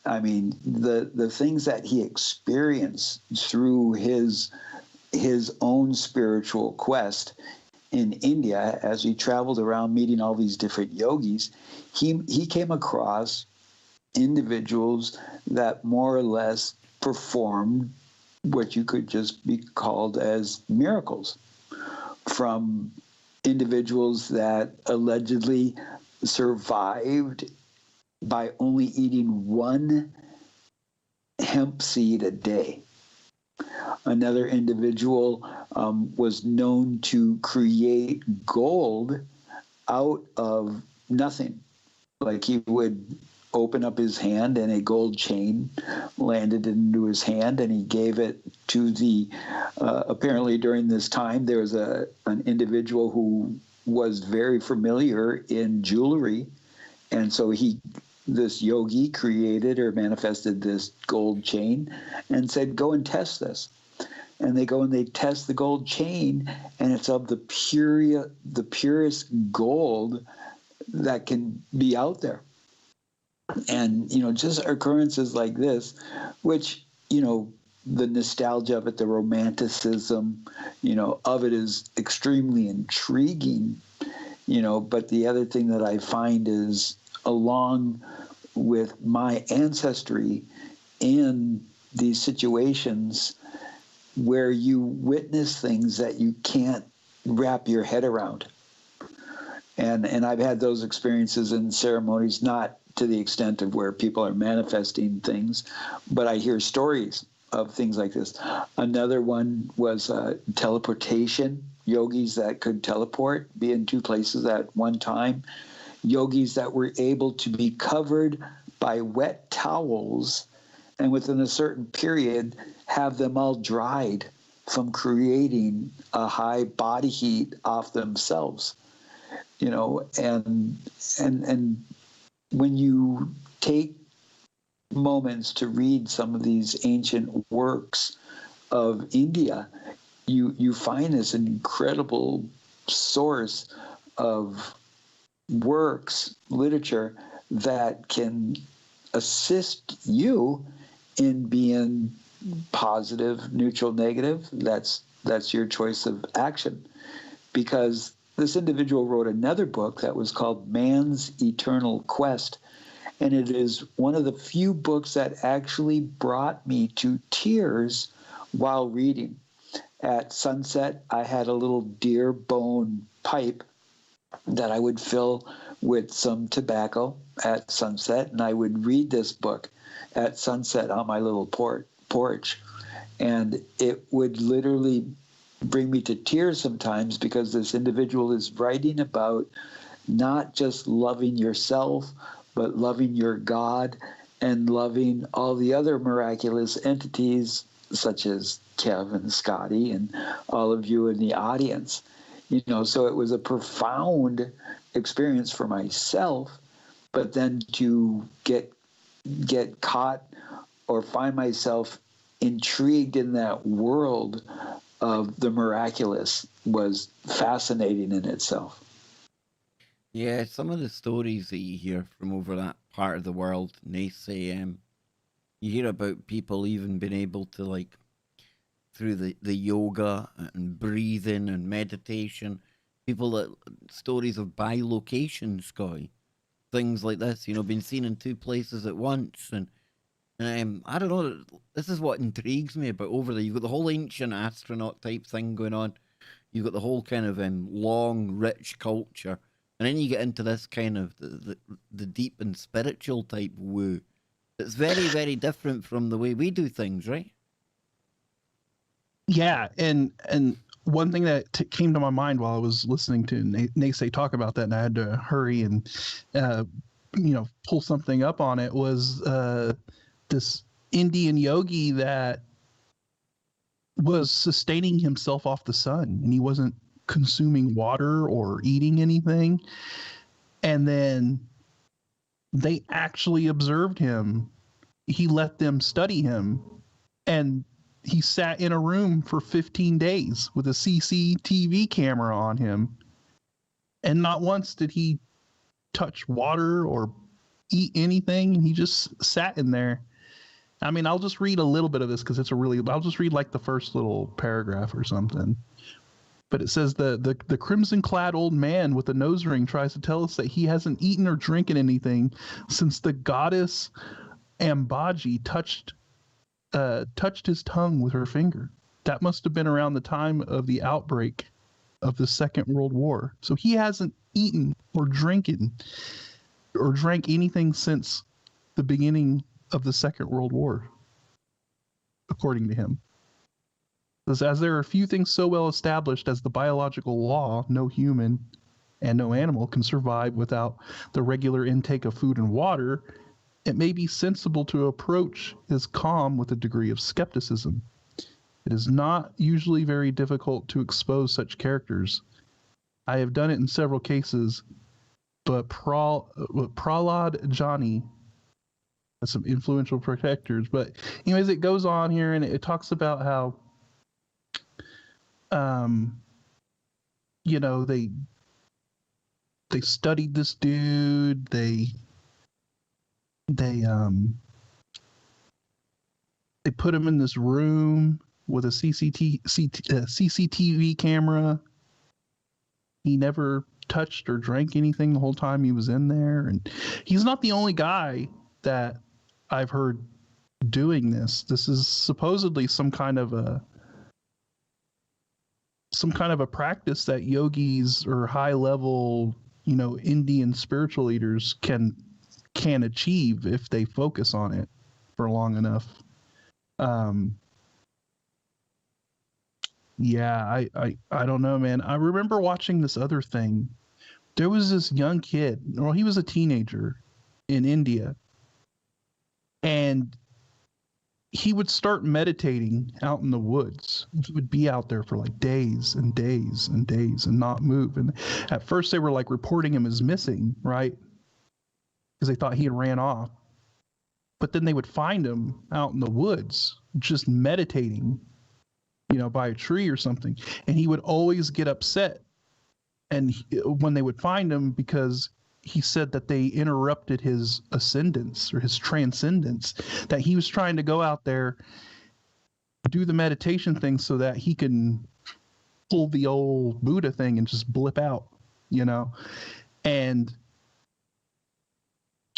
I mean, the things that he experienced through his own spiritual quest in India as he traveled around meeting all these different yogis, he came across individuals that more or less performed what you could just be called as miracles from individuals that allegedly survived by only eating one hemp seed a day. Another individual was known to create gold out of nothing. Like he would open up his hand and a gold chain landed into his hand, and he gave it to the, apparently during this time, there was an individual who was very familiar in jewelry. And so this yogi created or manifested this gold chain and said, go and test this. And they go and they test the gold chain, and it's of the purest gold that can be out there. And, just occurrences like this, which, the nostalgia of it, the romanticism, of it is extremely intriguing, but the other thing that I find is, along with my ancestry in these situations where you witness things that you can't wrap your head around. And I've had those experiences in ceremonies, not to the extent of where people are manifesting things, but I hear stories of things like this. Another one was teleportation, yogis that could teleport, be in two places at one time, yogis that were able to be covered by wet towels and within a certain period have them all dried from creating a high body heat off themselves. And when you take moments to read some of these ancient works of India, you find this incredible source of works, literature that can assist you in being positive, neutral, negative. That's your choice of action. Because this individual wrote another book that was called Man's Eternal Quest, and it is one of the few books that actually brought me to tears while reading. At sunset, I had a little deer bone pipe that I would fill with some tobacco at sunset, and I would read this book at sunset on my little porch. And it would literally bring me to tears sometimes, because this individual is writing about not just loving yourself, but loving your God and loving all the other miraculous entities such as Kev and Scotty and all of you in the audience. So it was a profound experience for myself, but then to get caught or find myself intrigued in that world of the miraculous was fascinating in itself. Yeah, some of the stories that you hear from over that part of the world, and they say, you hear about people even being able to, like, through the yoga and breathing and meditation, stories of bilocation, Scotty, things like this, being seen in two places at once. And I don't know, this is what intrigues me about over there. You've got the whole ancient astronaut type thing going on. You've got the whole kind of long, rich culture. And then you get into this kind of the deep and spiritual type woo. It's very, very different from the way we do things, right? Yeah, and one thing that came to my mind while I was listening to Naysay talk about that, and I had to hurry and pull something up on it, was this Indian yogi that was sustaining himself off the sun, and he wasn't consuming water or eating anything. And then they actually observed him. He let them study him, and he sat in a room for 15 days with a CCTV camera on him, and not once did he touch water or eat anything, and he just sat in there. I mean, I'll just read a little bit of this because I'll just read like the first little paragraph or something. But it says the crimson-clad old man with the nose ring tries to tell us that he hasn't eaten or drinking anything since the goddess Ambaji touched touched his tongue with her finger. That must have been around the time of the outbreak of the Second World War. So he hasn't eaten or drank anything since the beginning of the Second World War, according to him. As there are few things so well established as the biological law, no human and no animal can survive without the regular intake of food and water, it may be sensible to approach his calm with a degree of skepticism. It is not usually very difficult to expose such characters. I have done it in several cases, but Prahlad Jani has some influential protectors. But anyways, it goes on here and it talks about how, they studied this dude. They put him in this room with a CCTV camera. He never touched or drank anything the whole time he was in there. And he's not the only guy that I've heard doing this. This is supposedly some kind of a practice that yogis or high level, Indian spiritual leaders can achieve if they focus on it for long enough. I don't know, man. I remember watching this other thing. There was this young kid, well, he was a teenager in India, and he would start meditating out in the woods. He would be out there for like days and days and days and not move. And at first they were like reporting him as missing, right? Because they thought he had ran off. But then they would find him out in the woods just meditating, by a tree or something. And he would always get upset when they would find him, because he said that they interrupted his ascendance or his transcendence, that he was trying to go out there, do the meditation thing so that he can pull the old Buddha thing and just blip out, and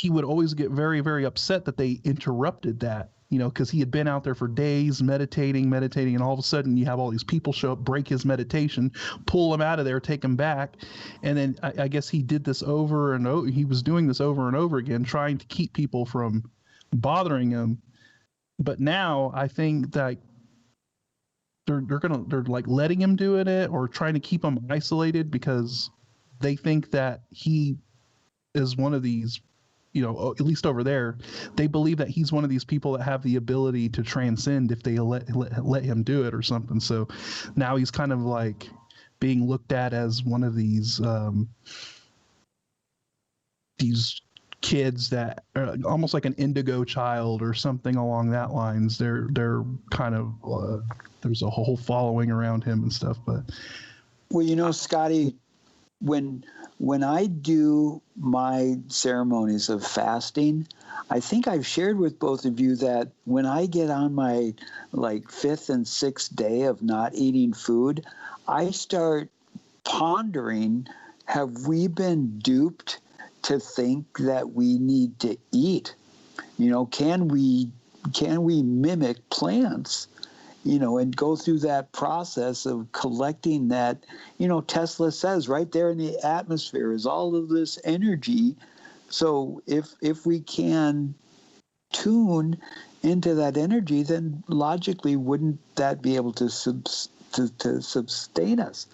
he would always get very, very upset that they interrupted that, because he had been out there for days meditating, and all of a sudden you have all these people show up, break his meditation, pull him out of there, take him back. And then I guess he did this over and over. He was doing this over and over again, trying to keep people from bothering him. But now I think that they're like letting him do it or trying to keep him isolated, because they think that he is one of these, at least over there, they believe that he's one of these people that have the ability to transcend if they let him do it or something. So now he's kind of like being looked at as one of these kids that are almost like an indigo child or something along that lines. They're kind of there's a whole following around him and stuff. But well, Scotty, when I do my ceremonies of fasting, I think I've shared with both of you that when I get on my like 5th and 6th day of not eating food, I start pondering, have we been duped to think that we need to eat? Can we mimic plants? And go through that process of collecting that, Tesla says right there in the atmosphere is all of this energy. So if we can tune into that energy, then logically wouldn't that be able to sustain us?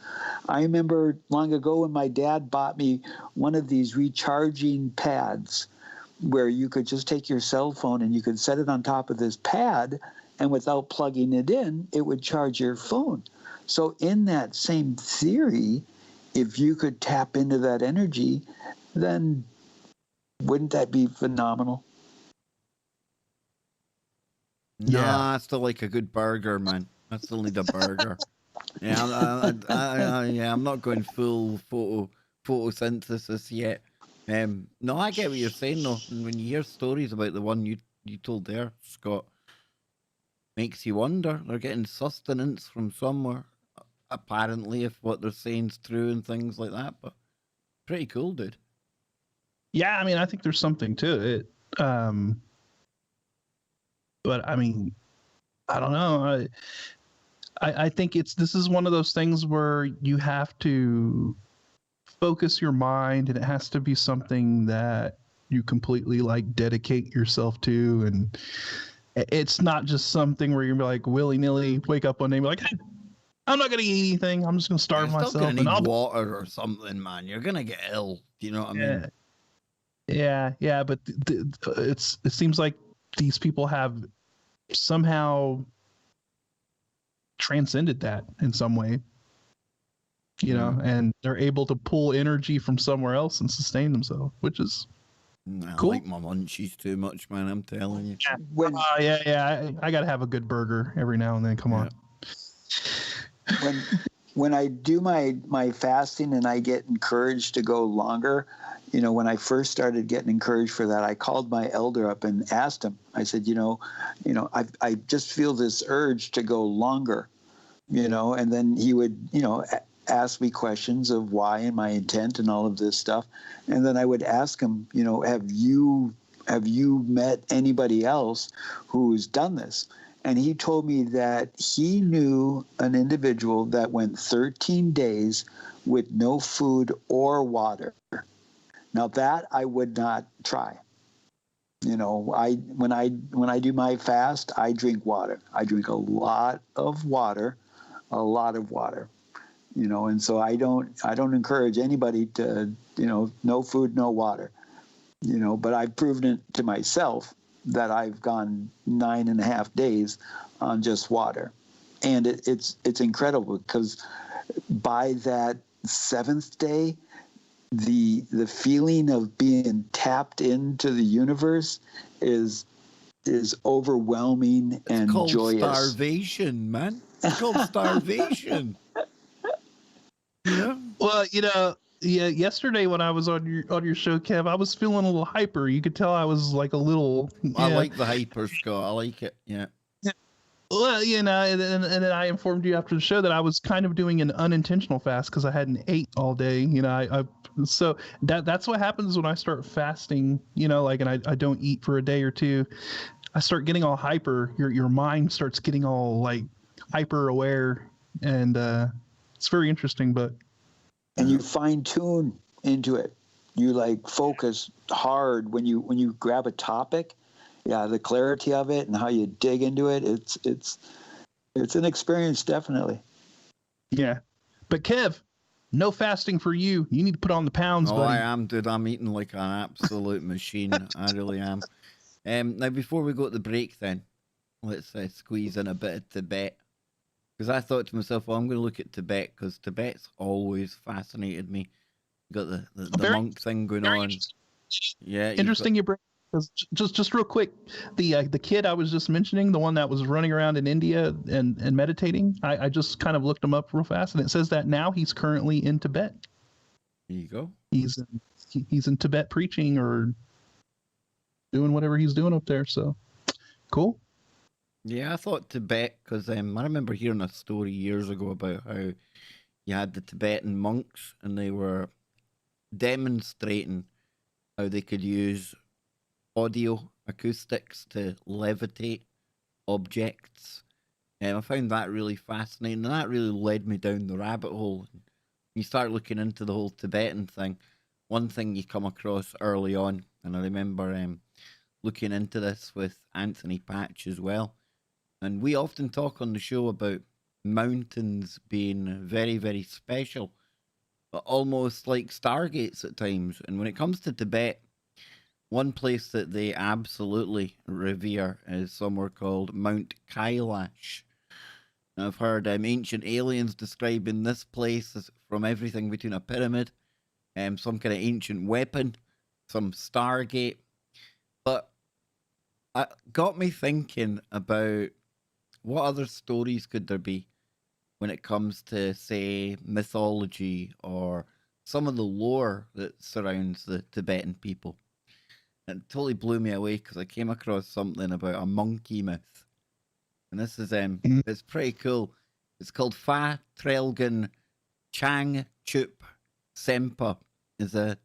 I remember long ago when my dad bought me one of these recharging pads where you could just take your cell phone and you could set it on top of this pad, and without plugging it in, it would charge your phone. So in that same theory, if you could tap into that energy, then wouldn't that be phenomenal? No, Yeah. I still like a good burger, man. I still need a burger. Yeah, I'm not going full photosynthesis yet. No, I get what you're saying though. And when you hear stories about the one you told there, Scott, makes you wonder. They're getting sustenance from somewhere, apparently, if what they're saying's true and things like that. But pretty cool, dude. Yeah, I mean, I think there's something to it. But I mean, I don't know. I think this is one of those things where you have to focus your mind, and it has to be something that you completely like dedicate yourself to, and it's not just something where you're like willy-nilly wake up one day and be like, hey, I'm not gonna eat anything, I'm just gonna starve You're still gonna myself need and I'll water or something, man. You're gonna get ill. Do you know what I mean? yeah, but it seems like these people have somehow transcended that in some way, you know, and they're able to pull energy from somewhere else and sustain themselves, which is I cool. like my munchies too much, man. I'm telling you. I gotta have a good burger every now and then. Come on. When I do my fasting and I get encouraged to go longer, you know, when I first started getting encouraged for that, I called my elder up and asked him. I said, I just feel this urge to go longer, and then he would, ask me questions of why and my intent and all of this stuff. And then I would ask him, have you met anybody else who's done this? And he told me that he knew an individual that went 13 days with no food or water. Now that I would not try. When I do my fast, I drink water. I drink a lot of water, and so I don't encourage anybody to, no food, no water, but I've proven it to myself that I've gone 9.5 days on just water. And it's incredible because by that 7th day, the feeling of being tapped into the universe is overwhelming and called joyous. Starvation, man. It's called starvation. Yeah. Well, yesterday when I was on your show, Kev, I was feeling a little hyper. You could tell I was like a little. I like the hyper, Scott. I like it. Yeah. Well, and then I informed you after the show that I was kind of doing an unintentional fast because I hadn't ate all day. So that's what happens when I start fasting. And I don't eat for a day or two. I start getting all hyper. Your mind starts getting all like hyper aware, and it's very interesting. And you fine tune into it. You like focus hard when you grab a topic. Yeah, the clarity of it and how you dig into it. It's an experience, definitely. Yeah, but Kev, no fasting for you. You need to put on the pounds, buddy. I am, dude. I'm eating like an absolute machine. I really am. Now, before we go to the break, then let's squeeze in a bit of Tibet. Because I thought to myself, well, I'm going to look at Tibet because Tibet's always fascinated me. You got the monk thing going on. Yeah, interesting. You bring just real quick. The kid I was just mentioning, the one that was running around in India and meditating. I just kind of looked him up real fast, and it says that now he's currently in Tibet. There you go. He's in Tibet preaching or doing whatever he's doing up there. So cool. Yeah, I thought Tibet because I remember hearing a story years ago about how you had the Tibetan monks and they were demonstrating how they could use audio acoustics to levitate objects. I found that really fascinating, and that really led me down the rabbit hole. You start looking into the whole Tibetan thing. One thing you come across early on, and I remember looking into this with Anthony Patch as well. And we often talk on the show about mountains being very, very special, but almost like stargates at times. And when it comes to Tibet, one place that they absolutely revere is somewhere called Mount Kailash. Now, I've heard ancient aliens describing this place as from everything between a pyramid, some kind of ancient weapon, some stargate. But it got me thinking about what other stories could there be when it comes to, say, mythology or some of the lore that surrounds the Tibetan people. It totally blew me away because I came across something about a monkey myth. And this is, it's pretty cool. It's called Fa Trelgan Chang Chup Sempa. Is a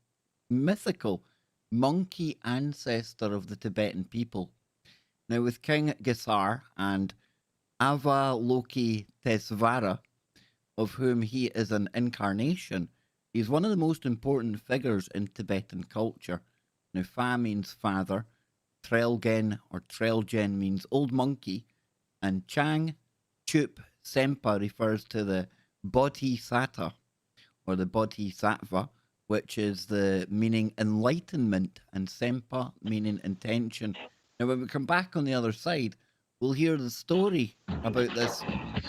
mythical monkey ancestor of the Tibetan people. Now, with King Gesar and Avalokitesvara, of whom he is an incarnation. He's one of the most important figures in Tibetan culture. Now, Fa means father, Trelgen or Trelgen means old monkey, and Chang Chup Sempa refers to the Bodhisattva or the Bodhisattva, which is the meaning enlightenment, and Sempa meaning intention. Now, when we come back on the other side, we'll hear the story about this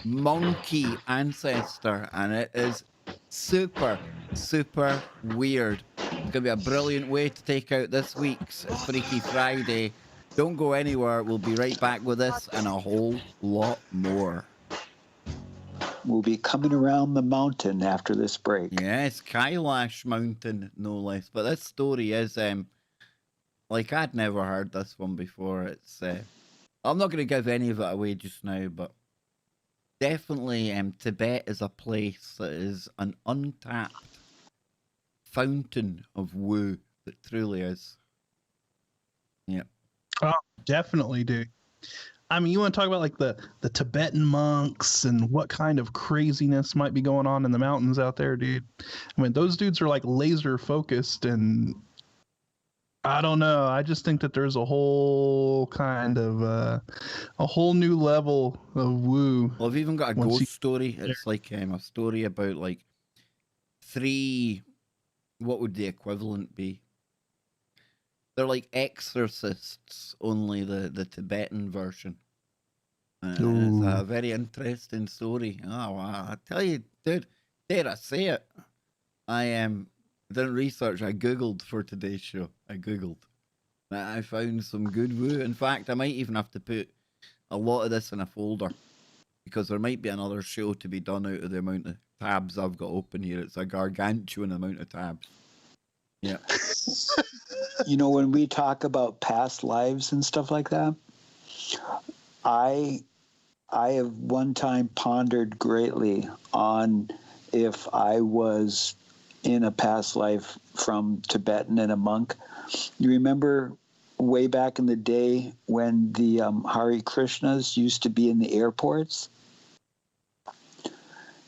monkey ancestor, and it is super, super weird. It's going to be a brilliant way to take out this week's Freaky Friday. Don't go anywhere. We'll be right back with this and a whole lot more. We'll be coming around the mountain after this break. Yes, Kailash Mountain, no less. But this story is, like, I'd never heard this one before. It's, I'm not going to give any of it away just now, but definitely Tibet is a place that is an untapped fountain of woo. That truly is. Yeah. Oh, definitely, dude. I mean, you want to talk about like the Tibetan monks and what kind of craziness might be going on in the mountains out there, dude. I mean, those dudes are like laser focused, and I don't know. I just think that there's a whole kind of a whole new level of woo. Well, I've even got a ghost story. It's like a story about like 3. What would the equivalent be? They're like exorcists, only the Tibetan version. And it's a very interesting story. Oh, wow. I tell you, dude, dare I say it? I didn't research. I Googled for today's show. I Googled. I found some good woo. In fact, I might even have to put a lot of this in a folder, because there might be another show to be done out of the amount of tabs I've got open here. It's a gargantuan amount of tabs. Yeah. You know, when we talk about past lives and stuff like that, I have one time pondered greatly on if I was in a past life from Tibetan and a monk. You remember way back in the day when the Hare Krishnas used to be in the airports?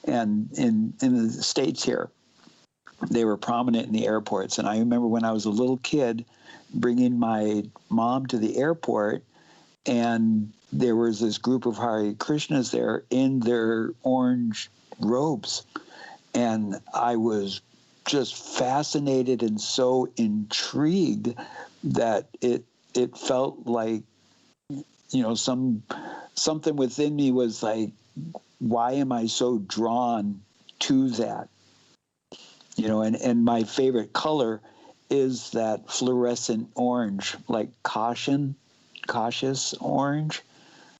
And in the States here, they were prominent in the airports. And I remember when I was a little kid bringing my mom to the airport, and there was this group of Hare Krishnas there in their orange robes. And I was just fascinated and so intrigued that it felt like, you know, something within me was like, why am I so drawn to that? You know, and my favorite color is that fluorescent orange, like cautious orange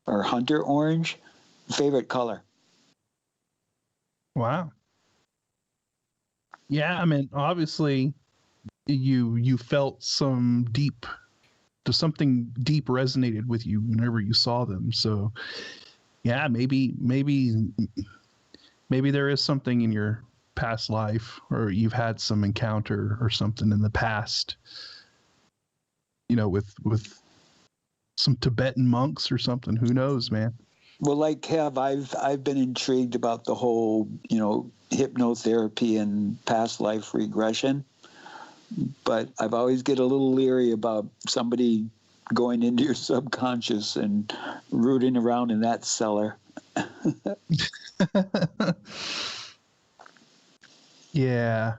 or hunter orange. Favorite color. Wow. Yeah, I mean, obviously you felt something deep resonated with you whenever you saw them. So yeah, maybe there is something in your past life, or you've had some encounter or something in the past, you know, with some Tibetan monks or something. Who knows, man? Well, like Kev, I've been intrigued about the whole, you know, hypnotherapy and past life regression, but I've always get a little leery about somebody going into your subconscious and rooting around in that cellar. Yeah,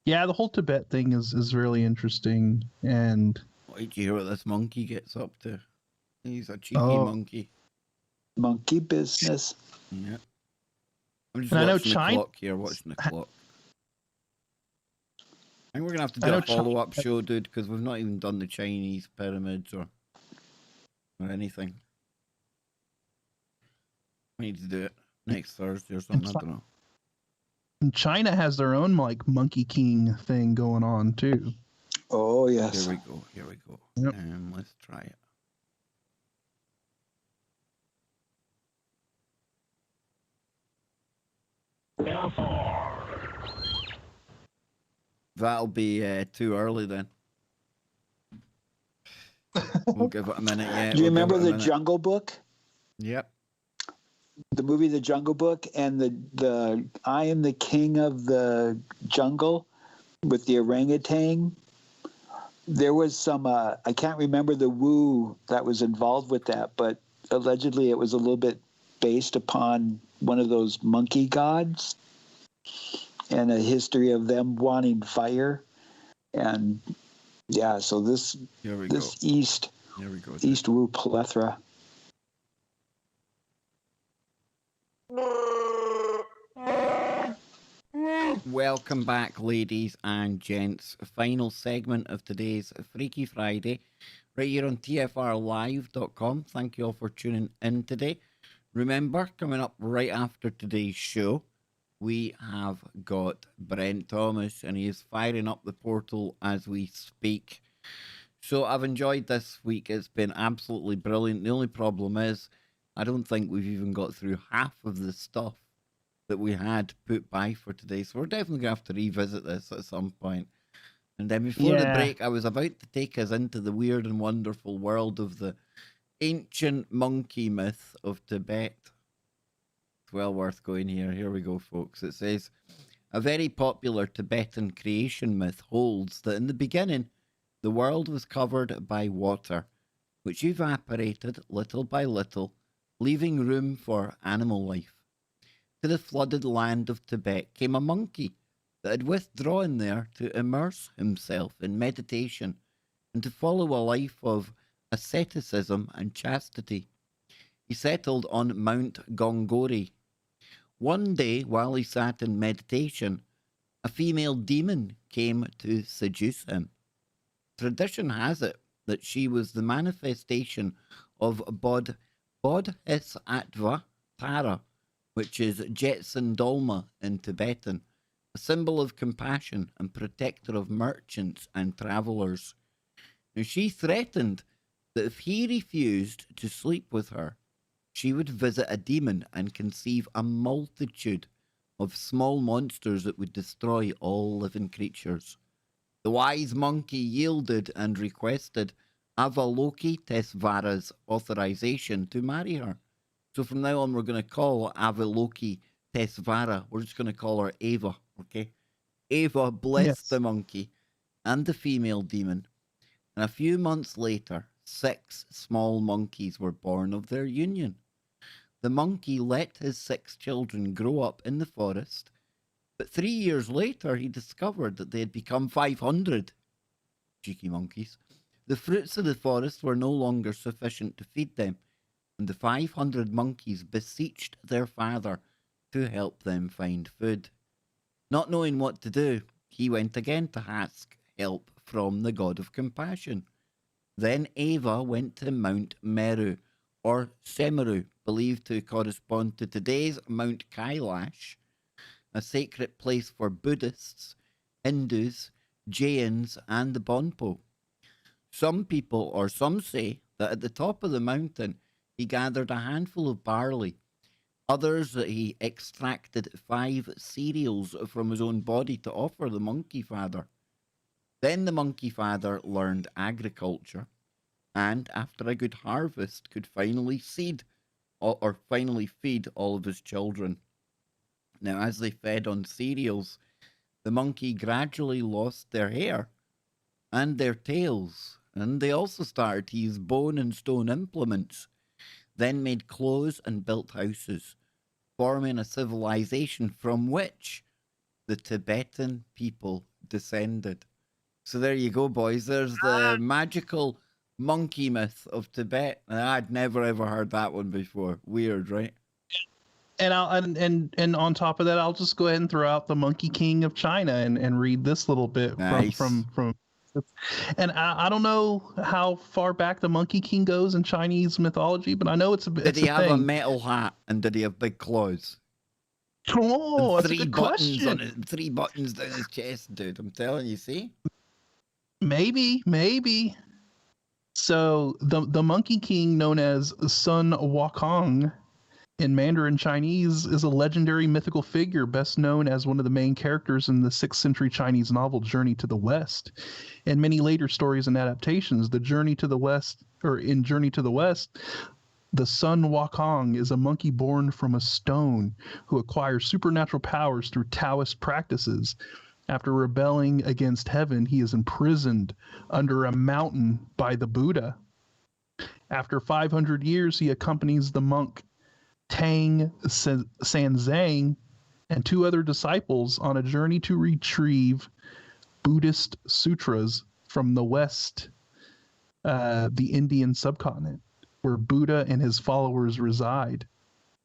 the whole Tibet thing is really interesting. And wait, do you hear what this monkey gets up to? He's a cheeky monkey. Monkey business. Yeah. I'm just and watching the clock here, watching the clock. I think we're going to have to do a follow-up show, dude, because we've not even done the Chinese pyramids or anything. We need to do it next Thursday or something, I don't know. And China has their own, like, Monkey King thing going on, too. Oh, yes. Here we go. Yep. Let's try it. That'll be too early then. We'll give it a minute. Yeah, Do you remember the Jungle Book? Yep. The movie The Jungle Book and the I Am the King of the Jungle with the orangutan. There was some I can't remember the woo that was involved with that, but allegedly it was a little bit based upon one of those monkey gods and a history of them wanting fire. And yeah, so this Here we this go. East Here we go. East woo plethora. Welcome back, ladies and gents. Final segment of today's Freaky Friday, right here on TFRlive.com. Thank you all for tuning in today. Remember, coming up right after today's show, we have got Brent Thomas, and he is firing up the portal as we speak. So I've enjoyed this week. It's been absolutely brilliant. The only problem is, I don't think we've even got through half of the stuff that we had put by for today. So we're definitely going to have to revisit this at some point. And then before the break, I was about to take us into the weird and wonderful world of the ancient monkey myth of Tibet. It's well worth going here. Here we go, folks. It says, a very popular Tibetan creation myth holds that in the beginning, the world was covered by water, which evaporated little by little, leaving room for animal life. To the flooded land of Tibet came a monkey that had withdrawn there to immerse himself in meditation and to follow a life of asceticism and chastity. He settled on Mount Gongori. One day, while he sat in meditation, a female demon came to seduce him. Tradition has it that she was the manifestation of Bodhisattva Tara, which is Jetson Dolma in Tibetan, a symbol of compassion and protector of merchants and travellers. Now, she threatened that if he refused to sleep with her, she would visit a demon and conceive a multitude of small monsters that would destroy all living creatures. The wise monkey yielded and requested Avalokitesvara's authorization to marry her. So from now on, we're going to call Avalokitesvara. We're just going to call her Ava, okay? Ava blessed the monkey and the female demon. And a few months later, 6 small monkeys were born of their union. The monkey let his 6 children grow up in the forest, but 3 years later, he discovered that they had become 500. Cheeky monkeys. The fruits of the forest were no longer sufficient to feed them, and the 500 monkeys beseeched their father to help them find food. Not knowing what to do, he went again to ask help from the god of compassion. Then Ava went to Mount Meru, or Semeru, believed to correspond to today's Mount Kailash, a sacred place for Buddhists, Hindus, Jains, and the Bonpo. Some say that at the top of the mountain, he gathered a handful of barley. Others that he extracted 5 cereals from his own body to offer the monkey father. Then the monkey father learned agriculture, and after a good harvest could finally feed all of his children. Now, as they fed on cereals, the monkey gradually lost their hair and their tails, and they also started to use bone and stone implements, then made clothes and built houses, forming a civilization from which the Tibetan people descended. So there you go, boys. There's the magical monkey myth of Tibet. I'd never ever heard that one before. Weird, right? And on top of that, I'll just go ahead and throw out the Monkey King of China and read this little bit from. And I don't know how far back the Monkey King goes in Chinese mythology, but I know it's a bit. Did he have a metal hat and did he have big claws? Oh, that's a 3 good buttons question. on it, 3 buttons down his chest, dude. I'm telling you, see? Maybe. So the Monkey King, known as Sun Wukong in Mandarin Chinese, is a legendary mythical figure best known as one of the main characters in the 6th century Chinese novel Journey to the West. In many later stories and adaptations, in Journey to the West, The Sun Wukong is a monkey born from a stone who acquires supernatural powers through Taoist practices. After rebelling against heaven, he is imprisoned under a mountain by the Buddha. After 500 years, he accompanies the monk Tang Sanzang and 2 other disciples on a journey to retrieve Buddhist sutras from the West, the Indian subcontinent, where Buddha and his followers reside.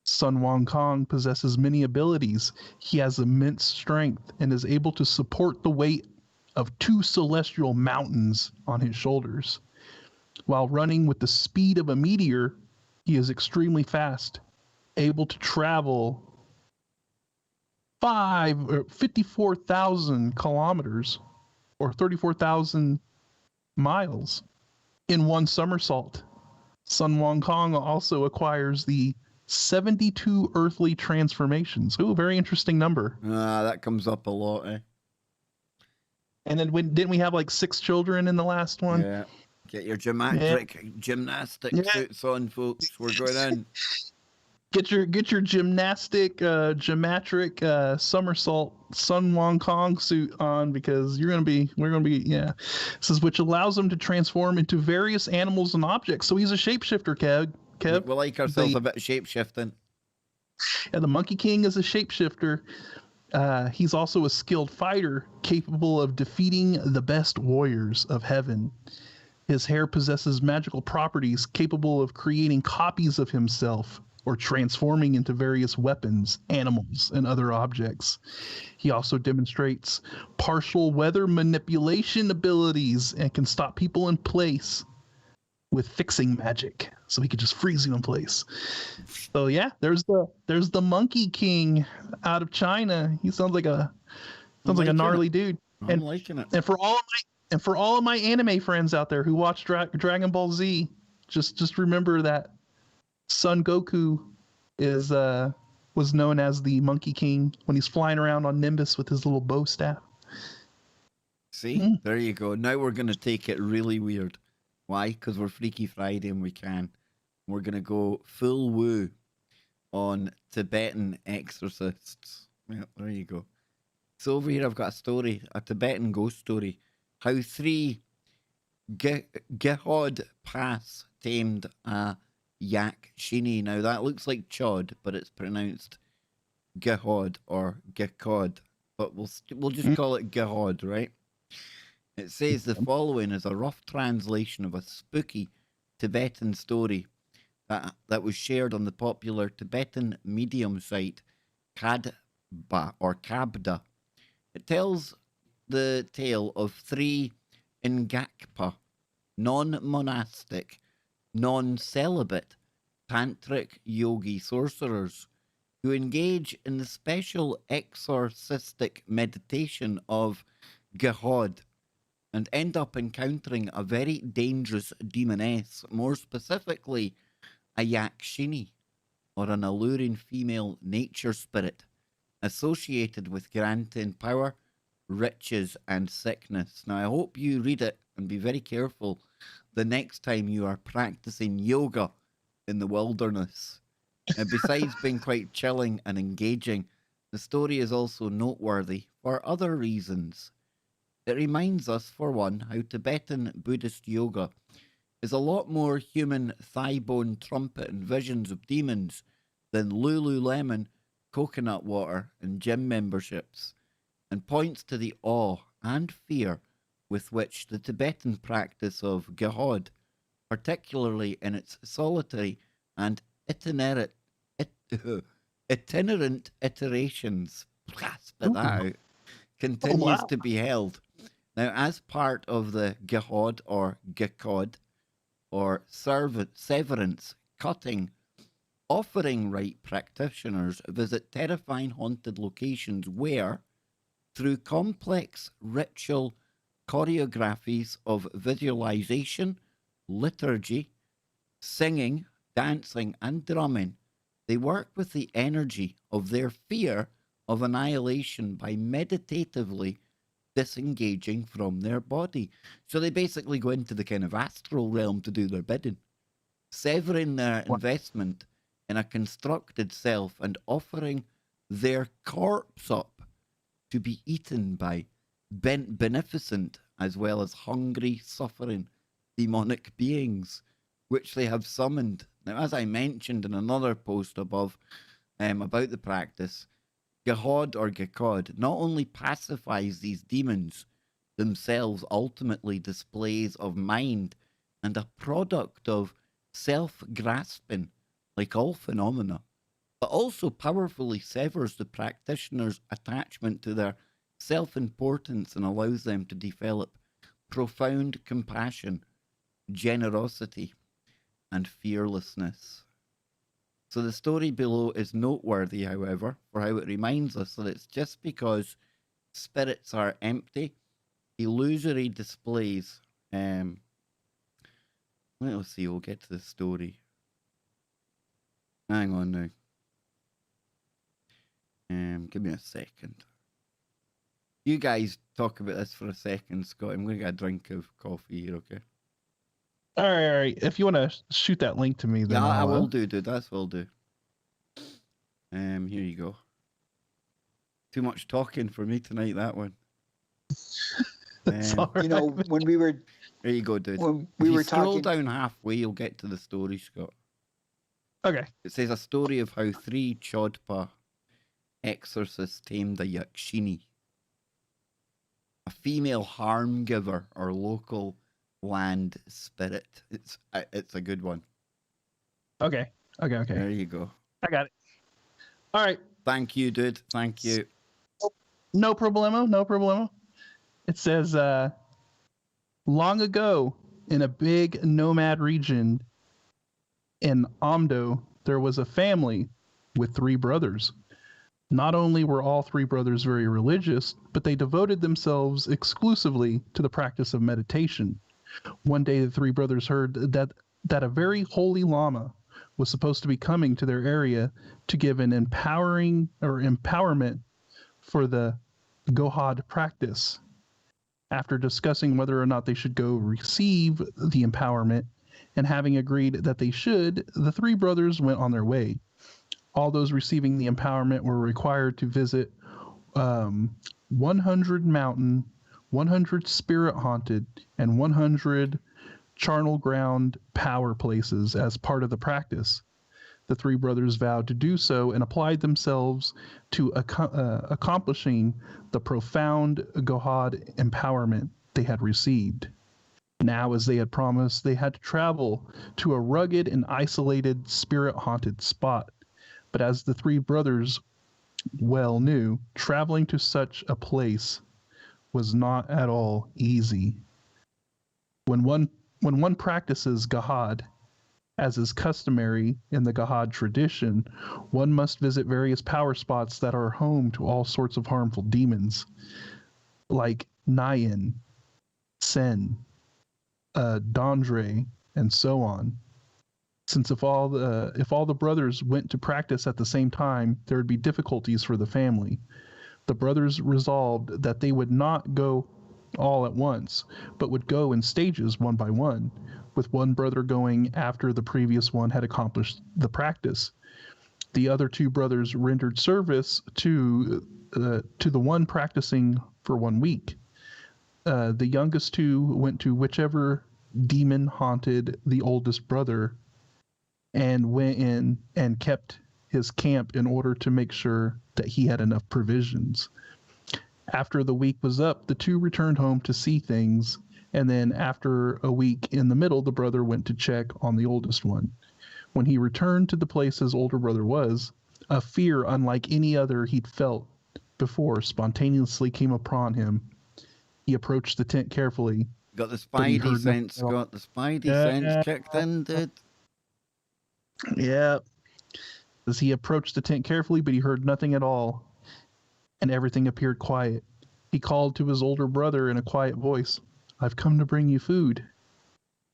Sun Wukong possesses many abilities. He has immense strength and is able to support the weight of 2 celestial mountains on his shoulders. While running with the speed of a meteor, he is extremely fast, able to travel 54,000 kilometers or 34,000 miles in one somersault. Sun Wukong also acquires the 72 earthly transformations. Ooh, very interesting number. That comes up a lot, eh? And then didn't we have like 6 children in the last one? Yeah. Get your gymnastic suits on, folks. We're going in. Get your geometric somersault Sun Wukong suit on, because we're gonna be This is which allows him to transform into various animals and objects. So he's a shapeshifter, Kev. We like ourselves a bit of shape-shifting. Yeah, the Monkey King is a shapeshifter. He's also a skilled fighter, capable of defeating the best warriors of heaven. His hair possesses magical properties, capable of creating copies of himself or transforming into various weapons, animals, and other objects. He also demonstrates partial weather manipulation abilities and can stop people in place with fixing magic. So he could just freeze you in place. So yeah, there's the Monkey King out of China. He sounds like a gnarly dude. I'm liking it. And for all of my anime friends out there who watch Dragon Ball Z, just remember that Son Goku was known as the Monkey King when he's flying around on Nimbus with his little bow staff. See, there you go. Now we're going to take it really weird. Why? Because we're Freaky Friday and we can. We're going to go full woo on Tibetan exorcists. Yeah, there you go. So over here I've got a story, a Tibetan ghost story. How 3 Gihod Pass tamed a yak shini. Now that looks like chod, but it's pronounced Gihod or Gikod. But we'll just call it Gihod, right? It says the following is a rough translation of a spooky Tibetan story that was shared on the popular Tibetan medium site Kadba or Kabda. It tells the tale of 3 Ngakpa, non-monastic, non-celibate, tantric yogi sorcerers who engage in the special exorcistic meditation of Gihod and end up encountering a very dangerous demoness, more specifically a yakshini, or an alluring female nature spirit, associated with granting power, riches, and sickness. Now, I hope you read it and be very careful the next time you are practicing yoga in the wilderness. And besides being quite chilling and engaging, the story is also noteworthy for other reasons. It reminds us, for one, how Tibetan Buddhist yoga is a lot more human thigh bone trumpet and visions of demons than Lululemon, coconut water, and gym memberships, and points to the awe and fear with which the Tibetan practice of Gihod, particularly in its solitary and itinerant iterations, spit that out, continues to be held. Now, as part of the Gihod or Gikod, or severance cutting, offering rite practitioners visit terrifying haunted locations where, through complex ritual choreographies of visualization, liturgy, singing, dancing, and drumming, they work with the energy of their fear of annihilation by meditatively disengaging from their body. So they basically go into the kind of astral realm to do their bidding. severing their investment in a constructed self and offering their corpse up to be eaten by beneficent as well as hungry, suffering demonic beings, which they have summoned. Now, as I mentioned in another post above about the practice, Gahod or Gakod not only pacifies these demons, themselves ultimately displays of mind and a product of self-grasping, like all phenomena, but also powerfully severs the practitioner's attachment to their self-importance and allows them to develop profound compassion, generosity, and fearlessness. So the story below is noteworthy, however, for how it reminds us that it's just because spirits are empty, illusory displays. Let's see, we'll get to the story. Hang on now. Give me a second. You guys talk about this for a second, Scott. I'm going to get a drink of coffee here, okay? All right. If you want to shoot that link to me, then Yeah, I I'll, will do, dude. That's will do. Here you go. Too much talking for me tonight, that one. That's all right. You know, when we were There you go, dude. when If we you were scroll talking, down halfway, you'll get to the story, Scott. Okay. It says a story of how 3 Chodpa exorcists tamed a Yakshini, a female harm giver or local land spirit. It's a good one. Okay. There you go. I got it. All right. Thank you, dude. Thank you. No problemo. It says, long ago in a big nomad region in Amdo, there was a family with 3 brothers. Not only were all 3 brothers very religious, but they devoted themselves exclusively to the practice of meditation. One day, the 3 brothers heard that a very holy lama was supposed to be coming to their area to give an empowerment for the Gohad practice. After discussing whether or not they should go receive the empowerment and having agreed that they should, the 3 brothers went on their way. All those receiving the empowerment were required to visit 100 mountain, 100 spirit haunted, and 100 charnel ground power places as part of the practice. The 3 brothers vowed to do so and applied themselves to accomplishing the profound Gohad empowerment they had received. Now, as they had promised, they had to travel to a rugged and isolated spirit-haunted spot. But as the 3 brothers well knew, traveling to such a place was not at all easy. When one practices Gahad, as is customary in the Gahad tradition, one must visit various power spots that are home to all sorts of harmful demons, like Nayan, Sen, Dondre, and so on. Since if all the brothers went to practice at the same time, there would be difficulties for the family. The brothers resolved that they would not go all at once, but would go in stages one by one, with one brother going after the previous one had accomplished the practice. The other 2 brothers rendered service to the one practicing for 1 week. The youngest 2 went to whichever demon haunted the oldest brother and went in and kept his camp in order to make sure that he had enough provisions. After the week was up, the 2 returned home to see things, and then after a week in the middle, the brother went to check on the oldest one. When he returned to the place his older brother was, a fear unlike any other he'd felt before spontaneously came upon him. He approached the tent carefully. Got the But he spidey heard sense, nothing. Scott. The spidey sense kicked in, dude. Yeah. As he approached the tent carefully, but he heard nothing at all, and everything appeared quiet. He called to his older brother in a quiet voice, "I've come to bring you food."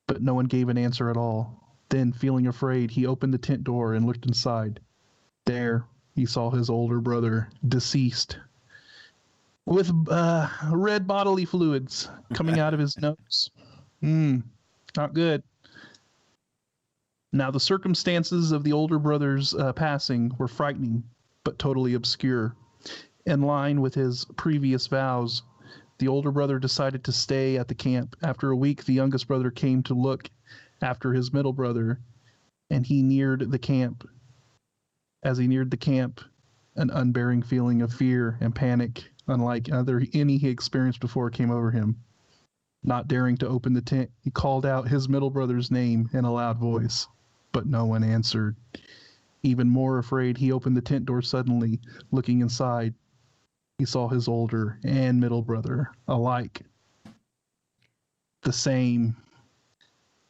But no one gave an answer at all. Then, feeling afraid, he opened the tent door and looked inside. There, he saw his older brother, deceased, with red bodily fluids coming out of his nose. Not good. Now, the circumstances of the older brother's passing were frightening, but totally obscure. In line with his previous vows, the older brother decided to stay at the camp. After a week, the youngest brother came to look after his middle brother, and he neared the camp. As he neared the camp, an unbearing feeling of fear and panic, unlike any he experienced before, came over him. Not daring to open the tent, he called out his middle brother's name in a loud voice, but no one answered. Even more afraid, he opened the tent door suddenly. Looking inside, he saw his older and middle brother alike. The same.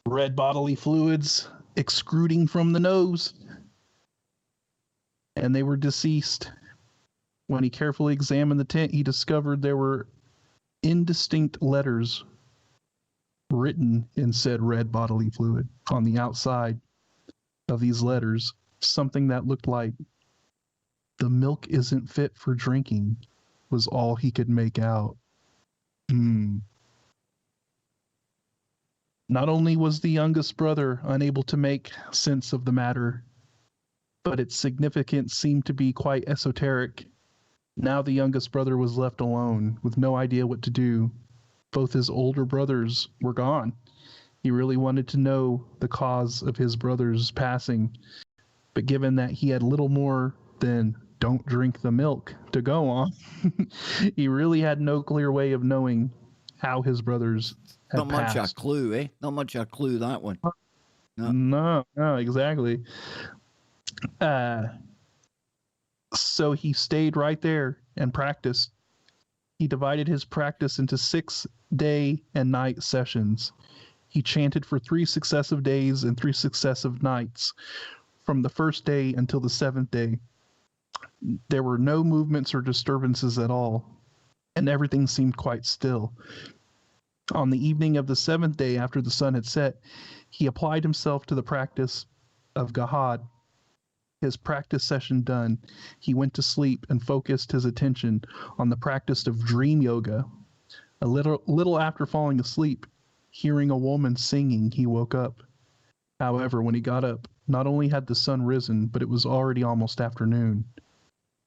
Red bodily fluids extruding from the nose. And they were deceased. When he carefully examined the tent, he discovered there were indistinct letters written in said red bodily fluid. On the outside of these letters, something that looked like, "The milk isn't fit for drinking," was all he could make out. Not only was the youngest brother unable to make sense of the matter, but its significance seemed to be quite esoteric. Now the youngest brother was left alone with no idea what to do. Both his older brothers were gone. He really wanted to know the cause of his brother's passing, but given that he had little more than "don't drink the milk" to go on, he really had no clear way of knowing how his brothers had Not much passed. a clue, eh? Not much a clue, that one. No, exactly. So he stayed right there and practiced. He divided his practice into 6 day and night sessions. He chanted for 3 successive days and 3 successive nights, from the first day until the 7th day. There were no movements or disturbances at all, and everything seemed quite still. On the evening of the 7th day, after the sun had set, he applied himself to the practice of Gahad. His practice session done, he went to sleep and focused his attention on the practice of dream yoga. A little after falling asleep, hearing a woman singing, he woke up. However, when he got up, not only had the sun risen, but it was already almost afternoon.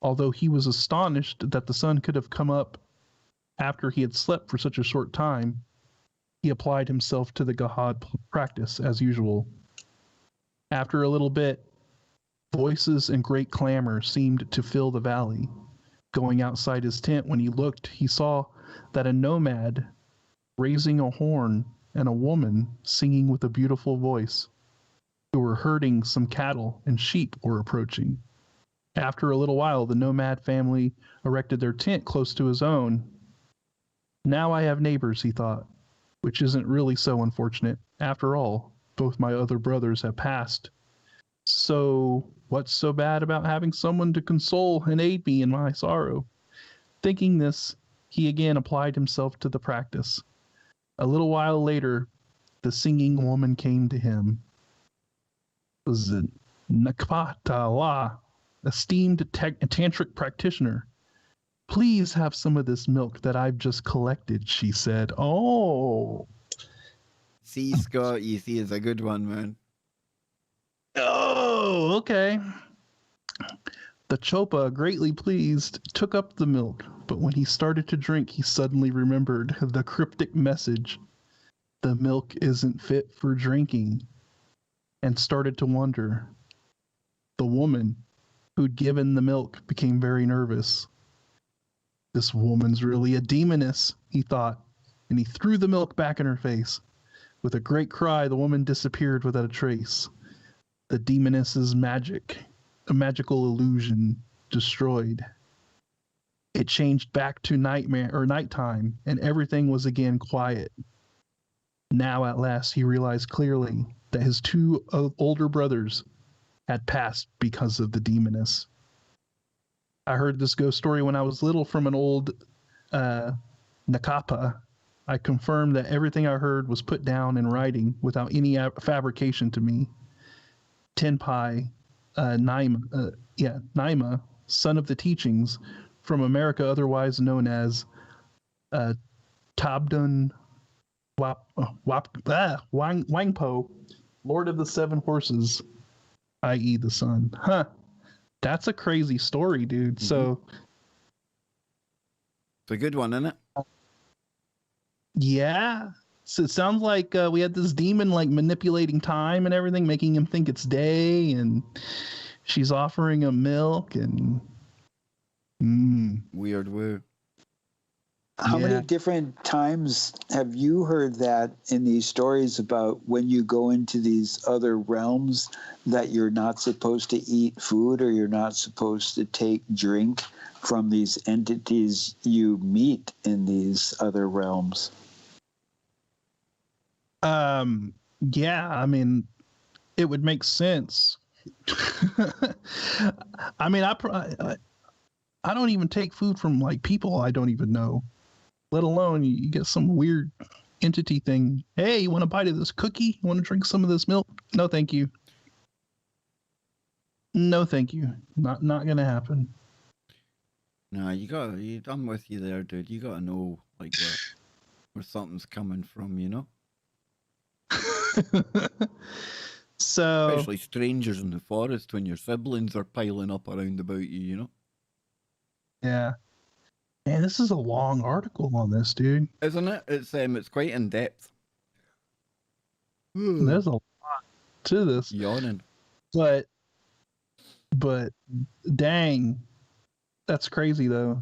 Although he was astonished that the sun could have come up after he had slept for such a short time, he applied himself to the Gahad practice as usual. After a little bit, voices and great clamor seemed to fill the valley. Going outside his tent, when he looked, he saw that a nomad raising a horn and a woman singing with a beautiful voice, who were herding some cattle and sheep, were approaching. After a little while, the nomad family erected their tent close to his own. Now I have neighbors, he thought, which isn't really so unfortunate. After all, both my other brothers have passed. So what's so bad about having someone to console and aid me in my sorrow? Thinking this, he again applied himself to the practice. A little while later, the singing woman came to him. It was a Nakpatala, esteemed tantric practitioner. Please have some of this milk that I've just collected, she said. Oh. See, Scott, you see, it's a good one, man. Oh, okay. The Chopa, greatly pleased, took up the milk, but when he started to drink, he suddenly remembered the cryptic message, "The milk isn't fit for drinking," and started to wonder. The woman who'd given the milk became very nervous. This woman's really a demoness, he thought, and he threw the milk back in her face. With a great cry, the woman disappeared without a trace. The demoness's a magical illusion, destroyed. It changed back to nighttime, and everything was again quiet. Now at last he realized clearly that his 2 older brothers had passed because of the demoness. I heard this ghost story when I was little from an old Nakapa. I confirmed that everything I heard was put down in writing without any fabrication to me. Tenpai Naima, son of the teachings, from America, otherwise known as Tabdun Wangpo, Lord of the Seven Horses, i.e. the sun. Huh. That's a crazy story, dude. Mm-hmm. So, it's a good one, isn't it? yeah. So it sounds like we had this demon like manipulating time and everything, making him think it's day, and she's offering him milk and Weird woo. How Yeah. many different times have you heard that in these stories about when you go into these other realms that you're not supposed to eat food or you're not supposed to take drink from these entities you meet in these other realms? Yeah, I mean, it would make sense. I mean, I don't even take food from like people I don't even know, let alone you get some weird entity thing. Hey, you want a bite of this cookie? You want to drink some of this milk? No, thank you. No, thank you. Not gonna happen. No, I'm with you there, dude. You gotta know like where something's coming from, you know? So Especially strangers in the forest when your siblings are piling up around about you, you know? yeah. Man, this is a long article on this, dude. Isn't it? It's quite in depth. There's a lot to this. Yawning. But dang, that's crazy though.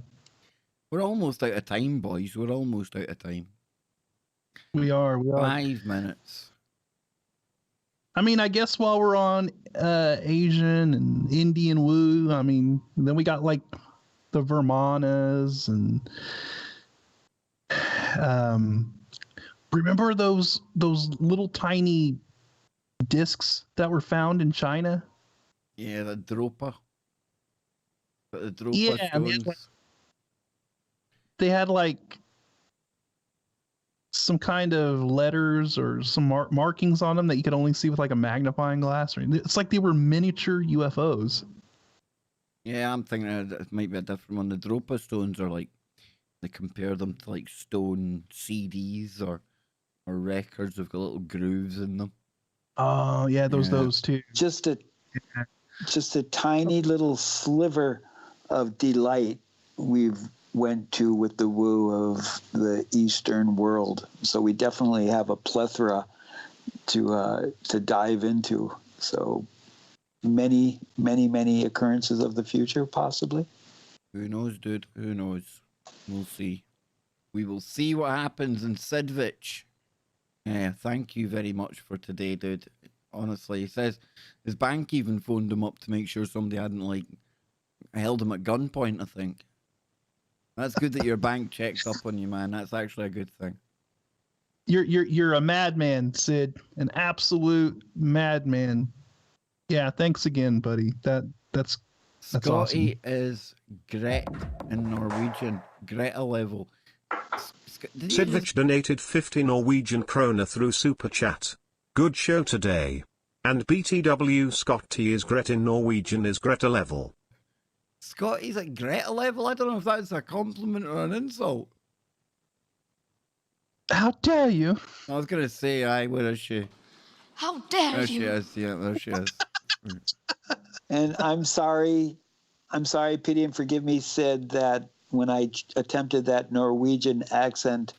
We're almost out of time, boys. We're almost out of time. We are. 5 minutes. I mean, I guess while we're on Asian and Indian woo, I mean, then we got like the Vermanas and remember those little tiny discs that were found in China? Yeah, the Dropa. The Dropa Yeah, and stones. they had like some kind of letters or some markings on them that you could only see with like a magnifying glass. It's like they were miniature UFOs. Yeah, I'm thinking it might be a different one. The Dropa stones are like, they compare them to like stone CDs or records with little grooves in them. Oh yeah, those too. Just a tiny little sliver of delight we've went to with the woo of the Eastern world. So we definitely have a plethora to dive into. So many occurrences of the future, possibly. Who knows, dude? Who knows? We'll see. We will see what happens in Sidvich. Yeah, thank you very much for today, dude. Honestly, he says his bank even phoned him up to make sure somebody hadn't like held him at gunpoint. I think that's good that your bank checks up on you, man. That's actually a good thing. You're a madman, Sid. An absolute madman. Yeah, thanks again, buddy. That's Scotty awesome. is Gret in Norwegian. Greta level. Sidvich donated 50 Norwegian kroner through Super Chat. Good show today. And BTW Scotty is Gret in Norwegian is Greta level. Scotty's at Greta level? I don't know if that's a compliment or an insult. How dare you? I was going to say, where is she? How dare There you? she is, yeah, there she is. And I'm sorry, pity and forgive me, Sid, that when I attempted that Norwegian accent,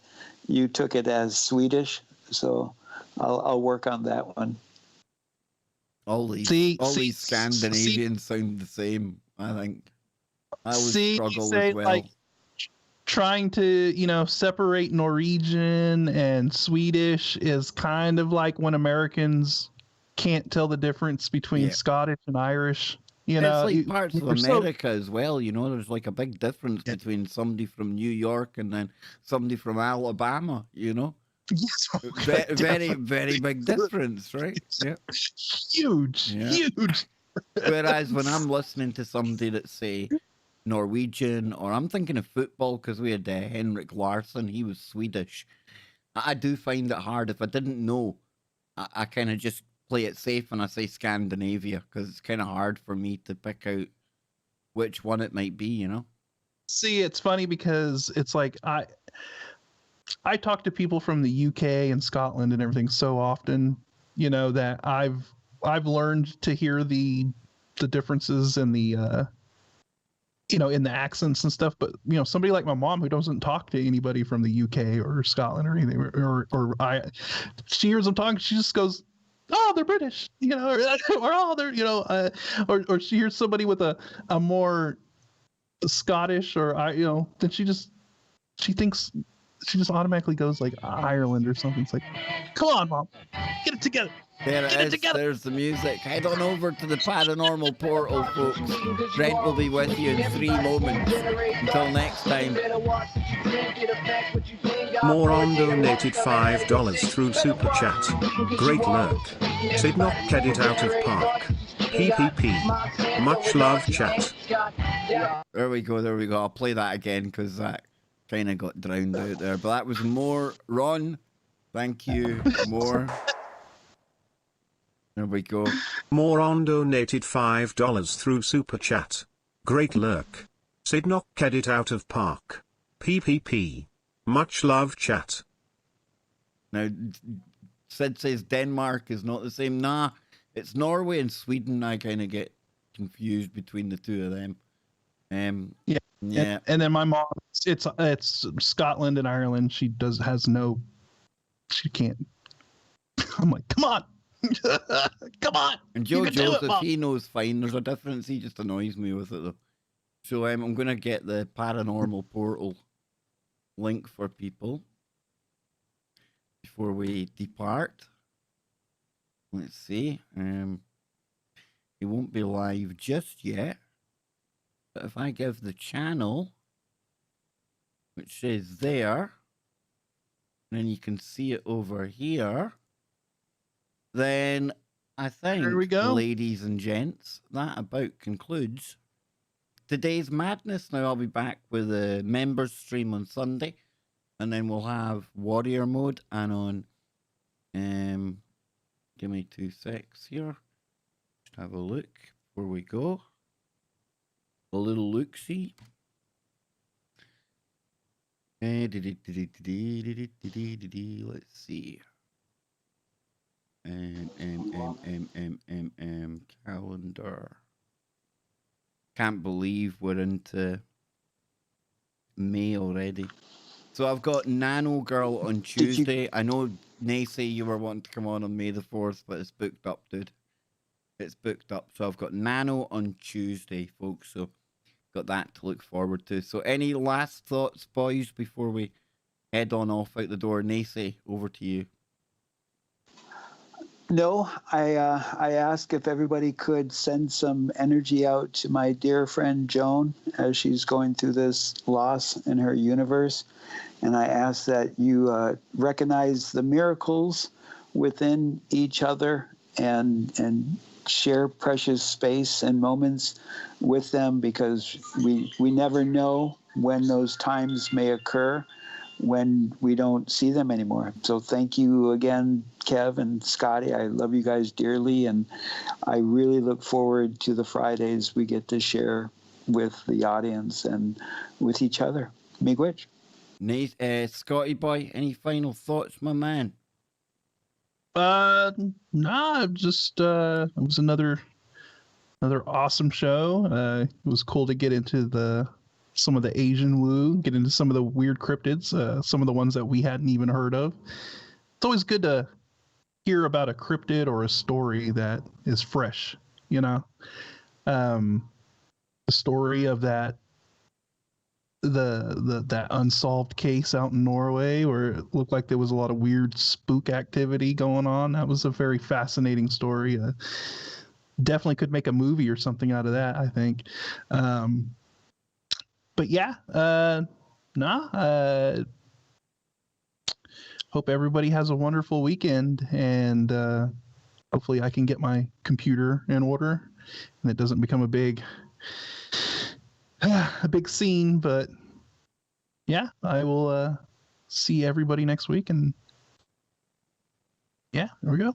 you took it as Swedish. So I'll work on that one. All these Scandinavians sound the same, I think. I would struggle as well. Like, trying to, separate Norwegian and Swedish is kind of like when Americans can't tell the difference between Scottish and Irish. It's like parts of America as well, there's like a big difference between somebody from New York and then somebody from Alabama, Yes. Very, very big difference, right? Yeah. Huge. Whereas when I'm listening to somebody that's, say, Norwegian, or I'm thinking of football because we had Henrik Larsson, he was Swedish. I do find it hard. If I didn't know, I kind of just play it safe and I say Scandinavia because it's kind of hard for me to pick out which one it might be, See, it's funny because it's like I talk to people from the UK and Scotland and everything so often, you know, that I've learned to hear the differences in the you know, in the accents and stuff. But you know, somebody like my mom who doesn't talk to anybody from the UK or Scotland or anything, she hears them talking, she just goes, "Oh, they're British," you know, or "Oh, they're," you know, or she hears somebody with a more Scottish or you know, then she thinks, she just automatically goes like Ireland or something. It's like, come on, mom, get it together. There Get it it is. together. There's the music. Head on over to the Paranormal Portal, folks. Brent will be with you in 3 moments. Until next time. Moron donated $5 through Super Chat. Great lurk. Sid not get it out of park. PPP. Much love, chat. There we go. There we go. I'll play that again because that kind of got drowned out there. But that was more Ron. Thank you. More. There we go. Moron donated $5 through Super Chat. Great lurk. Sid not get it out of park. PPP. Much love, chat. Now, Sid says Denmark is not the same. Nah, it's Norway and Sweden. I kind of get confused between the two of them. Yeah. Yeah. And then my mom, it's Scotland and Ireland. She can't. I'm like, come on. Come on. And You Joe can do it, Joseph, Mom. he knows fine. There's a difference. He just annoys me with it, though. So I'm going to get the Paranormal Portal link for people before we depart. Let's see. It won't be live just yet. But if I give the channel, which is there, then you can see it over here, then I think, There we go. ladies and gents, that about concludes today's madness. Now I'll be back with a members stream on Sunday, and then we'll have warrior mode and on give me 2 secs here. Just have a look before we go. A little look-see. Let's see. Calendar. Can't believe we're into May already. So I've got Nano Girl on Tuesday. I know, Nacy, you were wanting to come on May the 4th, but it's booked up, dude. It's booked up. So I've got Nano on Tuesday, folks. So got that to look forward to. So any last thoughts, boys, before we head on off out the door? Nacy, over to you. No, I asked if everybody could send some energy out to my dear friend Joan as she's going through this loss in her universe. And I ask that you recognize the miracles within each other and share precious space and moments with them, because we never know when those times may occur when we don't see them anymore. So thank you again, Kev and Scotty. I love you guys dearly, and I really look forward to the Fridays we get to share with the audience and with each other. Miigwech. Scotty boy, any final thoughts, my man? Nah, just it was another awesome show. It was cool to get into some of the Asian woo, get into some of the weird cryptids, some of the ones that we hadn't even heard of. It's always good to hear about a cryptid or a story that is fresh, you know. The story of that unsolved case out in Norway where it looked like there was a lot of weird spook activity going on. That was a very fascinating story. Definitely could make a movie or something out of that, I think. But yeah, hope everybody has a wonderful weekend, and hopefully I can get my computer in order and it doesn't become a big scene. But yeah, I will see everybody next week, and yeah, there we go.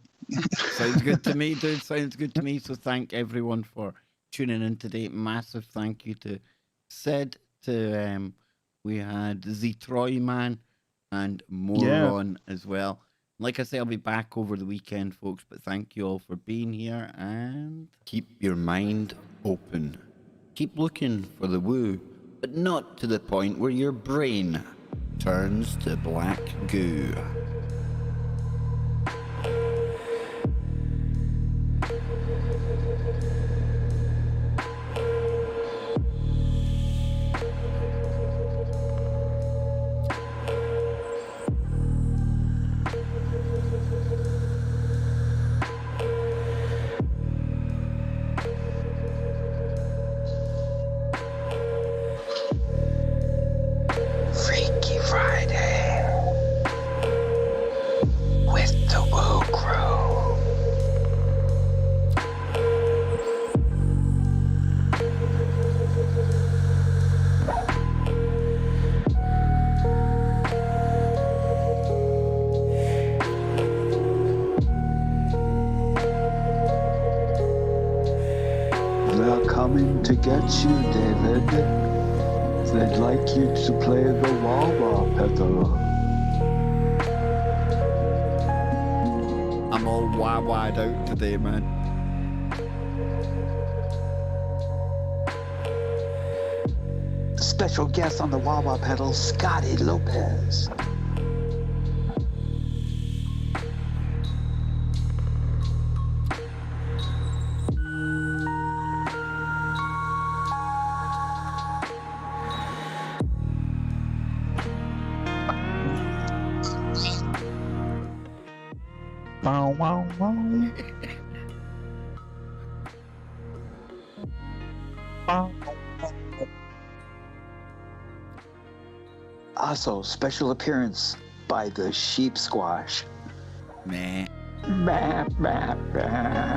Sounds good to me, dude. Sounds good to me. So thank everyone for tuning in today. Massive thank you to Sid, to we had the Troy Man and Moron as well. Like I say, I'll be back over the weekend, folks, but thank you all for being here and keep your mind open. Keep looking for the woo, but not to the point where your brain turns to black goo. Freaky Friday with the Woo Crew. They're coming to get you, David. They'd like you to play the wah-wah pedal. I'm all wah-wah'd out today, man. Special guest on the wah-wah pedal, Scotty Lopez. Wow, wow, wow. Wow. Also, special appearance by the Sheep Squash. Meh. Bah, bah, bah.